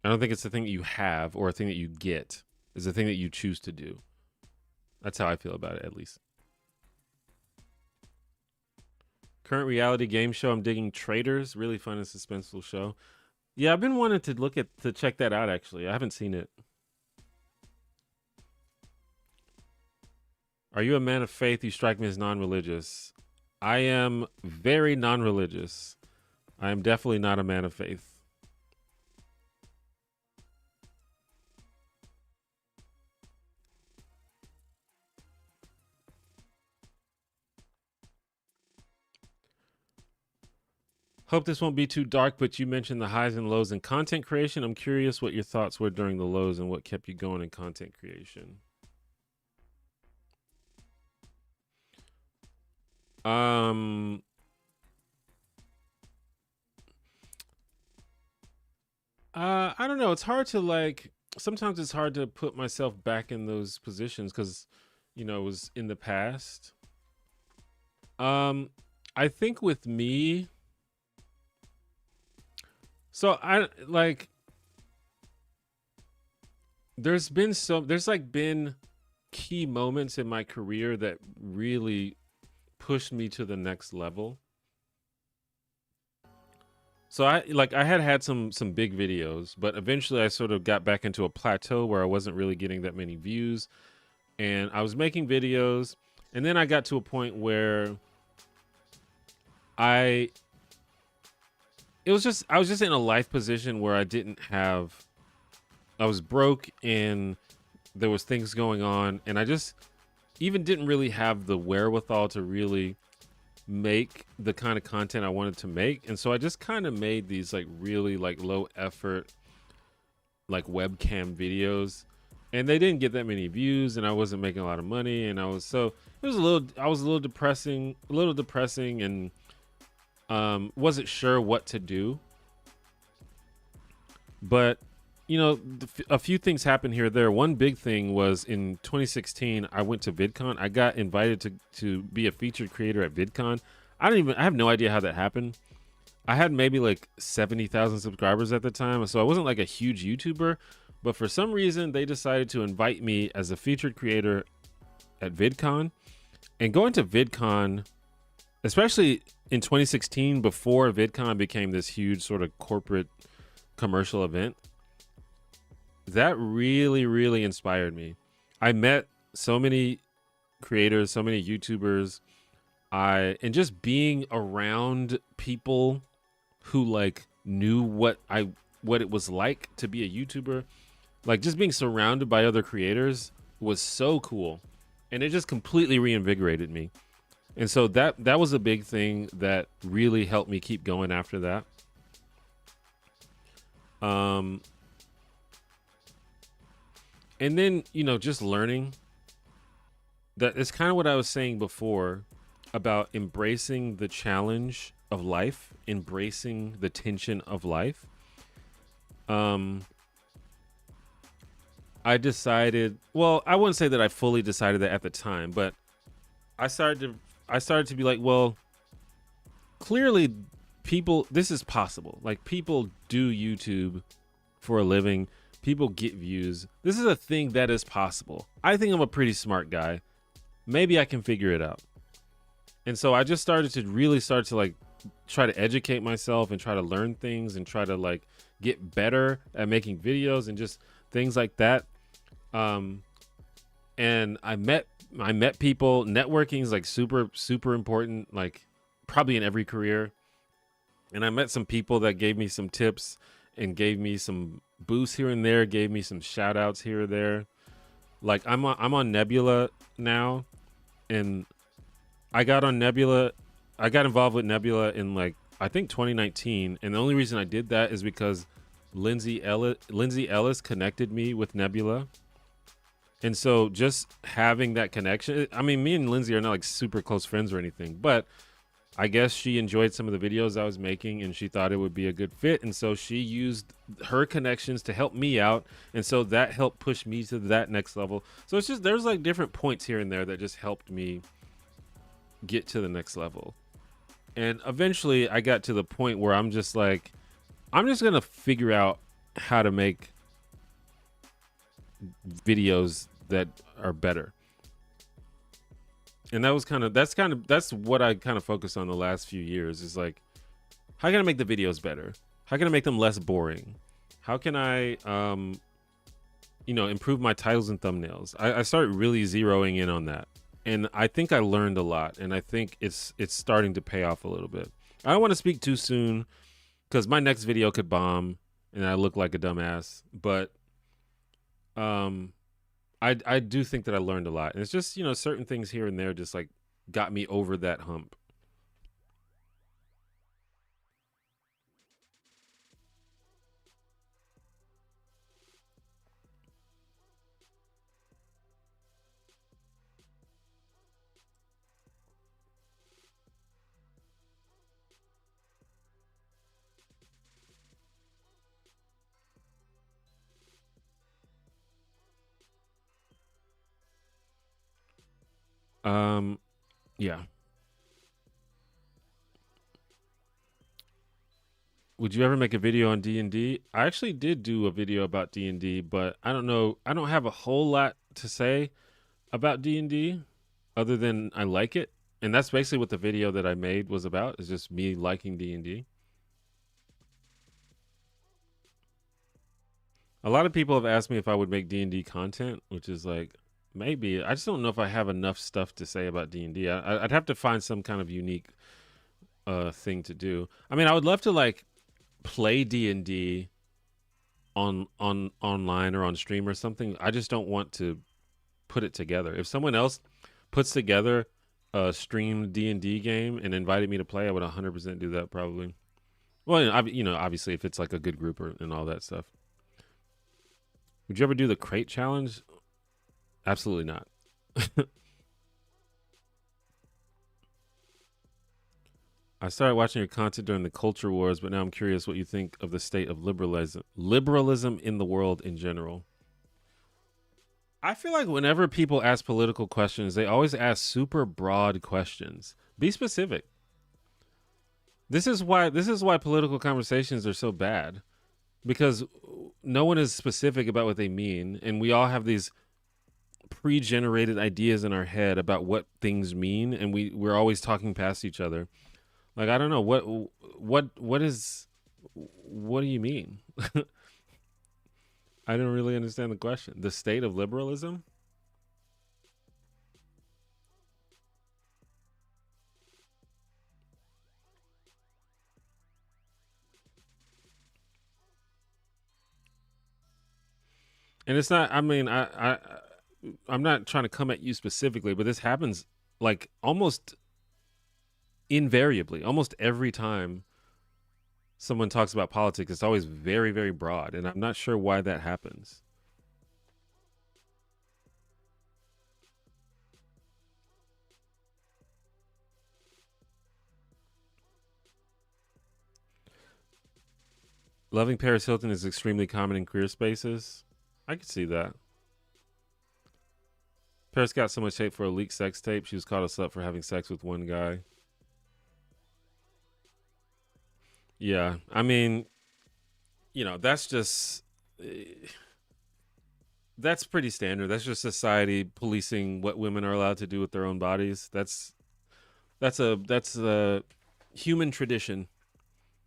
I don't think it's a thing that you have or a thing that you get. It's a thing that you choose to do. That's how I feel about it, at least. Current reality game show, I'm digging Traitors. Really fun and suspenseful show. Yeah, I've been wanting to check that out, actually. I haven't seen it. Are you a man of faith? You strike me as non-religious. I am very non-religious. I am definitely not a man of faith. Hope this won't be too dark, but you mentioned the highs and lows in content creation. I'm curious what your thoughts were during the lows and what kept you going in content creation. I don't know. It's hard to like. Sometimes it's hard to put myself back in those positions because, it was in the past. I think with me, so I like. There's like been key moments in my career that really pushed me to the next level. So I had some big videos, but eventually I sort of got back into a plateau where I wasn't really getting that many views, and I was making videos, and then I got to a point where I was just in a life position where I was broke and there was things going on, and I just even didn't really have the wherewithal to really make the kind of content I wanted to make. And so I just kind of made these like really like low effort like webcam videos, and they didn't get that many views, and I wasn't making a lot of money, and I was a little depressing, and wasn't sure what to do. But a few things happened here or there. One big thing was in 2016, I went to VidCon. I got invited to be a featured creator at VidCon. I have no idea how that happened. I had maybe like 70,000 subscribers at the time, so I wasn't like a huge YouTuber, But for some reason, they decided to invite me as a featured creator at VidCon. And going to VidCon, especially in 2016, before VidCon became this huge sort of corporate commercial event, that really, really inspired me. I met so many creators, so many YouTubers, and just being around people who like knew what it was like to be a YouTuber, like just being surrounded by other creators was so cool, and it just completely reinvigorated me. And so that was a big thing that really helped me keep going after that. And then, just learning that it's kind of what I was saying before about embracing the challenge of life, embracing the tension of life. I decided, well, I wouldn't say that I fully decided that at the time, but I started to be like, well, clearly this is possible. Like, people do YouTube for a living. People get views. This is a thing that is possible. I think I'm a pretty smart guy. Maybe I can figure it out. And so I just started to like try to educate myself and try to learn things and try to like get better at making videos and just things like that. And I met people. Networking is like super, super important, like probably in every career. And I met some people that gave me some tips and gave me some boosts here and there, gave me some shout outs here or there. Like I'm on Nebula now, and I got involved with Nebula in like, I think 2019. And the only reason I did that is because Lindsay Ellis connected me with Nebula. And so just having that connection, I mean, me and Lindsay are not like super close friends or anything, but I guess she enjoyed some of the videos I was making and she thought it would be a good fit. And so she used her connections to help me out. And so that helped push me to that next level. So it's just, there's like different points here and there that just helped me get to the next level. And eventually I got to the point where I'm just like, I'm just going to figure out how to make videos that are better. And that's what I kind of focused on the last few years, is like, how can I make the videos better? How can I make them less boring? How can I, improve my titles and thumbnails? I started really zeroing in on that. And I think I learned a lot, and I think it's starting to pay off a little bit. I don't want to speak too soon because my next video could bomb and I look like a dumbass, but I do think that I learned a lot. And it's just, certain things here and there just like got me over that hump. Yeah. Would you ever make a video on D&D? I actually did do a video about D&D, but I don't know. I don't have a whole lot to say about D&D other than I like it. And that's basically what the video that I made was about, is just me liking D&D. A lot of people have asked me if I would make D&D content, which is like, maybe. I just don't know if I have enough stuff to say about D&D. I'd have to find some kind of unique thing to do. I mean, I would love to like play D&D on online or on stream or something. I just don't want to put it together. If someone else puts together a streamed D&D game and invited me to play, I would 100% do that probably. Well, obviously if it's like a good group and all that stuff. Would you ever do the crate challenge? Absolutely not. I started watching your content during the culture wars, but now I'm curious what you think of the state of liberalism in the world in general. I feel like whenever people ask political questions, they always ask super broad questions. Be specific. This is why political conversations are so bad. because no one is specific about what they mean, and we all have these pre-generated ideas in our head about what things mean, and we're always talking past each other. Like, I don't know what do you mean? I don't really understand the question. The state of liberalism? And it's not, I mean, I'm not trying to come at you specifically, but this happens like almost invariably, almost every time someone talks about politics, it's always very, very broad, and I'm not sure why that happens. Loving Paris Hilton is extremely common in queer spaces. I could see that. Paris got so much hate for a leaked sex tape. She was called a slut for having sex with one guy. Yeah, I mean, that's just that's pretty standard. That's just society policing what women are allowed to do with their own bodies. That's a human tradition.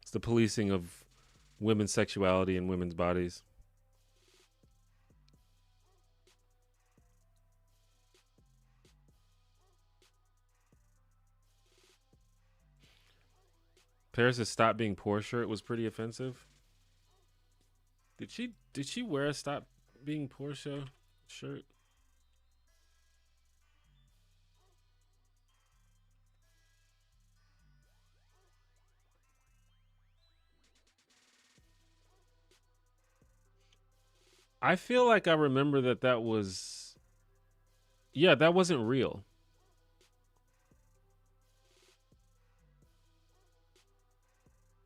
It's the policing of women's sexuality and women's bodies. Paris's "Stop Being Poor" shirt was pretty offensive. Did she wear a "Stop Being Poor" shirt? I feel like I remember that was, yeah, that wasn't real.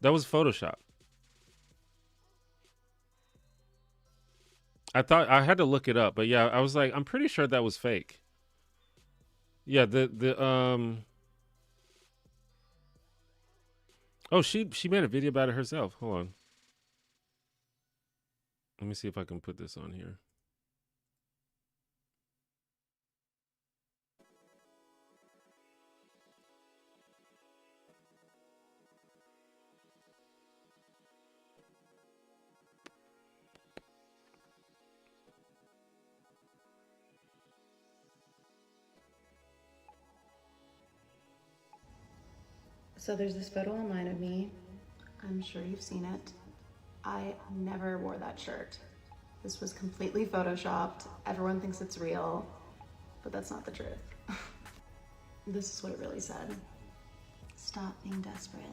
That was Photoshop. I thought I had to look it up, but yeah, I was like, I'm pretty sure that was fake. Yeah, the oh, she made a video about it herself. Hold on. Let me see if I can put this on here. So there's this photo online of me. I'm sure you've seen it. I never wore that shirt. This was completely photoshopped. Everyone thinks it's real, but that's not the truth. This is what it really said. Stop being desperate.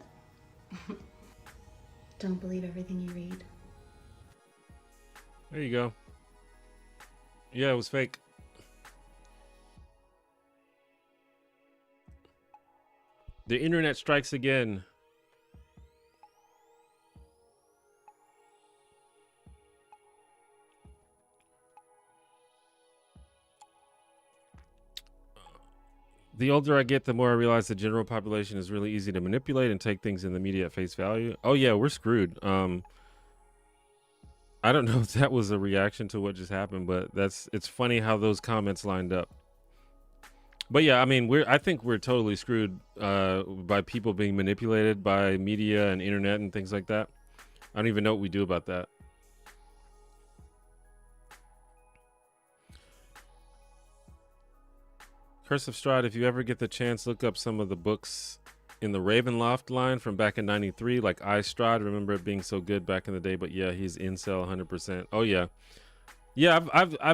Don't believe everything you read. There you go. Yeah, it was fake. The internet strikes again. The older I get, the more I realize the general population is really easy to manipulate and take things in the media at face value. Oh yeah, we're screwed. I don't know if that was a reaction to what just happened, but it's funny how those comments lined up. But yeah, I mean, I think we're totally screwed by people being manipulated by media and internet and things like that. I don't even know what we do about that. Curse of Strahd, if you ever get the chance, look up some of the books in the Ravenloft line from back in '93, like I Strahd. Remember it being so good back in the day, but yeah, he's incel 100%. Oh yeah, yeah.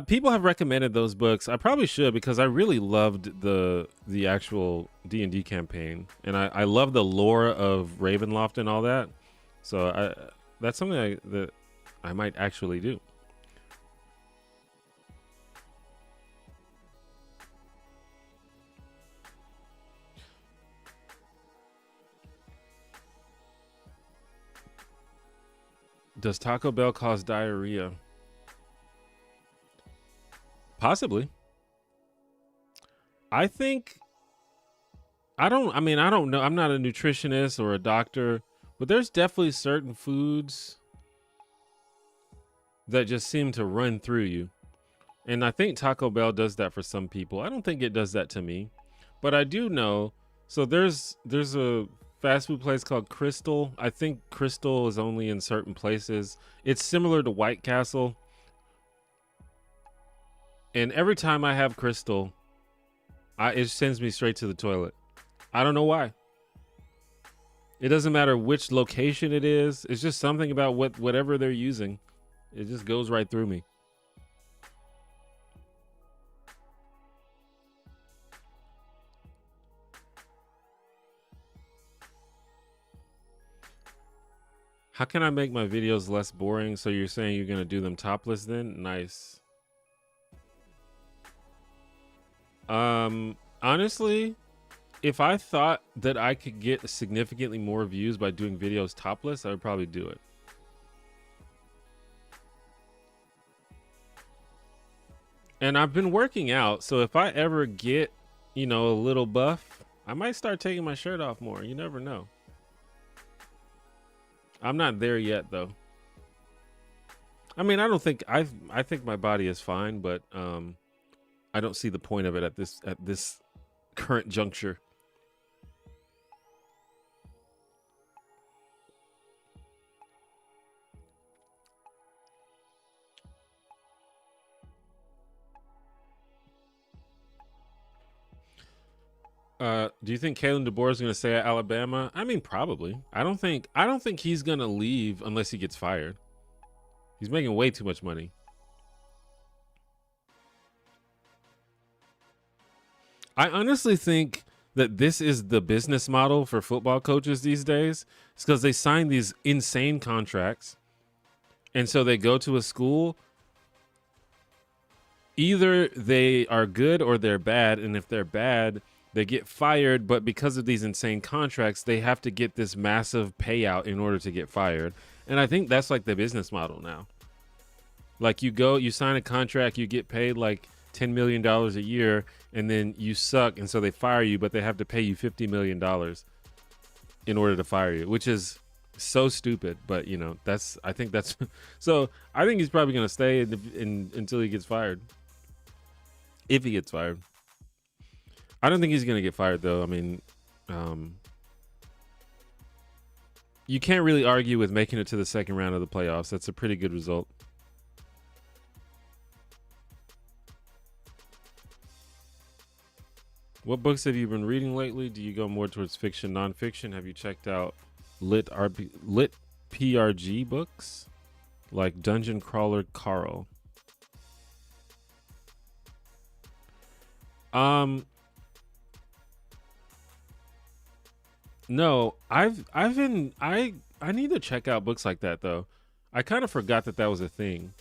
People have recommended those books. I probably should because I really loved the actual D&D campaign, and I love the lore of Ravenloft and all that. So that's something that I might actually do. Does Taco Bell cause diarrhea? Possibly. I think I mean, I don't know. I'm not a nutritionist or a doctor, but there's definitely certain foods that just seem to run through you. And I think Taco Bell does that for some people. I don't think it does that to me. But I do know, so there's a fast food place called Crystal. I think Crystal is only in certain places. It's similar to White Castle. And every time I have Crystal, it sends me straight to the toilet. I don't know why. It doesn't matter which location it is. It's just something about whatever they're using. It just goes right through me. How can I make my videos less boring? So you're saying you're going to do them topless then? Nice. Honestly, if I thought that I could get significantly more views by doing videos topless, I would probably do it. And I've been working out, so if I ever get, a little buff, I might start taking my shirt off more. You never know. I'm not there yet though. I mean, I think my body is fine, but I don't see the point of it at this current juncture. Do you think Kalen DeBoer is going to stay at Alabama? I mean, probably. I don't think he's going to leave unless he gets fired. He's making way too much money. I honestly think that this is the business model for football coaches these days. It's because they sign these insane contracts. And so they go to a school. Either they are good or they're bad. And if they're bad, they get fired. But because of these insane contracts, they have to get this massive payout in order to get fired. And I think that's like the business model now. Like you sign a contract, you get paid like $10 million a year, and then you suck, and so they fire you, but they have to pay you $50 million in order to fire you, which is so stupid. But I think that's so. I think he's probably gonna stay until he gets fired. If he gets fired, I don't think he's gonna get fired though. I mean, you can't really argue with making it to the second round of the playoffs. That's a pretty good result. What books have you been reading lately? Do you go more towards fiction, nonfiction? Have you checked out lit PRG books like Dungeon Crawler Carl? No, I need to check out books like that though. I kind of forgot that was a thing.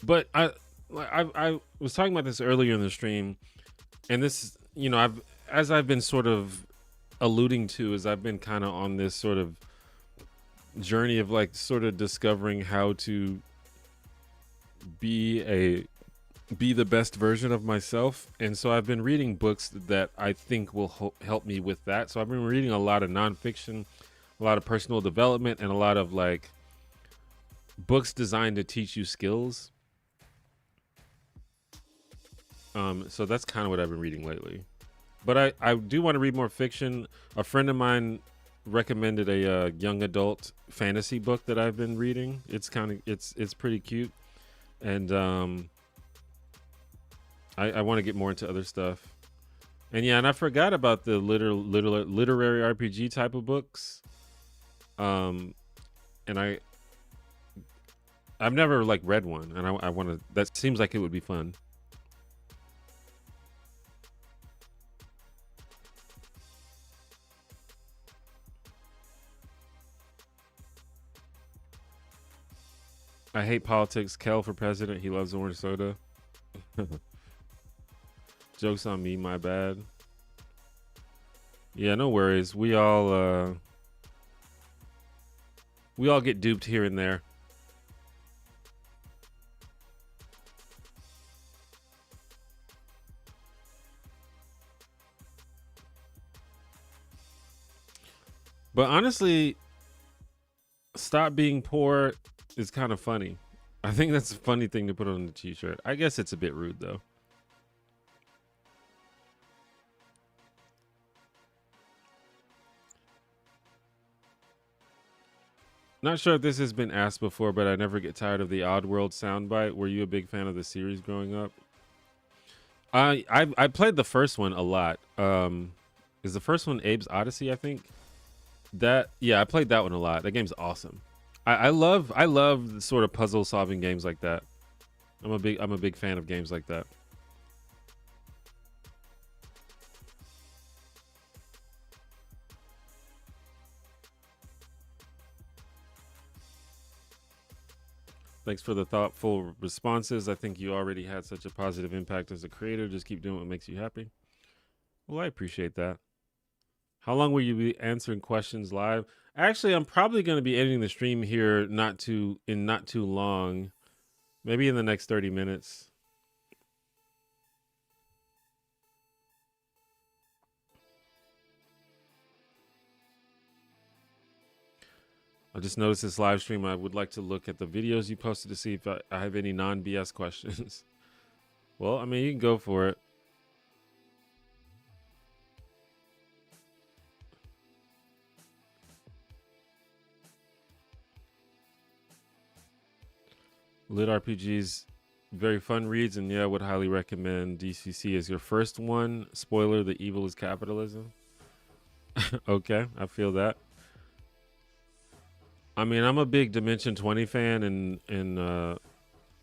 But I was talking about this earlier in the stream, and this, I've been sort of alluding to, as I've been kind of on this sort of journey of like sort of discovering how to be the best version of myself. And so I've been reading books that I think will help me with that. So I've been reading a lot of nonfiction, a lot of personal development, and a lot of like books designed to teach you skills. So that's kind of what I've been reading lately. But I do want to read more fiction. A friend of mine recommended a young adult fantasy book that I've been reading. It's pretty cute. And I want to get more into other stuff. And yeah, and I forgot about the literary RPG type of books. And I've never like read one, and I want to. That seems like it would be fun. I hate politics. Kel for president. He loves orange soda. Joke's on me. My bad. Yeah, no worries. We all get duped here and there. But honestly, stop being poor is kind of funny. I think that's a funny thing to put on the t-shirt. I guess it's a bit rude though. Not sure if this has been asked before, but I never get tired of the Oddworld soundbite. Were you a big fan of the series growing up? I played the first one a lot. Is the first one Abe's Odyssey? I think that. Yeah, I played that one a lot. That game's awesome. I love sort of puzzle solving games like that. I'm a big fan of games like that. Thanks for the thoughtful responses. I think you already had such a positive impact as a creator. Just keep doing what makes you happy. Well, I appreciate that. How long will you be answering questions live? Actually, I'm probably going to be ending the stream here not too long. Maybe in the next 30 minutes. I just noticed this live stream. I would like to look at the videos you posted to see if I have any non-BS questions. Well, I mean, you can go for it. Lit RPGs, very fun reads, and yeah, would highly recommend DCC as your first one. Spoiler: the evil is capitalism. Okay, I feel that. I mean, I'm a big Dimension 20 fan, and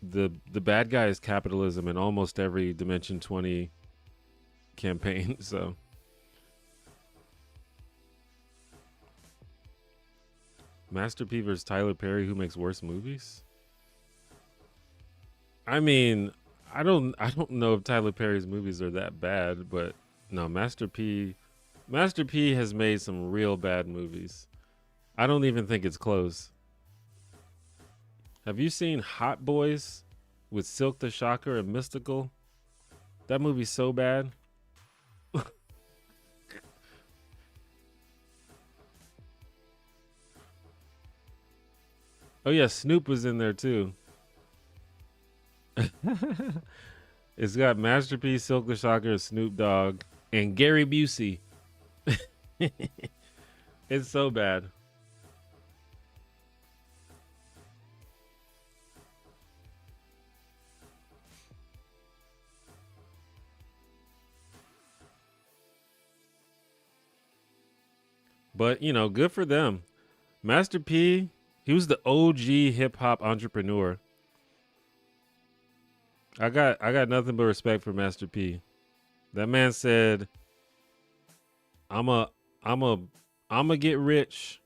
the bad guy is capitalism in almost every Dimension 20 campaign. So, Master P versus Tyler Perry, who makes worse movies? I mean, I don't know if Tyler Perry's movies are that bad, but no, Master P has made some real bad movies. I don't even think it's close. Have you seen Hot Boys with Silk the Shocker and Mystical? That movie's so bad. Oh yeah, Snoop was in there too. It's got Masterpiece, Silk the Shocker, Snoop Dogg, and Gary Busey. It's so bad. But, you know, good for them. Master P, he was the OG hip hop entrepreneur. I got nothing but respect for Master P. That man said, "I'm a I'm a I'm gonna get rich,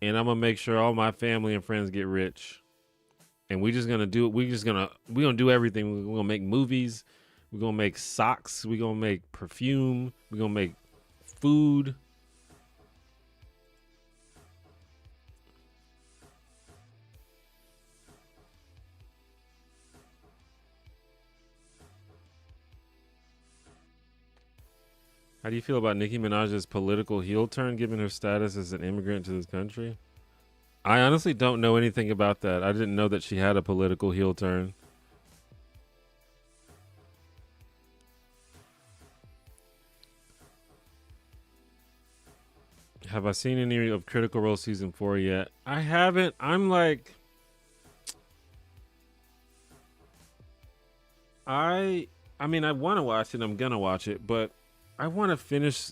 and I'm gonna make sure all my family and friends get rich. And we just gonna do it. We gonna do everything. We're gonna make movies. We're gonna make socks. We're gonna make perfume. We're gonna make food." How do you feel about Nicki Minaj's political heel turn given her status as an immigrant to this country? I honestly don't know anything about that. I didn't know that she had a political heel turn. Have I seen any of Critical Role season 4 yet? I haven't. I'm like, I I mean, I want to watch it. I'm going to watch it, but I want to finish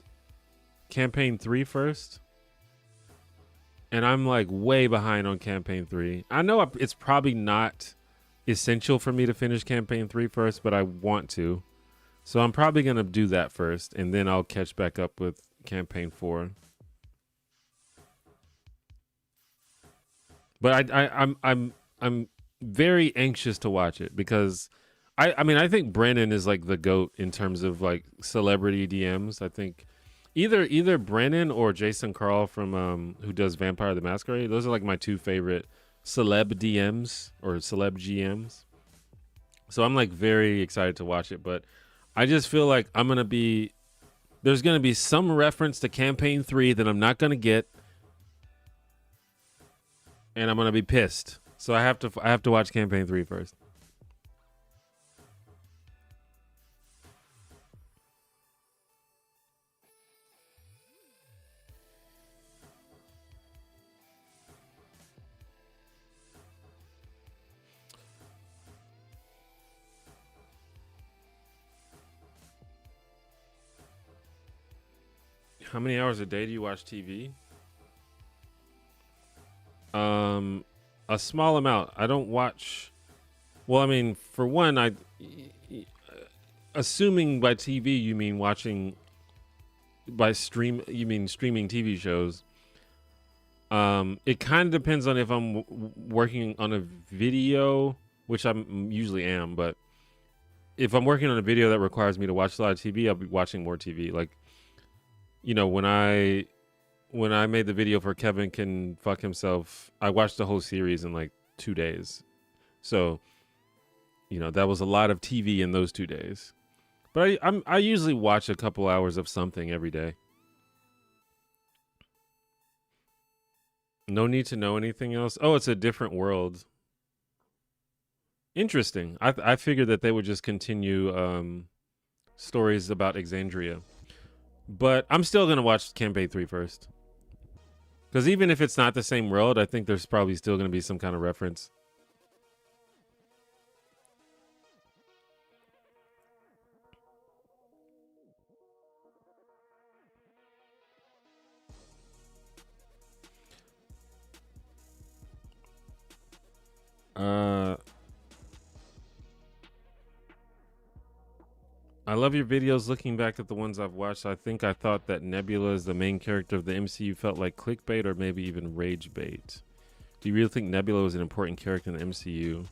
campaign 3 first. And I'm like way behind on campaign 3. I know it's probably not essential for me to finish campaign 3 first, but I want to. So I'm probably going to do that first, and then I'll catch back up with campaign 4. But I'm very anxious to watch it because I mean I think Brennan is like the GOAT in terms of like celebrity DMs. I think either Brennan or Jason Carl from who does Vampire the Masquerade. Those are like my two favorite celeb DMs or celeb GMs. So I'm like very excited to watch it, but I just feel like there's gonna be some reference to campaign 3 that I'm not gonna get. and I'm gonna be pissed. So I have to watch campaign 3 first. How many hours a day do you watch TV? A small amount. I don't watch. Well, I mean, for one, assuming by TV you mean watching by stream. You mean streaming TV shows. It kind of depends on if I'm working on a video, which I usually am. But if I'm working on a video that requires me to watch a lot of TV, I'll be watching more TV. Like, when I made the video for Kevin Can Fuck Himself, I watched the whole series in like 2 days. So, that was a lot of TV in those 2 days. But I usually watch a couple hours of something every day. No need to know anything else. Oh, it's a different world. Interesting. I figured that they would just continue stories about Exandria. But I'm still gonna watch campaign 3 first. Because even if it's not the same world, I think there's probably still going to be some kind of reference. Uh, I love your videos. Looking back at the ones I've watched, I think I thought that Nebula is the main character of the MCU felt like clickbait or maybe even rage bait. Do you really think Nebula was an important character in the MCU?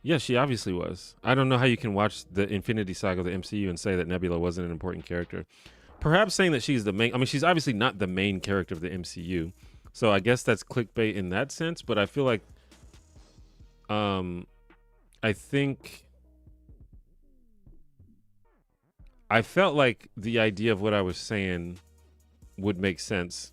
Yeah, she obviously was. I don't know how you can watch the Infinity Saga of the MCU and say that Nebula wasn't an important character. Perhaps saying that she's the main... I mean, she's obviously not the main character of the MCU. So I guess that's clickbait in that sense, but I feel like... I think... I felt like the idea of what I was saying would make sense.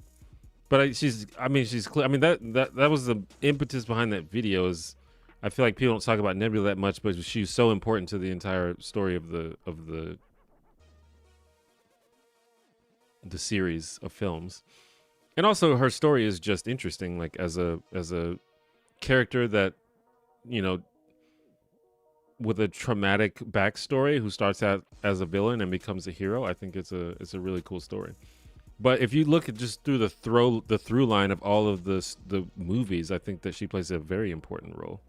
But that was the impetus behind that video. Is I feel like people don't talk about Nebula that much, but she's so important to the entire story of the series of films. And also her story is just interesting, like as a character that, with a traumatic backstory who starts out as a villain and becomes a hero. I think it's a really cool story. But if you look at just through the through line of all of the movies, I think that she plays a very important role.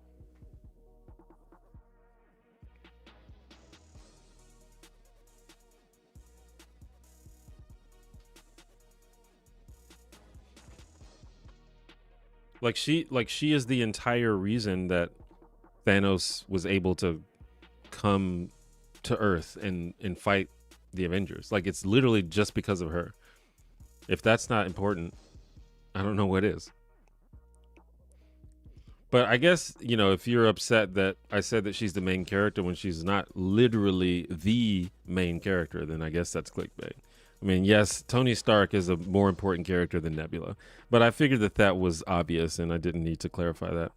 She is the entire reason that Thanos was able to come to Earth and fight the Avengers. Like, it's literally just because of her. If that's not important, I don't know what is. But I guess, if you're upset that I said that she's the main character when she's not literally the main character, then I guess that's clickbait. I mean, yes, Tony Stark is a more important character than Nebula, but I figured that was obvious and I didn't need to clarify that.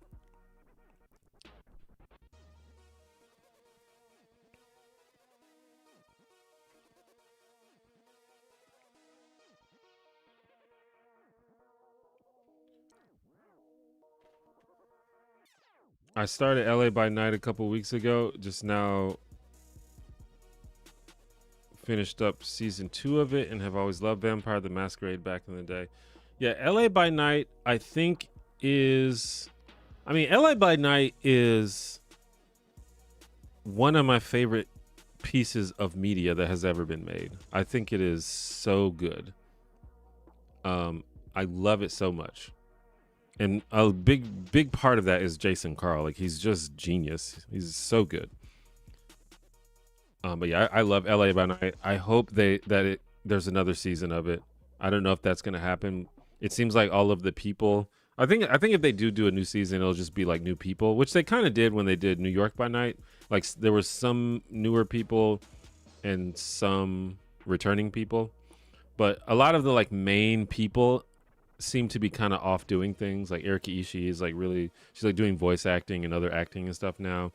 I started LA by Night a couple weeks ago. Just now finished up season 2 of it and have always loved Vampire the Masquerade back in the day. Yeah, LA by Night I think is... I mean, LA by Night is one of my favorite pieces of media that has ever been made. I think it is so good. I love it so much. And a big part of that is Jason Carl. Like, he's just genius. He's so good. But yeah, I love LA by Night. I hope there's another season of it. I don't know if that's gonna happen. It seems like all of the people. I think if they do a new season, it'll just be like new people, which they kind of did when they did New York by Night. Like, there was some newer people and some returning people, but a lot of the like main people seem to be kind of off doing things. Like Erika Ishii is like really, she's like doing voice acting and other acting and stuff now.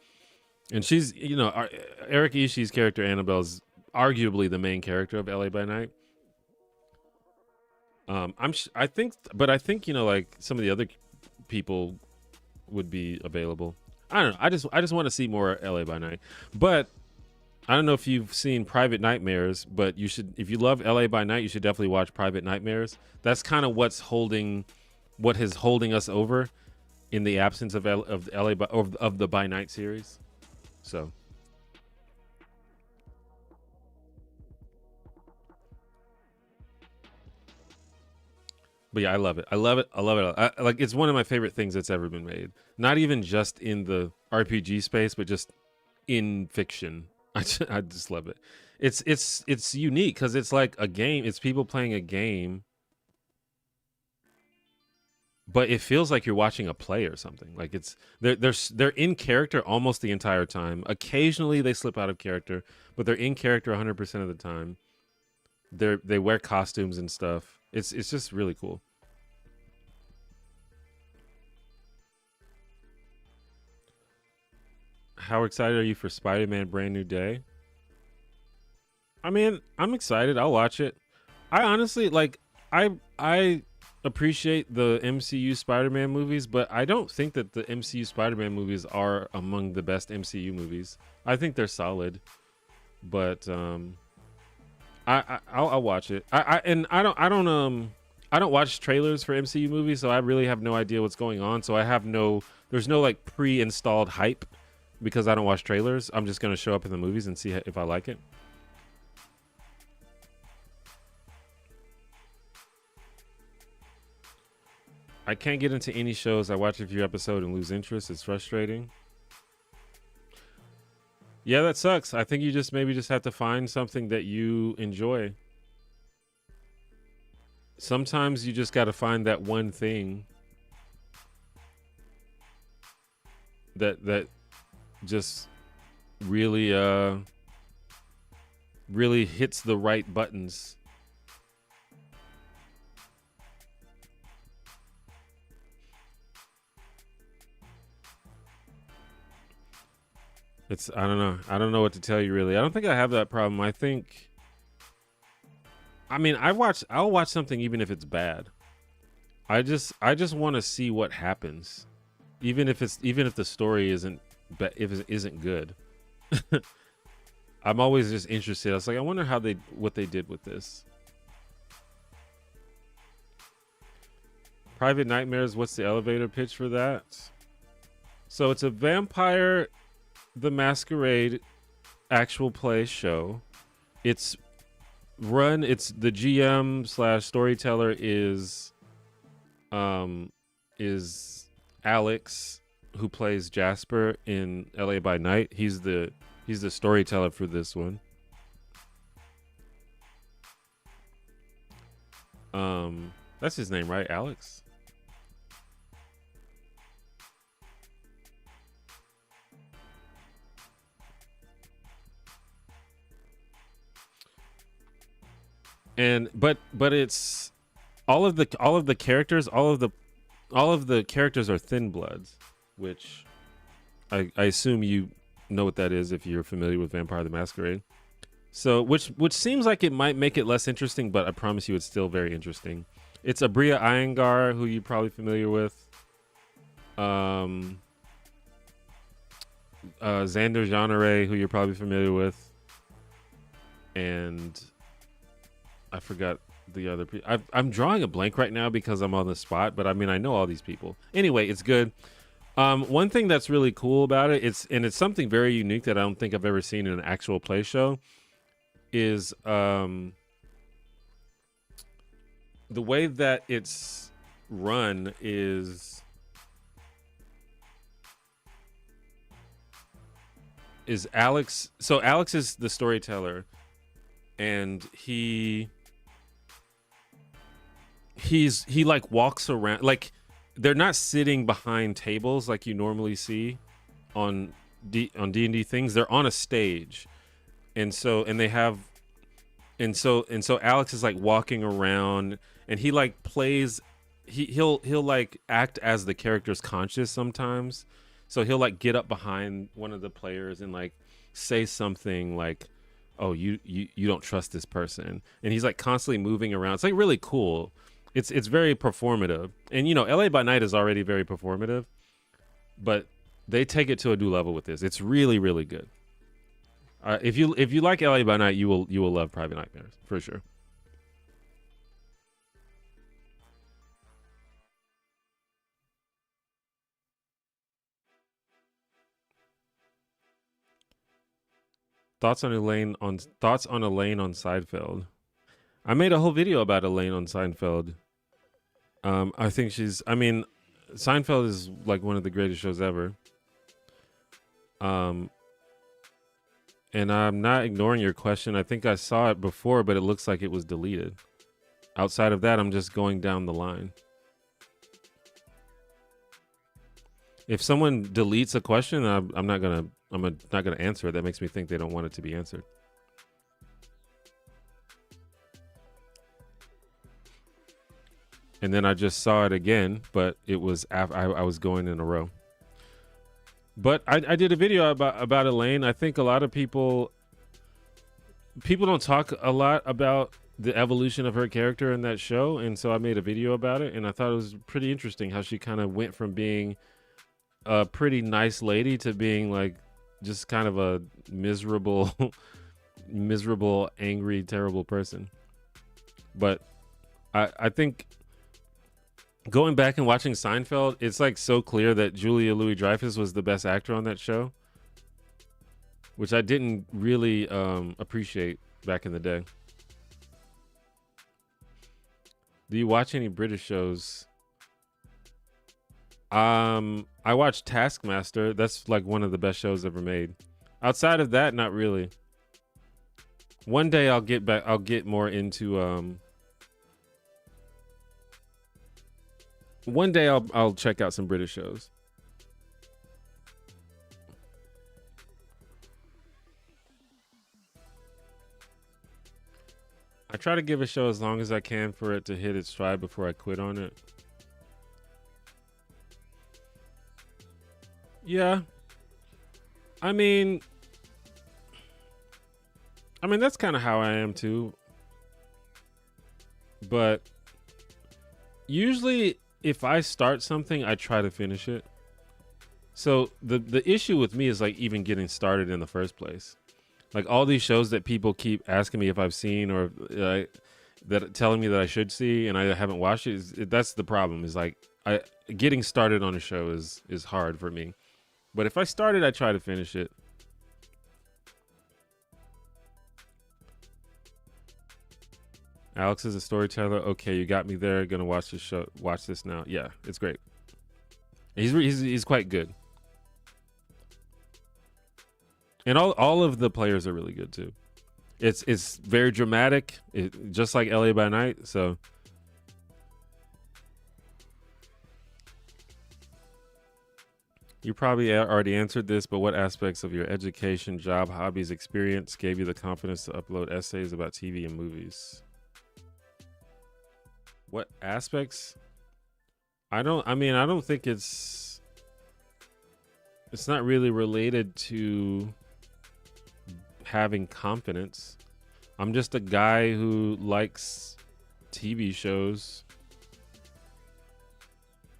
And she's, Erika Ishii's character Annabelle is arguably the main character of LA by Night. I think, but I think like some of the other people would be available. I don't know. I just want to see more LA by Night. But I don't know if you've seen Private Nightmares, but you should. If you love LA by Night, you should definitely watch Private Nightmares. That's kind of what is holding us over in the absence of LA of the by Night series. So. But yeah, I love it. I love it. I love it. Like it's one of my favorite things that's ever been made. Not even just in the RPG space, but just in fiction. I just love it. It's unique because it's like a game. It's people playing a game, but it feels like you're watching a play or something. Like they're in character almost the entire time. Occasionally they slip out of character, but they're in character 100% of the time. They wear costumes and stuff. It's just really cool. How excited are you for Spider-Man Brand New Day? I mean, I'm excited. I'll watch it. I honestly I appreciate the MCU Spider-Man movies, but I don't think that the MCU Spider-Man movies are among the best MCU movies. I think they're solid, but I'll watch it. I don't watch trailers for MCU movies, so I really have no idea what's going on. So there's no like pre-installed hype because I don't watch trailers. I'm just gonna show up in the movies and see if I like it. I can't get into any shows. I watch a few episodes and lose interest. It's frustrating. Yeah, that sucks. I think you maybe have to find something that you enjoy. Sometimes you just got to find that one thing that just really really hits the right buttons. I don't know. I don't know what to tell you really. I don't think I have that problem. I'll watch something even if it's bad. I just want to see what happens. Even if the story isn't good. I'm always just interested. I was like, I wonder what they did with this. Private Nightmares, what's the elevator pitch for that? So it's a Vampire the Masquerade actual play show. It's the GM / storyteller is Alex, who plays Jasper in LA by Night. He's the storyteller for this one. That's his name, right? Alex. But it's all of the characters, all of the characters are Thin Bloods, which I assume you know what that is if you're familiar with Vampire the Masquerade. So which seems like it might make it less interesting, but I promise you it's still very interesting. It's Abria Iyengar, who you're probably familiar with. Xander Jeanneret, who you're probably familiar with. And I forgot the other people. I'm drawing a blank right now because I'm on the spot, but I mean, I know all these people. Anyway, it's good. One thing that's really cool about it, it's something very unique that I don't think I've ever seen in an actual play show, is the way that it's run is Alex. So Alex is the storyteller, and he like walks around, like they're not sitting behind tables like you normally see on D&D things. They're on a stage, and so Alex is like walking around, and he like plays he'll like act as the character's conscious sometimes. So he'll like get up behind one of the players and like say something like, "Oh, you don't trust this person," and he's like constantly moving around. It's like really cool. It's very performative, and you know, LA by Night is already very performative, but they take it to a new level with this. It's really really good. If you like LA by Night, you will love Private Nightmares for sure. Thoughts on Elaine on Seinfeld. I made a whole video about Elaine on Seinfeld. I think she's. I mean, Seinfeld is like one of the greatest shows ever. Um, and I'm not ignoring your question. I think I saw it before, but it looks like it was deleted. Outside of that, I'm just going down the line. If someone deletes a question, I'm not gonna answer it. That makes me think they don't want it to be answered. And then I just saw it again, but it was I was going in a row. But I did a video about Elaine. I think a lot of people don't talk a lot about the evolution of her character in that show, and so I made a video about it, and I thought it was pretty interesting how she kind of went from being a pretty nice lady to being like just kind of a miserable miserable, angry, terrible person. But I think going back and watching Seinfeld, it's like so clear that Julia Louis-Dreyfus was the best actor on that show, which I didn't really appreciate back in the day. Do you watch any British shows? I watched Taskmaster. That's like one of the best shows ever made. Outside of that, not really. One day I'll get back. I'll get more into one day I'll check out some British shows. I try to give a show as long as I can for it to hit its stride before I quit on it. Yeah. I mean that's kind of how I am too. But usually if I start something, I try to finish it. So the issue with me is like even getting started in the first place. Like all these shows that people keep asking me if I've seen or that telling me that I should see and I haven't watched it, that's the problem. Is like getting started on a show is hard for me. But if I started, I try to finish it. Alex is a storyteller. Okay, you got me there. Gonna watch this show. Watch this now. Yeah, it's great. He's quite good. And all of the players are really good too. It's very dramatic, just like LA by Night. So you probably already answered this, but what aspects of your education, job, hobbies, experience gave you the confidence to upload essays about TV and movies? What aspects? I don't think it's not really related to having confidence. I'm just a guy who likes TV shows,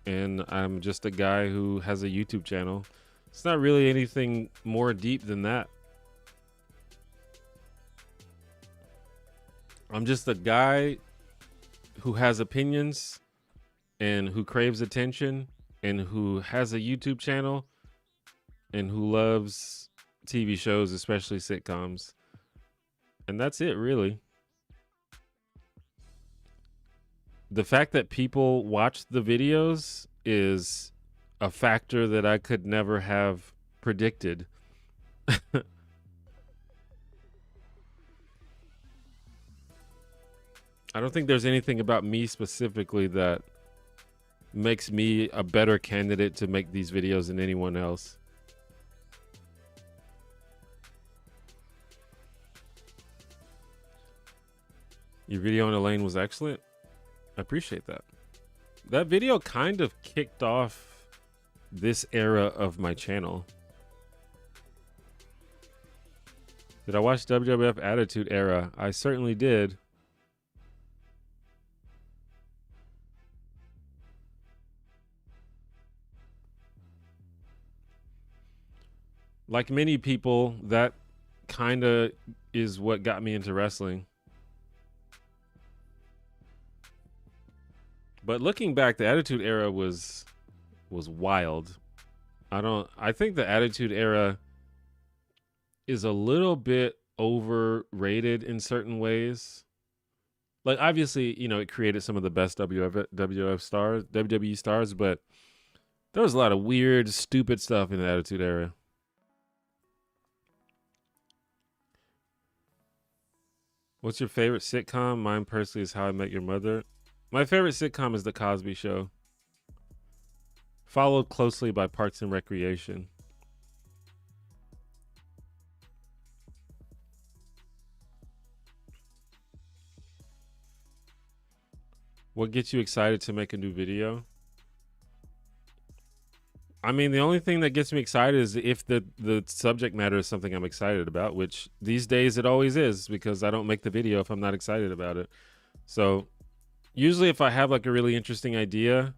and I'm just a guy who has a YouTube channel. It's not really anything more deep than that. I'm just a guy who has opinions and who craves attention and who has a YouTube channel and who loves TV shows, especially sitcoms. And that's it, really. The fact that people watch the videos is a factor that I could never have predicted. I don't think there's anything about me specifically that makes me a better candidate to make these videos than anyone else. Your video on Elaine was excellent. I appreciate that. That video kind of kicked off this era of my channel. Did I watch WWF Attitude Era? I certainly did. Like many people, that kind of is what got me into wrestling. But looking back, the Attitude Era was wild. I think the Attitude Era is a little bit overrated in certain ways. Like obviously, you know, it created some of the best WWF stars, WWE stars, but there was a lot of weird, stupid stuff in the Attitude Era. What's your favorite sitcom? Mine personally is How I Met Your Mother. My favorite sitcom is The Cosby Show, followed closely by Parks and Recreation. What gets you excited to make a new video? I mean, the only thing that gets me excited is if the subject matter is something I'm excited about, which these days it always is, because I don't make the video if I'm not excited about it. So usually if I have like a really interesting idea,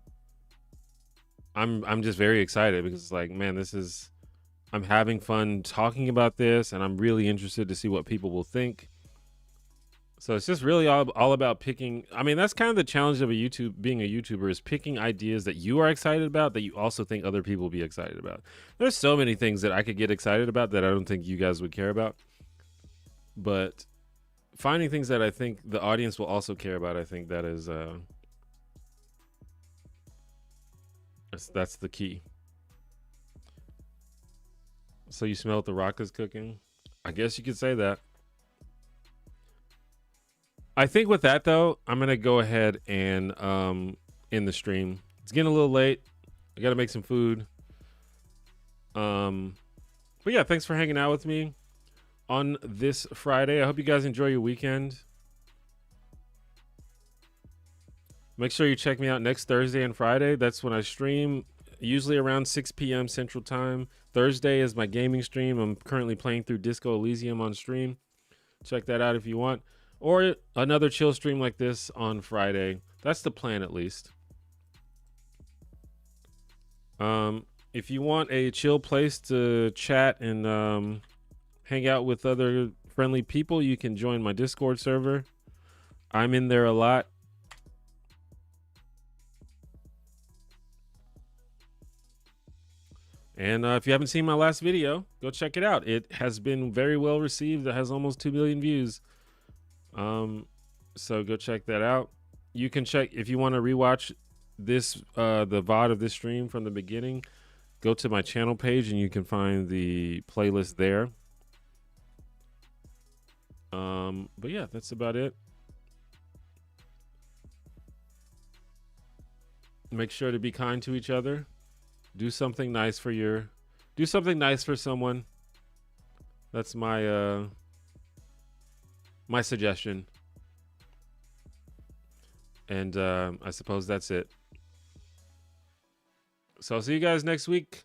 I'm just very excited because it's like, man, I'm having fun talking about this and I'm really interested to see what people will think. So it's just really all about picking. I mean, that's kind of the challenge of being a YouTuber, is picking ideas that you are excited about that you also think other people will be excited about. There's so many things that I could get excited about that I don't think you guys would care about. But finding things that I think the audience will also care about, I think that is that's the key. So you smell what The Rock is cooking? I guess you could say that. I think with that though, I'm gonna go ahead and end the stream. It's getting a little late. I gotta make some food. But yeah, thanks for hanging out with me on this Friday. I hope you guys enjoy your weekend. Make sure you check me out next Thursday and Friday. That's when I stream, usually around 6 p.m. Central Time. Thursday is my gaming stream. I'm currently playing through Disco Elysium on stream. Check that out if you want. Or another chill stream like this on Friday. That's the plan, at least. If you want a chill place to chat and hang out with other friendly people, you can join my Discord server. I'm in there a lot. And if you haven't seen my last video, go check it out. It has been very well received. It has almost 2 million views. So go check that out. You can check if you want to rewatch this the VOD of this stream from the beginning. Go to my channel page and you can find the playlist there. But yeah, that's about it. Make sure to be kind to each other. Do something nice for someone. That's my my suggestion. And I suppose that's it. So I'll see you guys next week.